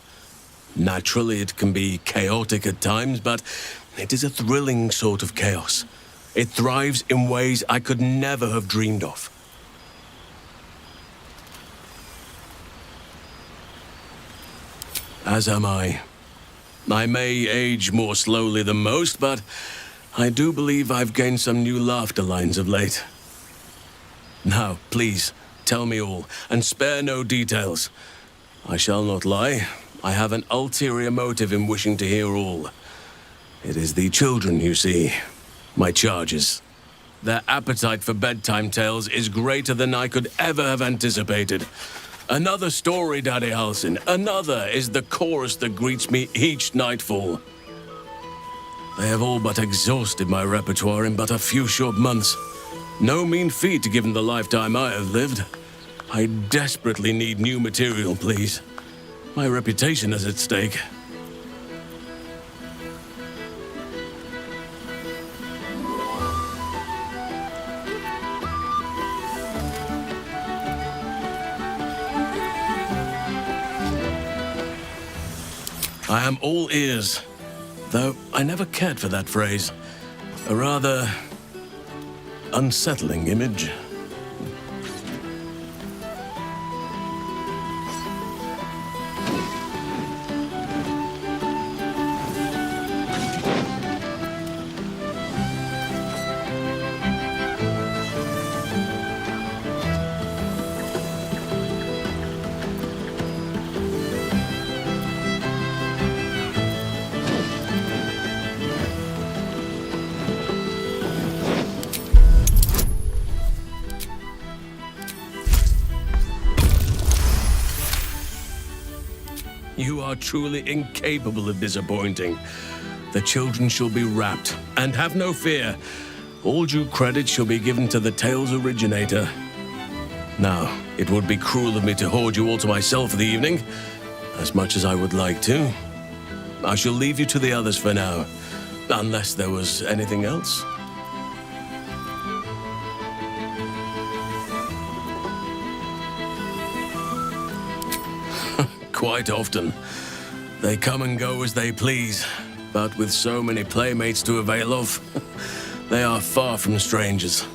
Naturally, it can be chaotic at times, but it is a thrilling sort of chaos. It thrives in ways I could never have dreamed of. As am I. I may age more slowly than most, but I do believe I've gained some new laughter lines of late. Now, please, tell me all, and spare no details. I shall not lie. I have an ulterior motive in wishing to hear all. It is the children, you see. My charges. Their appetite for bedtime tales is greater than I could ever have anticipated. Another story, Daddy Halsin. Another is the chorus that greets me each nightfall. They have all but exhausted my repertoire in but a few short months. No mean feat given the lifetime I have lived. I desperately need new material, please. My reputation is at stake. I am all ears, though I never cared for that phrase. A rather unsettling image. You are truly incapable of disappointing. The children shall be wrapped, and have no fear. All due credit shall be given to the tale's originator. Now, it would be cruel of me to hoard you all to myself for the evening, as much as I would like to. I shall leave you to the others for now, unless there was anything else. Quite often. They come and go as they please, but with so many playmates to avail of, they are far from strangers.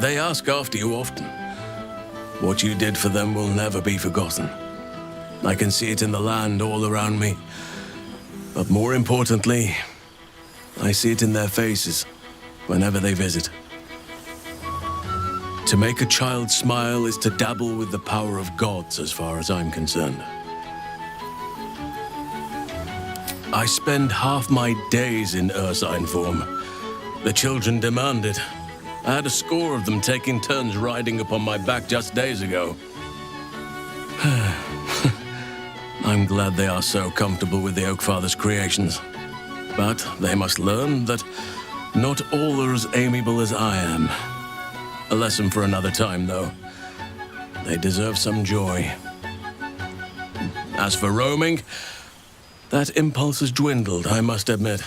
They ask after you often. What you did for them will never be forgotten. I can see it in the land all around me, but more importantly, I see it in their faces whenever they visit. To make a child smile is to dabble with the power of gods, as far as I'm concerned. I spend half my days in ursine form. The children demand it. I had a score of them taking turns riding upon my back just days ago. I'm glad they are so comfortable with the Oakfather's creations. But they must learn that not all are as amiable as I am. A lesson for another time, though. They deserve some joy. As for roaming, that impulse has dwindled, I must admit.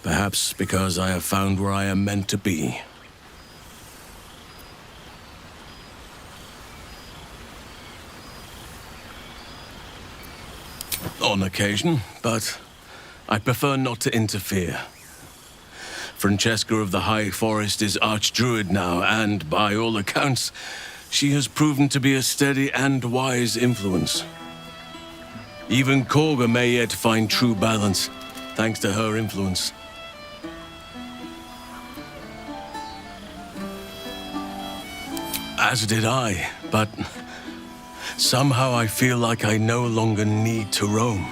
Perhaps because I have found where I am meant to be. On occasion, but I prefer not to interfere. Francesca of the High Forest is Archdruid now, and by all accounts, she has proven to be a steady and wise influence. Even Korga may yet find true balance, thanks to her influence. As did I, but somehow I feel like I no longer need to roam.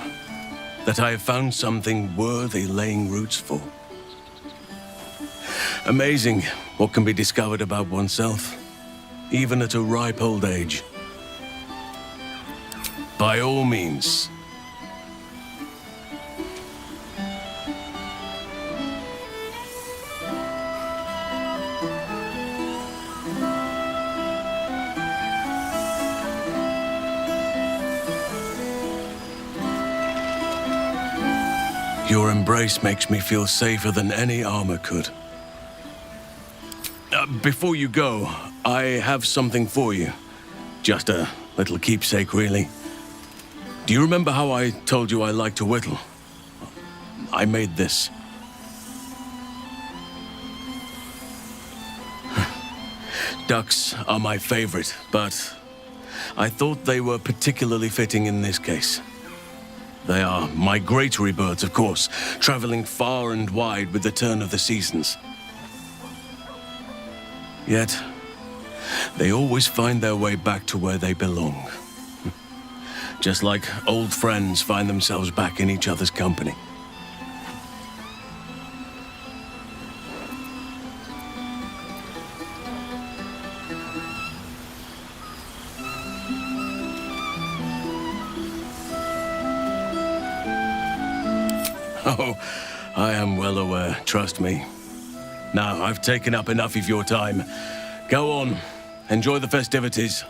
That I have found something worthy laying roots for. Amazing what can be discovered about oneself, even at a ripe old age. By all means. Your embrace makes me feel safer than any armor could. Before you go, I have something for you. Just a little keepsake, really. Do you remember how I told you I like to whittle? I made this. Ducks are my favorite, but I thought they were particularly fitting in this case. They are migratory birds, of course, traveling far and wide with the turn of the seasons. Yet, they always find their way back to where they belong. Just like old friends find themselves back in each other's company. Oh, I am well aware, trust me. Now, I've taken up enough of your time. Go on, enjoy the festivities.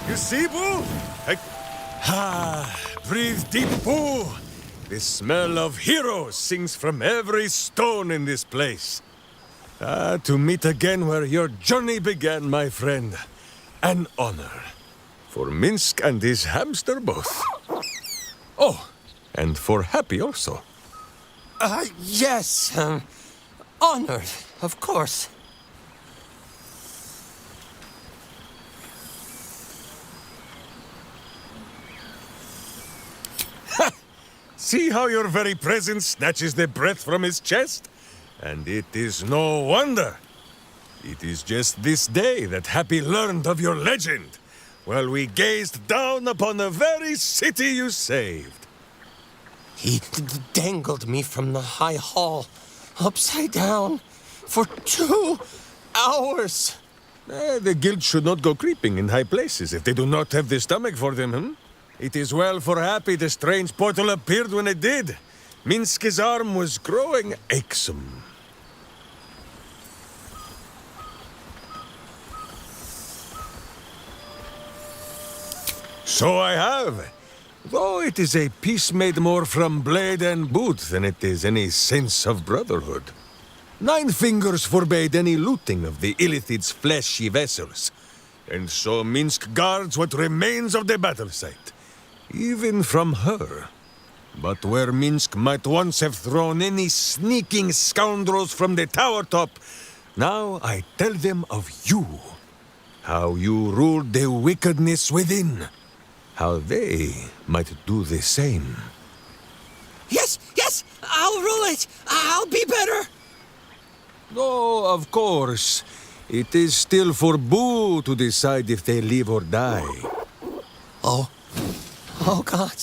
You see, Boo? Breathe deep, Boo. The smell of heroes sings from every stone in this place. To meet again where your journey began, my friend. An honor. For Minsk and his hamster both. Oh, and for Happy also. Yes. Honored, of course. See how your very presence snatches the breath from his chest? And it is no wonder. It is just this day that Happy learned of your legend, while we gazed down upon the very city you saved. He dangled me from the high hall, upside down, for 2 hours. The guild should not go creeping in high places if they do not have the stomach for them, hmm? It is well for Happy the strange portal appeared when it did. Minsk's arm was growing achesome. So I have. Though it is a peace made more from blade and boot than it is any sense of brotherhood. 9 fingers forbade any looting of the Illithid's fleshy vessels. And so Minsk guards what remains of the battle site. Even from her. But where Minsk might once have thrown any sneaking scoundrels from the tower top, now I tell them of you. How you ruled the wickedness within. How they might do the same. Yes, I'll rule it. I'll be better. Oh, of course. It is still for Boo to decide if they live or die. Oh, God.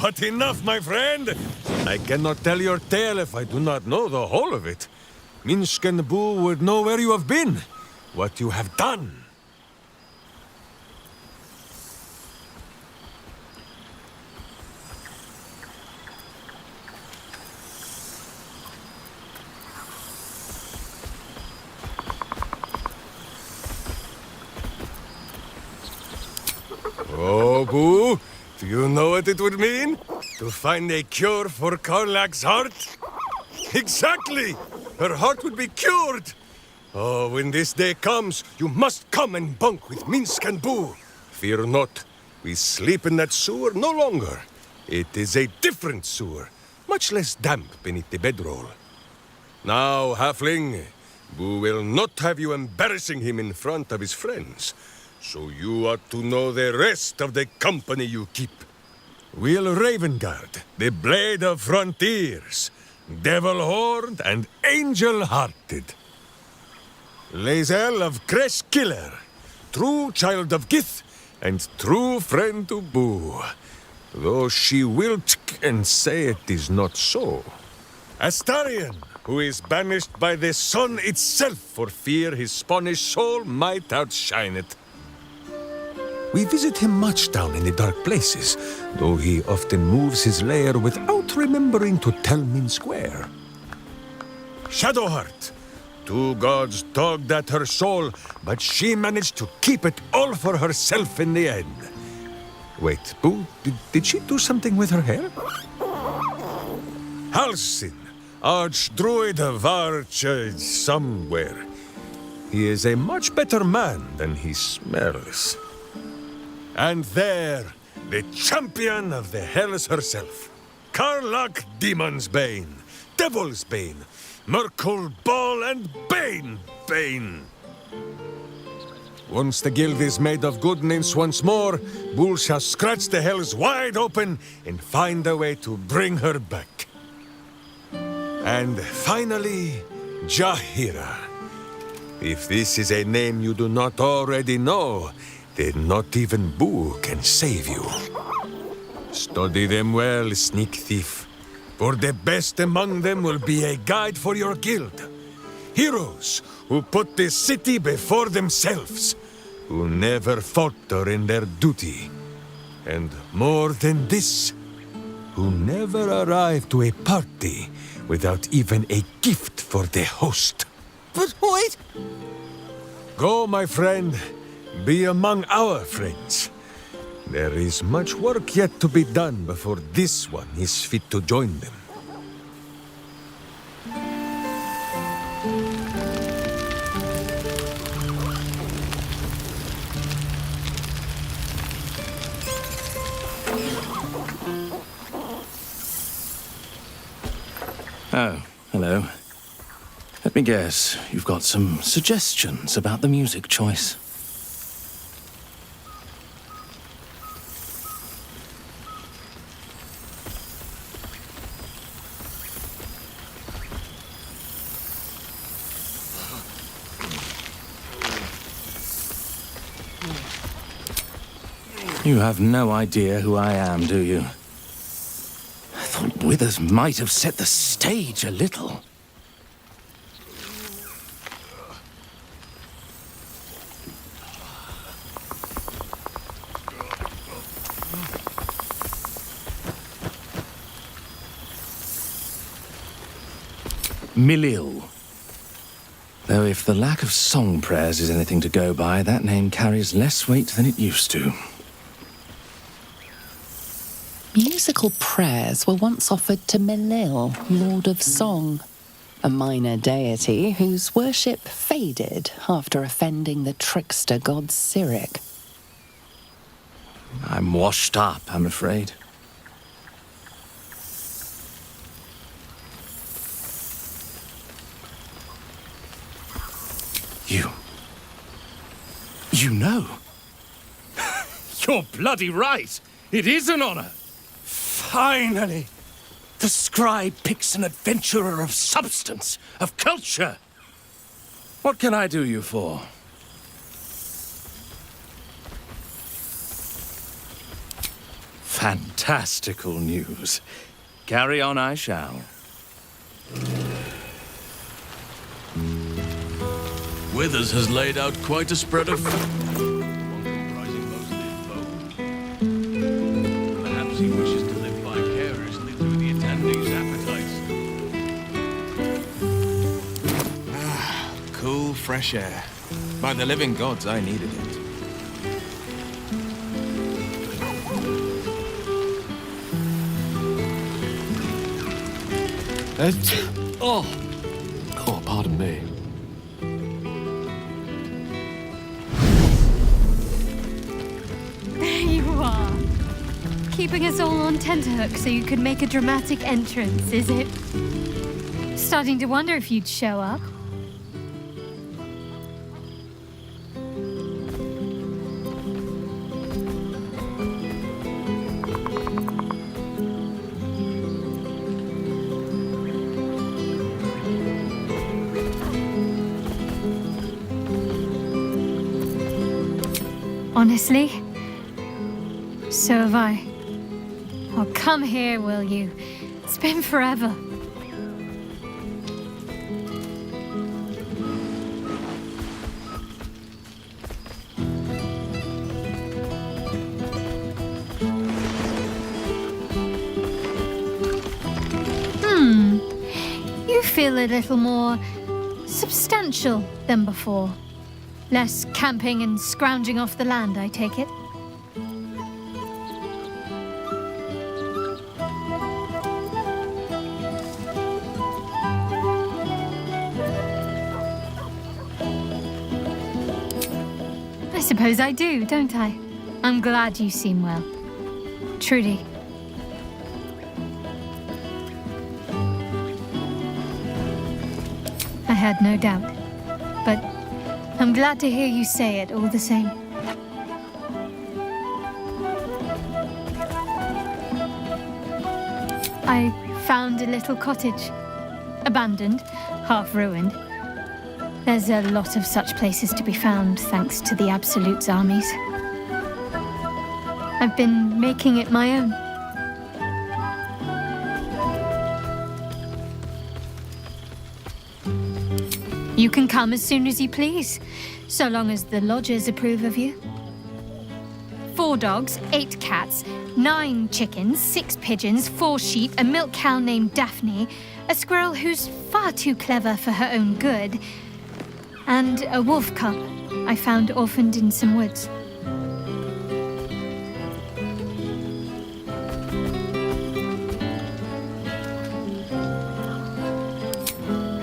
But enough, my friend! I cannot tell your tale if I do not know the whole of it. Minsk and Boo would know where you have been, what you have done. Oh, Boo, do you know what it would mean? To find a cure for Karlak's heart? Exactly! Her heart would be cured! Oh, when this day comes, you must come and bunk with Minsk and Boo. Fear not, we sleep in that sewer no longer. It is a different sewer, much less damp beneath the bedroll. Now, Halfling, Boo will not have you embarrassing him in front of his friends. So you ought to know the rest of the company you keep. Will Ravenguard, the Blade of Frontiers, Devil-Horned and Angel-Hearted. Lae'zel of Creshkiller, true child of Gith and true friend to Boo. Though she will and say it is not so. Astarion, who is banished by the sun itself for fear his Spanish soul might outshine it. We visit him much down in the dark places, though he often moves his lair without remembering to tell Minsk where. Shadowheart. 2 gods dogged at her soul, but she managed to keep it all for herself in the end. Wait, Boo, did she do something with her hair? Halsin, Archdruid of Arch somewhere. He is a much better man than he smells. And there, the champion of the Hells herself. Karlak Demon's Bane, Devil's Bane, Merkul Ball and Bane. Once the guild is made of good names once more, Bull shall scratch the Hells wide open and find a way to bring her back. And finally, Jahira. If this is a name you do not already know, then not even Boo can save you. Study them well, sneak thief. For the best among them will be a guide for your guild. Heroes who put the city before themselves, who never falter in their duty. And more than this, who never arrive to a party without even a gift for the host. But wait! Go, my friend. Be among our friends. There is much work yet to be done before this one is fit to join them. Oh, hello. Let me guess, you've got some suggestions about the music choice. You have no idea who I am, do you? I thought Withers might have set the stage a little. Milil. Though if the lack of song prayers is anything to go by, that name carries less weight than it used to. Musical prayers were once offered to Milil, Lord of Song, a minor deity whose worship faded after offending the trickster god Cyric. I'm washed up, I'm afraid. You know? You're bloody right. It is an honor. Finally! The scribe picks an adventurer of substance, of culture. What can I do you for? Fantastical news. Carry on I shall. Withers has laid out quite a spread of food. Perhaps he wishes to live vicariously through the attendees' appetites. Cool, fresh air. By the living gods, I needed it. Oh, pardon me. There you are. Keeping us all on tenterhooks so you could make a dramatic entrance, is it? Starting to wonder if you'd show up. Honestly, so have I. Oh, come here, will you? It's been forever. You feel a little more substantial than before. Less camping and scrounging off the land, I take it? I suppose I do, don't I? I'm glad you seem well. Trudy. I had no doubt, but I'm glad to hear you say it all the same. I found a little cottage. Abandoned, half ruined. There's a lot of such places to be found thanks to the Absolute's armies. I've been making it my own. You can come as soon as you please, so long as the lodgers approve of you. 4 dogs, 8 cats, 9 chickens, 6 pigeons, 4 sheep, a milk cow named Daphne, a squirrel who's far too clever for her own good, and a wolf cub I found orphaned in some woods.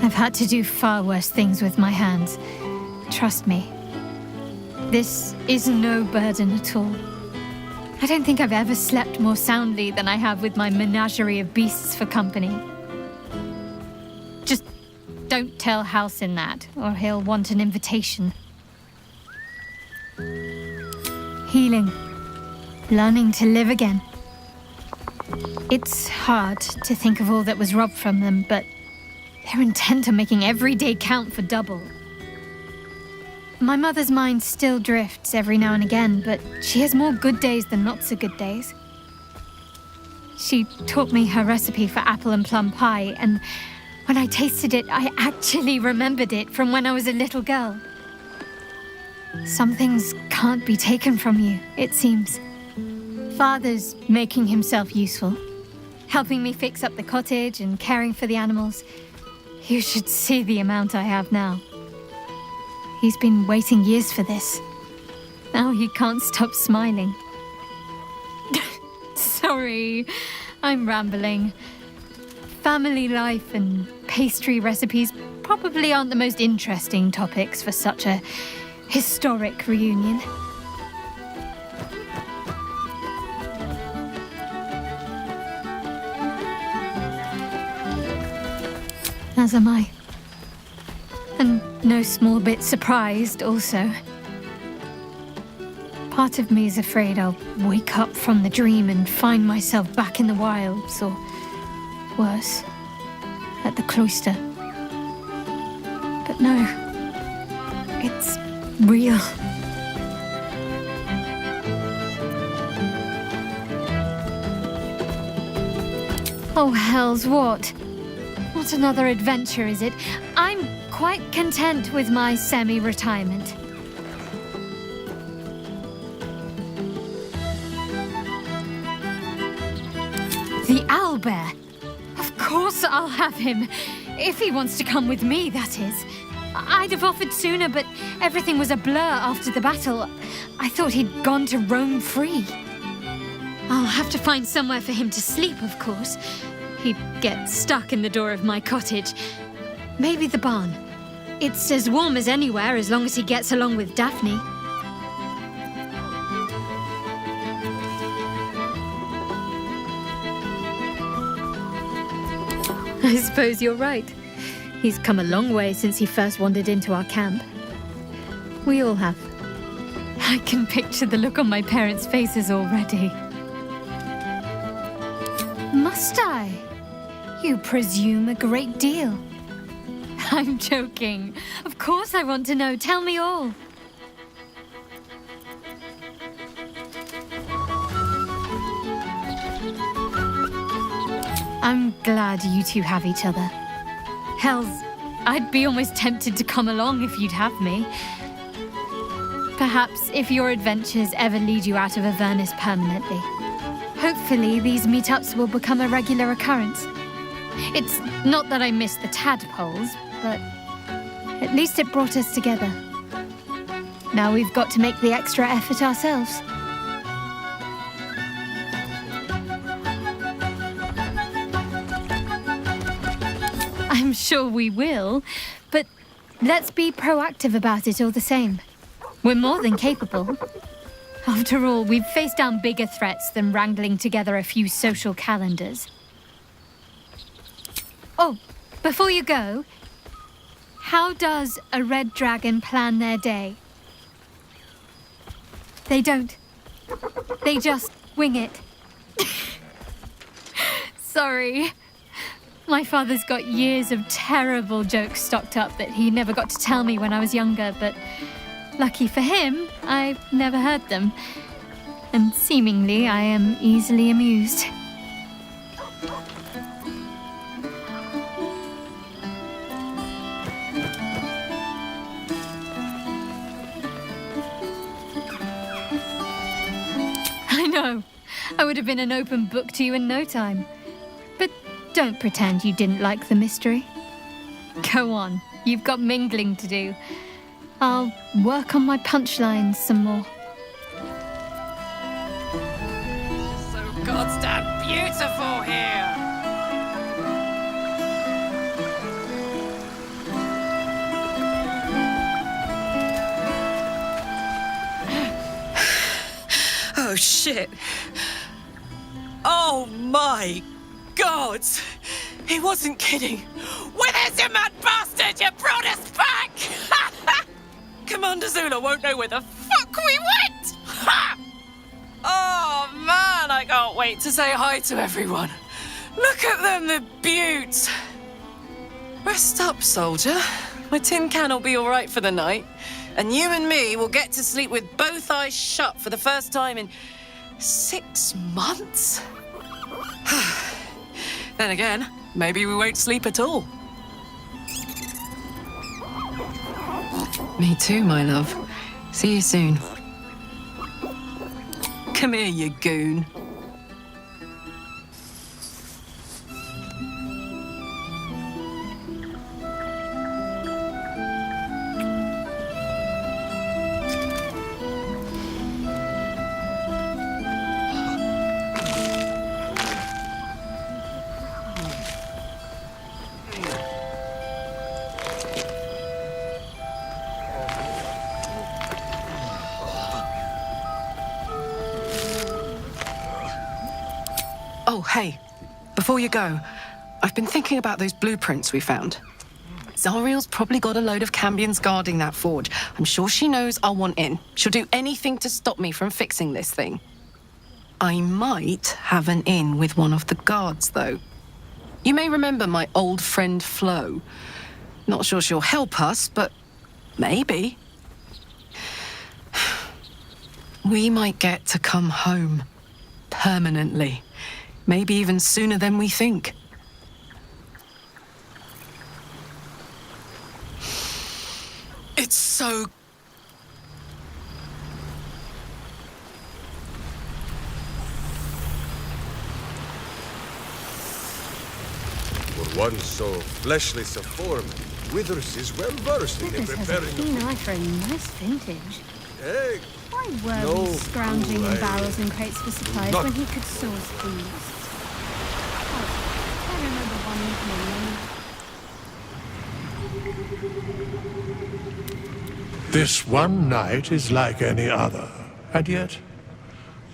I've had to do far worse things with my hands. Trust me. This is no burden at all. I don't think I've ever slept more soundly than I have with my menagerie of beasts for company. Just don't tell Halcyon that, or he'll want an invitation. Healing. Learning to live again. It's hard to think of all that was robbed from them, but they're intent on making every day count for double. My mother's mind still drifts every now and again, but she has more good days than not so good days. She taught me her recipe for apple and plum pie, and when I tasted it, I actually remembered it from when I was a little girl. Some things can't be taken from you, it seems. Father's making himself useful, helping me fix up the cottage and caring for the animals. You should see the amount I have now. He's been waiting years for this. Now he can't stop smiling. Sorry, I'm rambling. Family life and pastry recipes probably aren't the most interesting topics for such a historic reunion. As am I. And no small bit surprised, also. Part of me is afraid I'll wake up from the dream and find myself back in the wilds, or worse, at the cloister. But no, it's real. Oh, hells, what? Not another adventure, is it? I'm quite content with my semi-retirement. The owlbear! Of course I'll have him. If he wants to come with me, that is. I'd have offered sooner, but everything was a blur after the battle. I thought he'd gone to roam free. I'll have to find somewhere for him to sleep, of course. He'd get stuck in the door of my cottage. Maybe the barn. It's as warm as anywhere as long as he gets along with Daphne. I suppose you're right. He's come a long way since he first wandered into our camp. We all have. I can picture the look on my parents' faces already. Must I? You presume a great deal. I'm joking. Of course I want to know. Tell me all. I'm glad you two have each other. Hells, I'd be almost tempted to come along if you'd have me. Perhaps if your adventures ever lead you out of Avernus permanently. Hopefully these meetups will become a regular occurrence. It's not that I miss the tadpoles, but at least it brought us together. Now we've got to make the extra effort ourselves. I'm sure we will, but let's be proactive about it all the same. We're more than capable. After all, we've faced down bigger threats than wrangling together a few social calendars. Oh, before you go, how does a red dragon plan their day? They don't. They just wing it. Sorry. My father's got years of terrible jokes stocked up that he never got to tell me when I was younger, but lucky for him, I've never heard them. And seemingly, I am easily amused. know. I would have been an open book to you in no time. But don't pretend you didn't like the mystery. Go on, you've got mingling to do. I'll work on my punchlines some more. So goddamn beautiful here! Oh shit. Oh my god! He wasn't kidding. With us, you mad bastard! You brought us back! Commander Zula won't know where the fuck we went! Ha! Oh man, I can't wait to say hi to everyone. Look at them, the beauts. Rest up, soldier. My tin can will be all right for the night. And you and me will get to sleep with both eyes shut for the first time in 6 months? Then again, maybe we won't sleep at all. Me too, my love. See you soon. Come here, you goon. Oh, hey, before you go, I've been thinking about those blueprints we found. Zariel's probably got a load of Cambions guarding that forge. I'm sure she knows I'll want in. She'll do anything to stop me from fixing this thing. I might have an in with one of the guards, though. You may remember my old friend Flo. Not sure she'll help us, but maybe. We might get to come home. Permanently. Maybe even sooner than we think. It's so... For one so fleshless of form, Withers is well versed in Withers has a preparing keen eye for a nice vintage. Hey, Why were we scrounging in barrels and crates for supplies Not- when he could source these? I remember one evening. This one night is like any other, and yet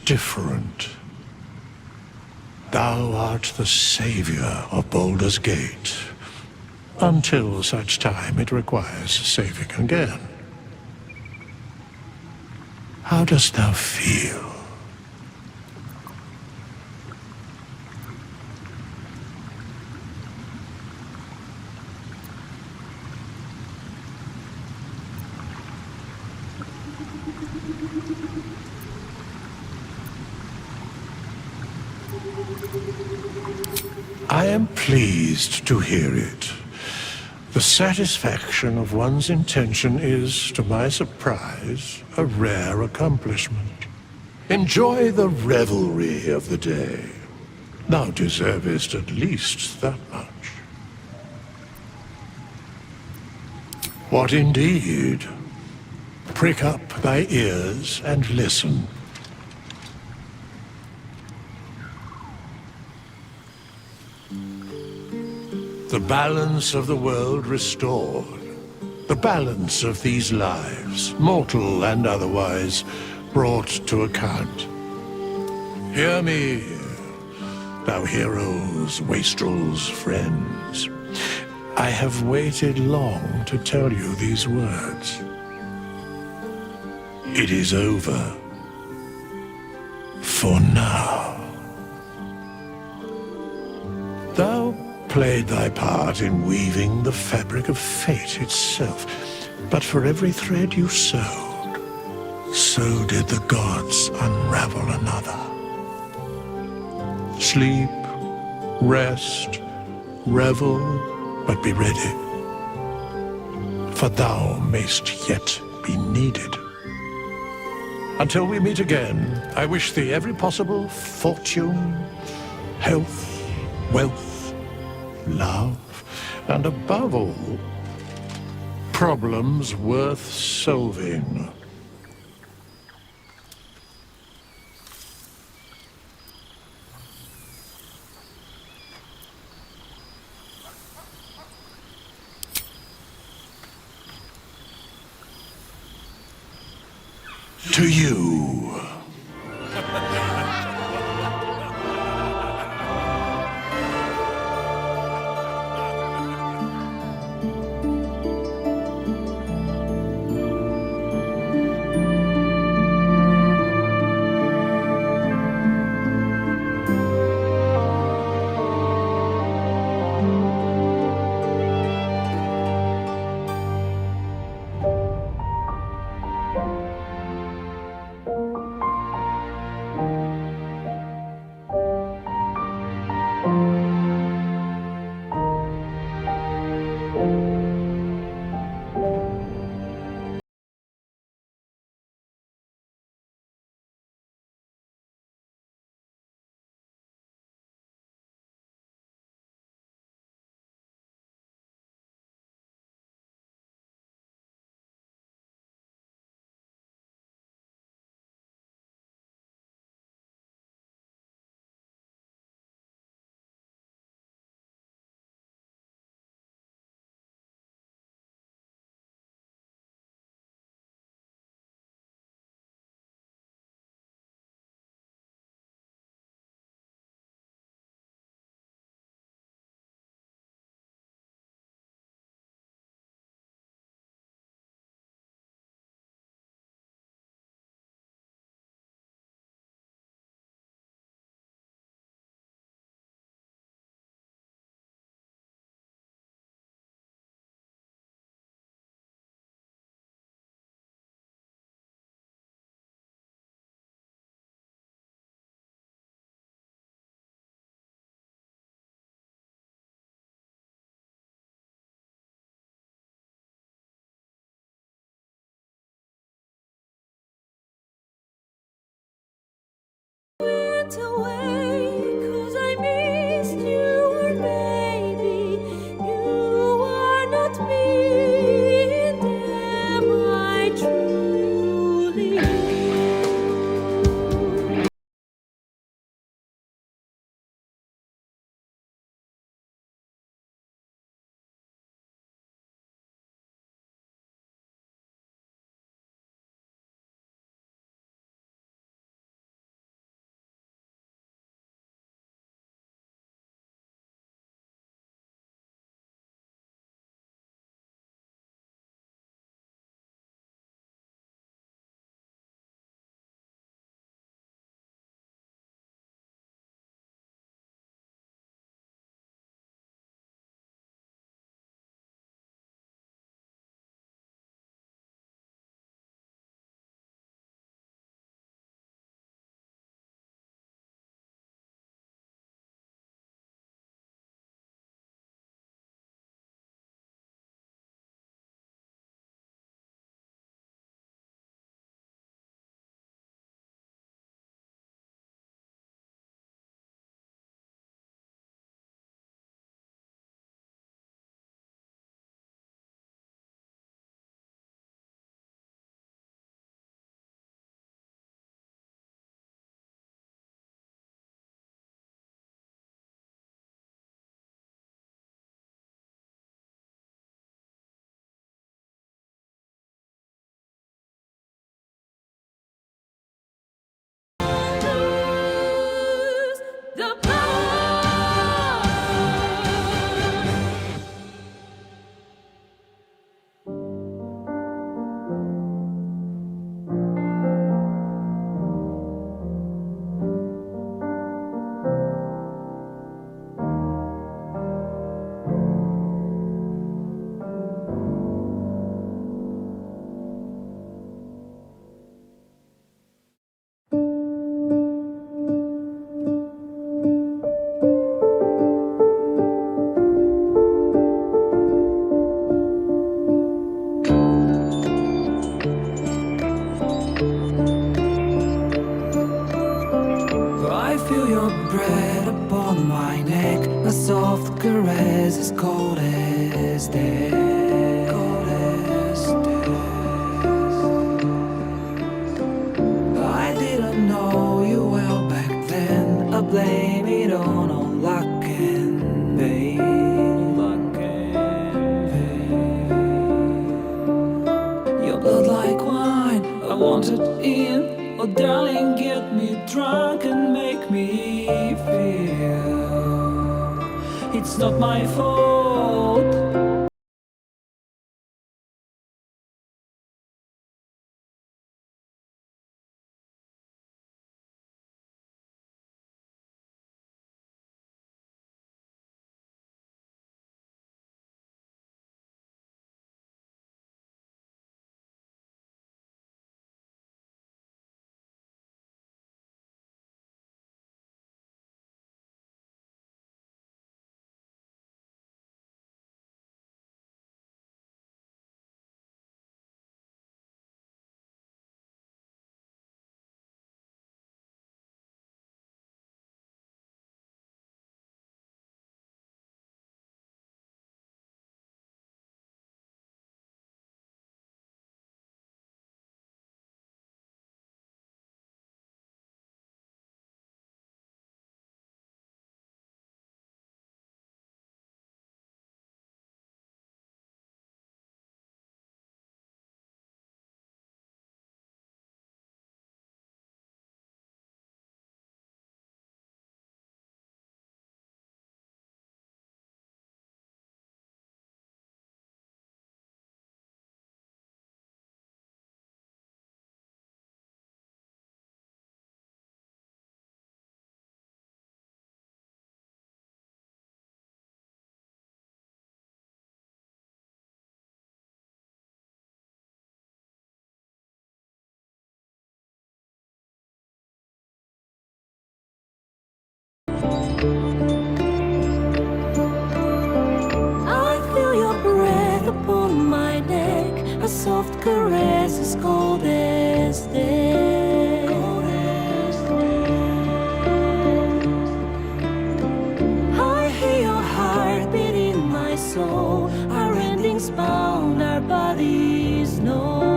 different. Thou art the savior of Baldur's Gate, until such time it requires saving again. How dost thou feel? I am pleased to hear it. The satisfaction of one's intention is, to my surprise, a rare accomplishment. Enjoy the revelry of the day. Thou deservest at least that much. What indeed? Prick up thy ears and listen. The balance of the world restored. The balance of these lives, mortal and otherwise, brought to account. Hear me, thou heroes, wastrels, friends. I have waited long to tell you these words. It is over. For now. Thou played thy part in weaving the fabric of fate itself, but for every thread you sewed, so did the gods unravel another. Sleep, rest, revel, but be ready, for thou mayst yet be needed. Until we meet again, I wish thee every possible fortune, health, wealth, love, and above all, problems worth solving. To you. soft caress as cold as death. Cold as death. I didn't know you well back then. I blame it on luck and pain. Luck and pain. Your blood like wine, I want it in. Oh darling, get me drunk and make me feel it's not my fault. I feel your breath upon my neck, a soft caress as cold as death. I hear your heart beat in my soul, our endings bound, our bodies know.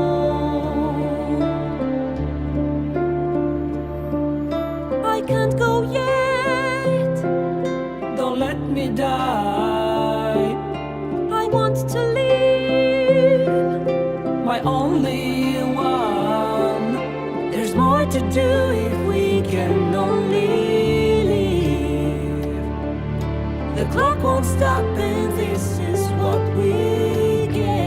I can't go yet, don't let me die. I want to live, my only one. There's more to do if we can only live. The clock won't stop and this is what we get.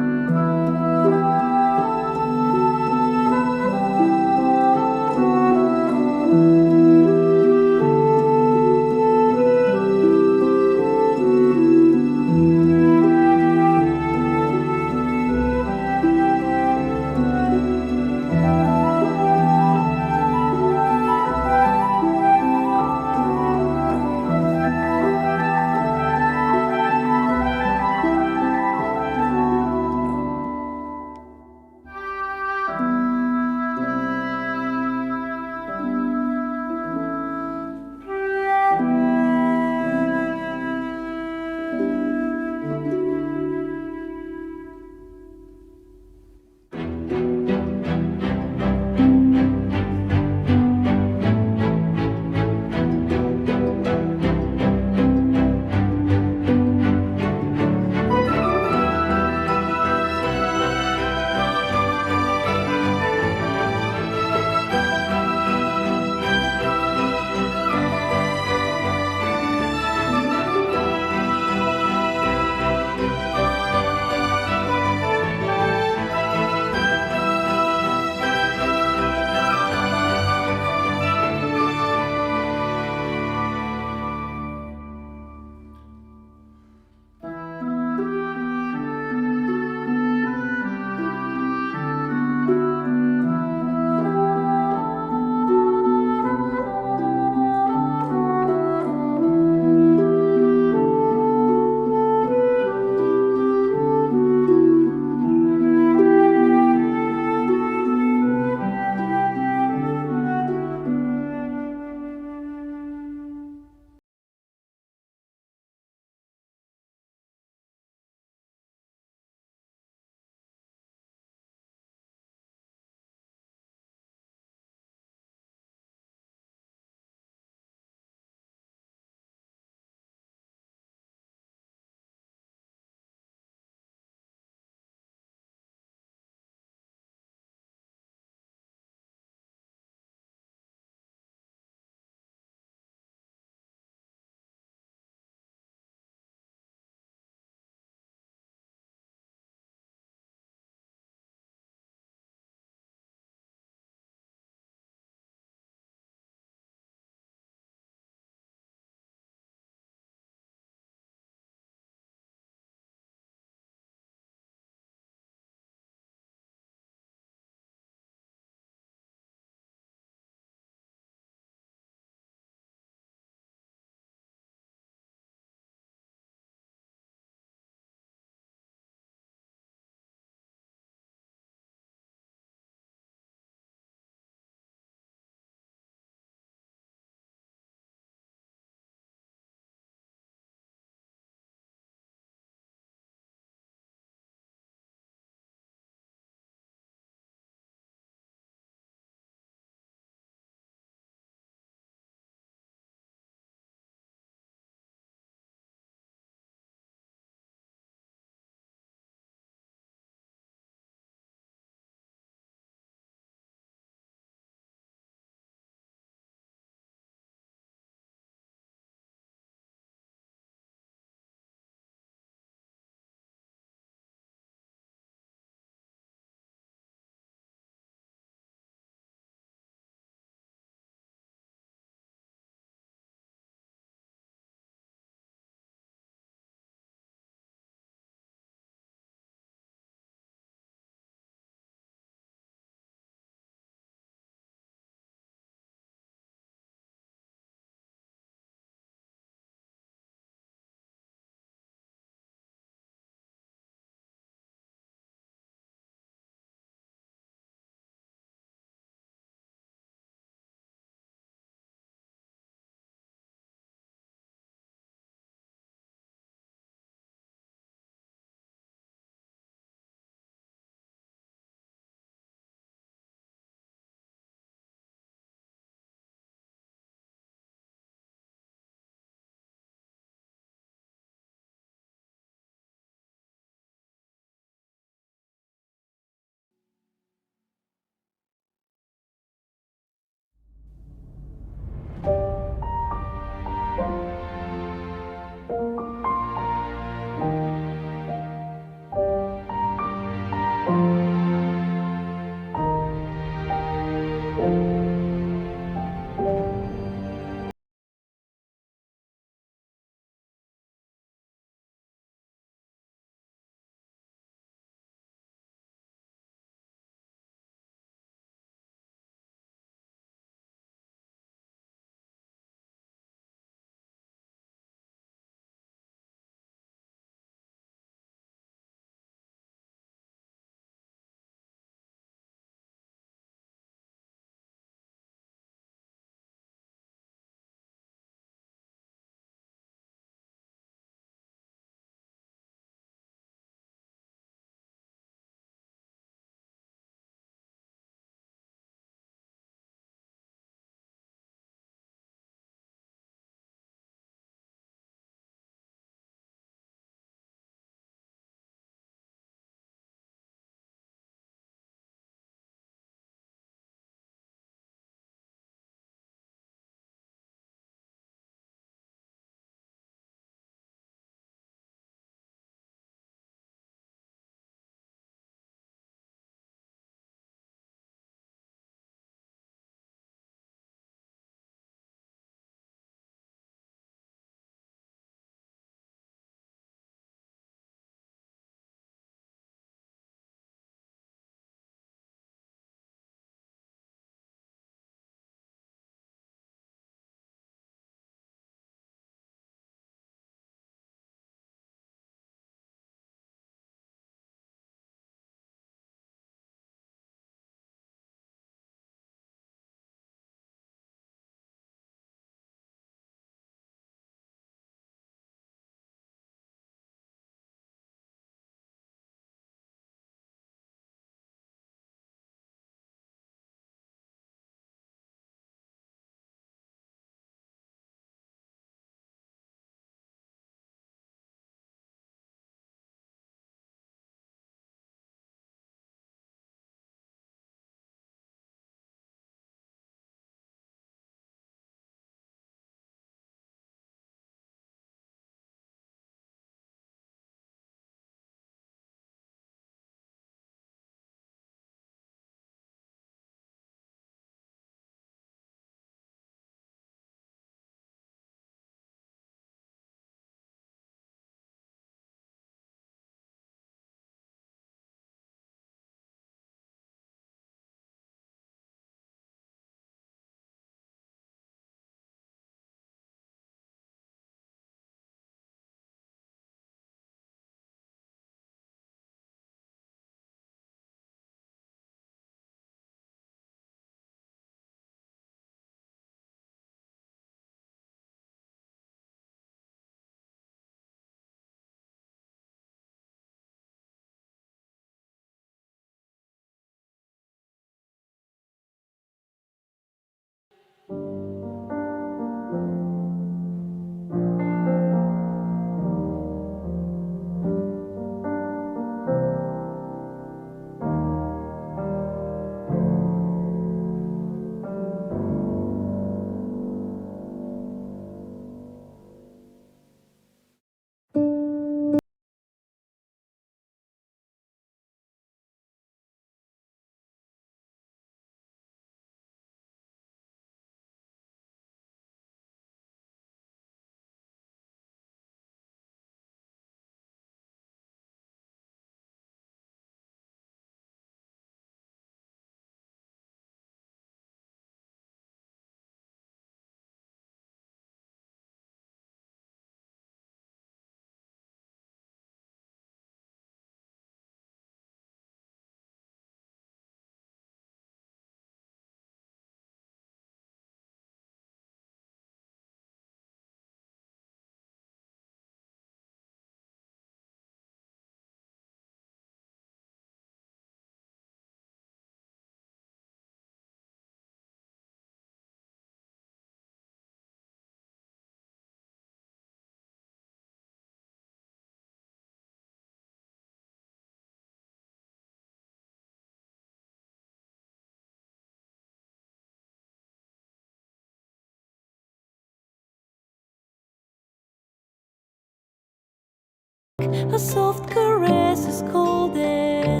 A soft caress is cold and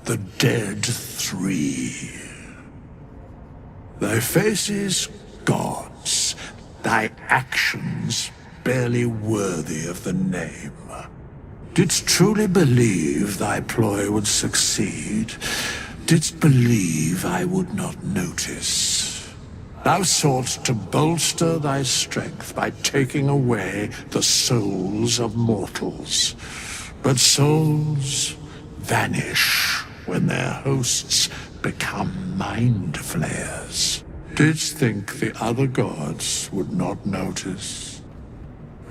the dead three. Thy faces, gods, thy actions barely worthy of the name. Didst truly believe thy ploy would succeed? Didst believe I would not notice? Thou soughtst to bolster thy strength by taking away the souls of mortals. But souls vanish when their hosts become mind flayers. Didst think the other gods would not notice?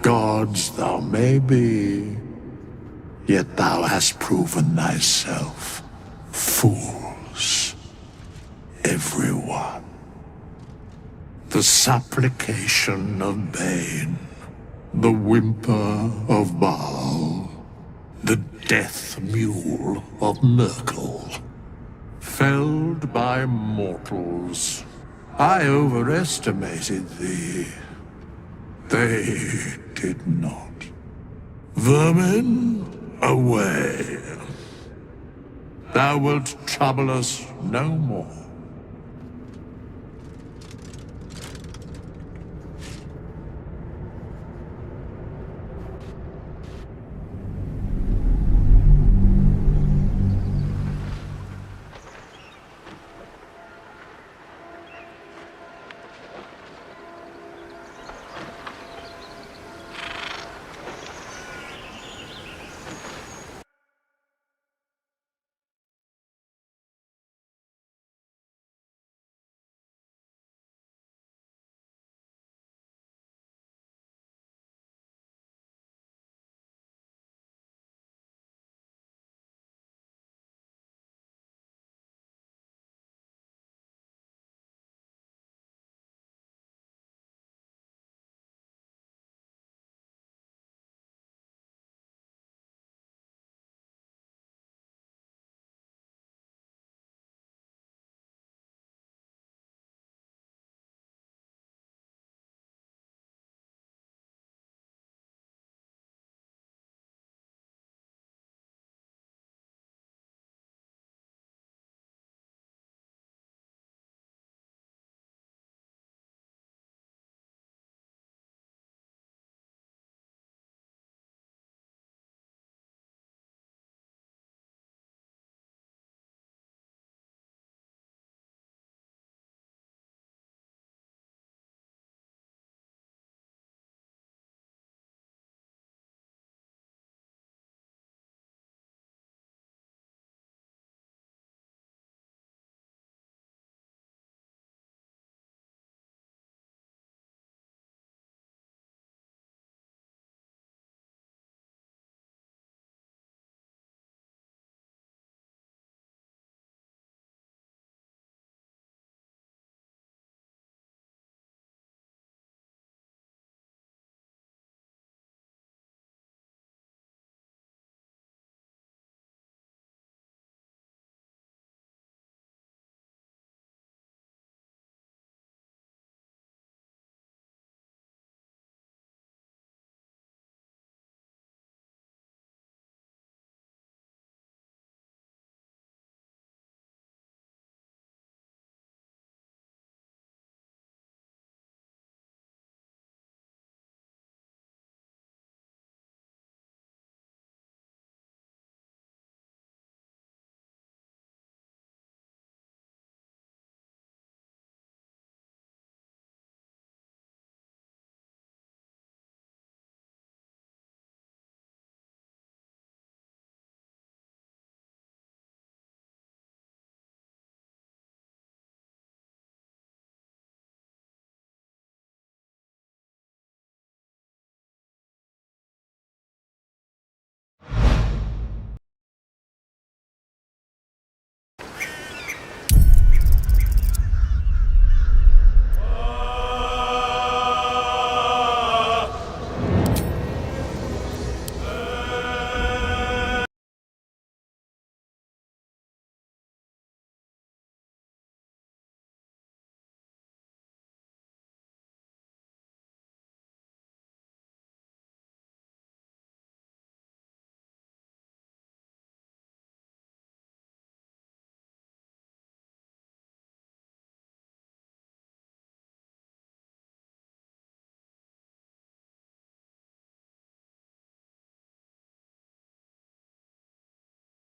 Gods thou may be, yet thou hast proven thyself fools, everyone. The supplication of Bane, the whimper of Baal, the death mule of Merkel. Felled by mortals, I overestimated thee. They did not. Vermin, away. Thou wilt trouble us no more.